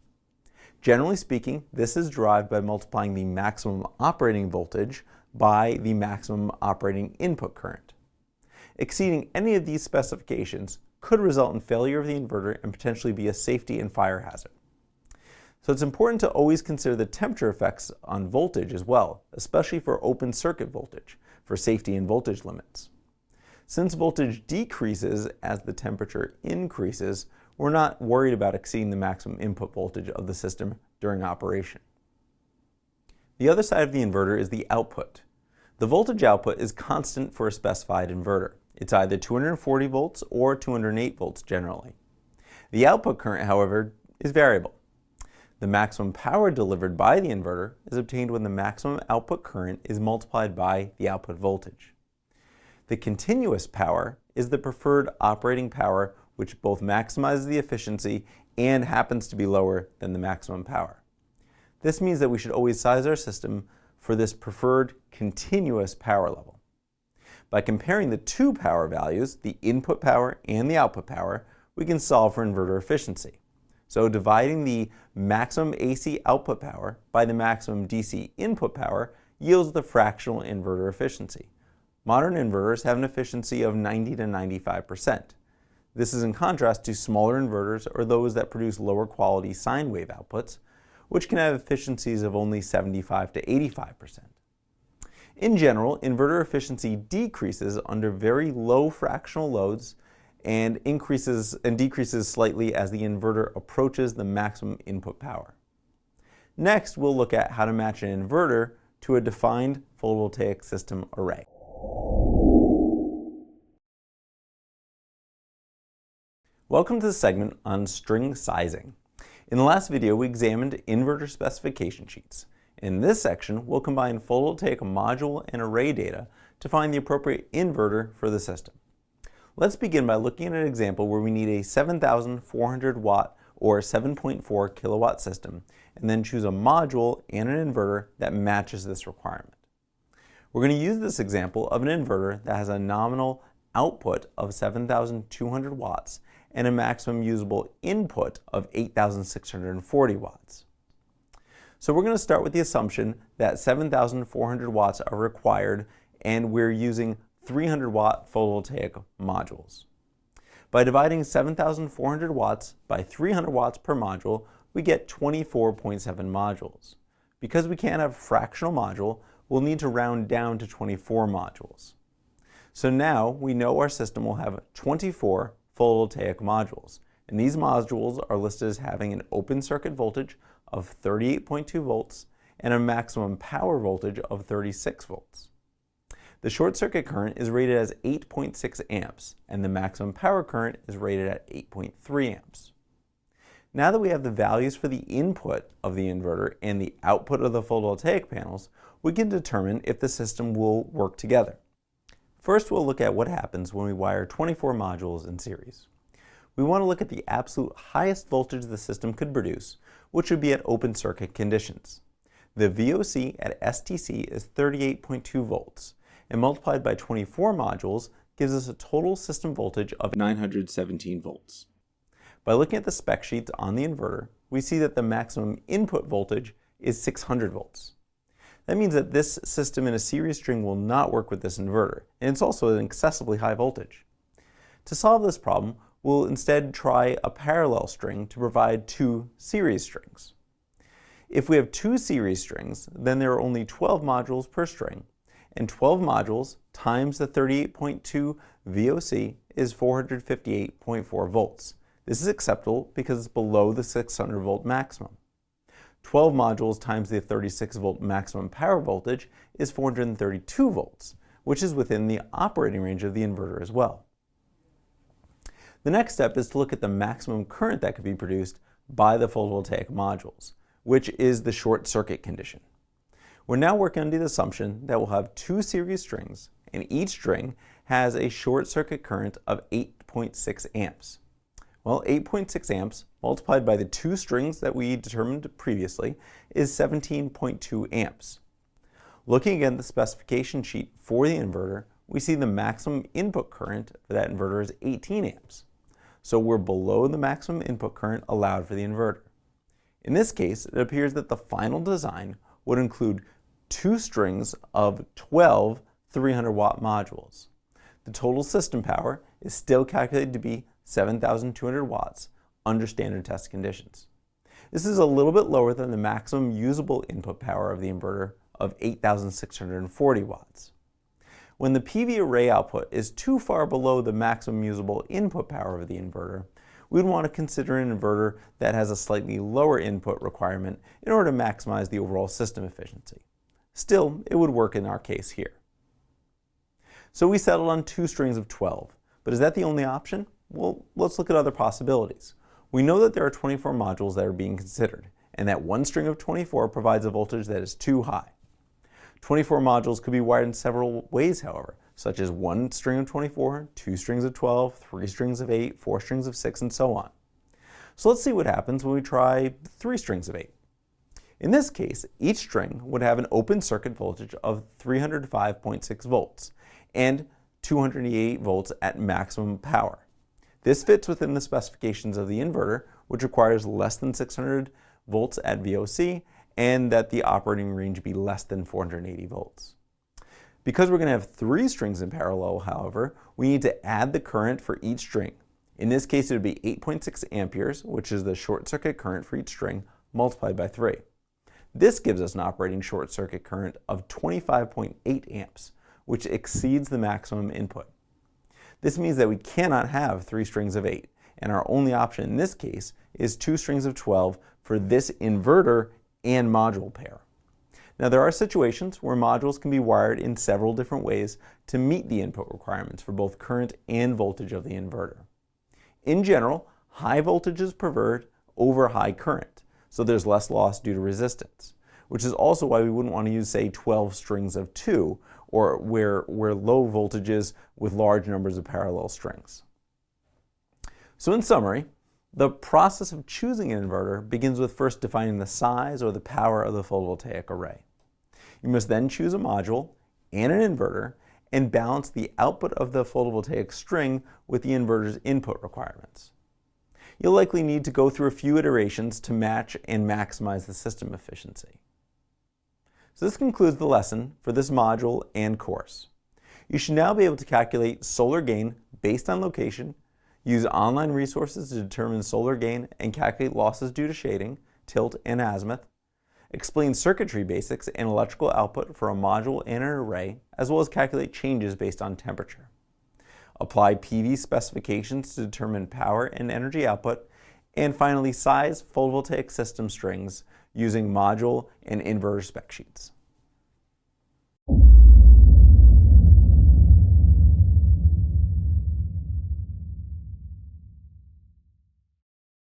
Generally speaking, this is derived by multiplying the maximum operating voltage by the maximum operating input current. Exceeding any of these specifications could result in failure of the inverter and potentially be a safety and fire hazard. So it's important to always consider the temperature effects on voltage as well, especially for open circuit voltage, for safety and voltage limits. Since voltage decreases as the temperature increases, we're not worried about exceeding the maximum input voltage of the system during operation. The other side of the inverter is the output. The voltage output is constant for a specified inverter. It's either 240 volts or 208 volts generally. The output current, however, is variable. The maximum power delivered by the inverter is obtained when the maximum output current is multiplied by the output voltage. The continuous power is the preferred operating power, which both maximizes the efficiency and happens to be lower than the maximum power. This means that we should always size our system for this preferred continuous power level. By comparing the two power values, the input power and the output power, we can solve for inverter efficiency. So dividing the maximum AC output power by the maximum DC input power yields the fractional inverter efficiency. Modern inverters have an efficiency of 90 to 95%. This is in contrast to smaller inverters or those that produce lower quality sine wave outputs, which can have efficiencies of only 75 to 85%. In general, inverter efficiency decreases under very low fractional loads and decreases slightly as the inverter approaches the maximum input power. Next, we'll look at how to match an inverter to a defined photovoltaic system array. Welcome to the segment on string sizing. In the last video, we examined inverter specification sheets. In this section, we'll combine photovoltaic module and array data to find the appropriate inverter for the system. Let's begin by looking at an example where we need a 7,400 watt or 7.4 kilowatt system, and then choose a module and an inverter that matches this requirement. We're going to use this example of an inverter that has a nominal output of 7,200 watts and a maximum usable input of 8,640 watts. So we're going to start with the assumption that 7,400 watts are required and we're using 300 watt photovoltaic modules. By dividing 7,400 watts by 300 watts per module, we get 24.7 modules. Because we can't have a fractional module, we'll need to round down to 24 modules. So now we know our system will have 24 photovoltaic modules, and these modules are listed as having an open circuit voltage of 38.2 volts and a maximum power voltage of 36 volts. The short circuit current is rated as 8.6 amps, and the maximum power current is rated at 8.3 amps. Now that we have the values for the input of the inverter and the output of the photovoltaic panels, we can determine if the system will work together. First, we'll look at what happens when we wire 24 modules in series. We want to look at the absolute highest voltage the system could produce, which would be at open circuit conditions. The VOC at STC is 38.2 volts, and multiplied by 24 modules gives us a total system voltage of 917 volts. By looking at the spec sheets on the inverter, we see that the maximum input voltage is 600 volts. That means that this system in a series string will not work with this inverter, and it's also an excessively high voltage. To solve this problem, we'll instead try a parallel string to provide two series strings. If we have two series strings, then there are only 12 modules per string, and 12 modules times the 38.2 VOC is 458.4 volts. This is acceptable because it's below the 600 volt maximum. 12 modules times the 36 volt maximum power voltage is 432 volts, which is within the operating range of the inverter as well. The next step is to look at the maximum current that could be produced by the photovoltaic modules, which is the short circuit condition. We're now working under the assumption that we'll have two series strings, and each string has a short circuit current of 8.6 amps. Well, 8.6 amps multiplied by the two strings that we determined previously is 17.2 amps. Looking again at the specification sheet for the inverter, we see the maximum input current for that inverter is 18 amps. So we're below the maximum input current allowed for the inverter. In this case, it appears that the final design would include two strings of 12 300 watt modules. The total system power is still calculated to be 7,200 watts under standard test conditions. This is a little bit lower than the maximum usable input power of the inverter of 8,640 watts. When the PV array output is too far below the maximum usable input power of the inverter, we'd want to consider an inverter that has a slightly lower input requirement in order to maximize the overall system efficiency. Still, it would work in our case here. So we settled on two strings of 12, but is that the only option? Well, let's look at other possibilities. We know that there are 24 modules that are being considered, and that one string of 24 provides a voltage that is too high. 24 modules could be wired in several ways, however, such as one string of 24, two strings of 12, three strings of 8, four strings of 6, and so on. So let's see what happens when we try three strings of 8. In this case, each string would have an open circuit voltage of 305.6 volts and 288 volts at maximum power. This fits within the specifications of the inverter, which requires less than 600 volts at VOC and that the operating range be less than 480 volts. Because we're going to have three strings in parallel, however, we need to add the current for each string. In this case, it would be 8.6 amperes, which is the short circuit current for each string, multiplied by 3. This gives us an operating short circuit current of 25.8 amps, which exceeds the maximum input. This means that we cannot have three strings of 8, and our only option in this case is two strings of 12 for this inverter and module pair. Now, there are situations where modules can be wired in several different ways to meet the input requirements for both current and voltage of the inverter. In general, high voltage is preferred over high current, so there's less loss due to resistance, which is also why we wouldn't want to use, say, 12 strings of 2, or where low voltages with large numbers of parallel strings. So in summary, the process of choosing an inverter begins with first defining the size or the power of the photovoltaic array. You must then choose a module and an inverter and balance the output of the photovoltaic string with the inverter's input requirements. You'll likely need to go through a few iterations to match and maximize the system efficiency. So this concludes the lesson for this module and course. You should now be able to calculate solar gain based on location, use online resources to determine solar gain and calculate losses due to shading, tilt, and azimuth, explain circuitry basics and electrical output for a module and an array, as well as calculate changes based on temperature. apply PV specifications to determine power and energy output, and finally size photovoltaic system strings using module and inverter spec sheets.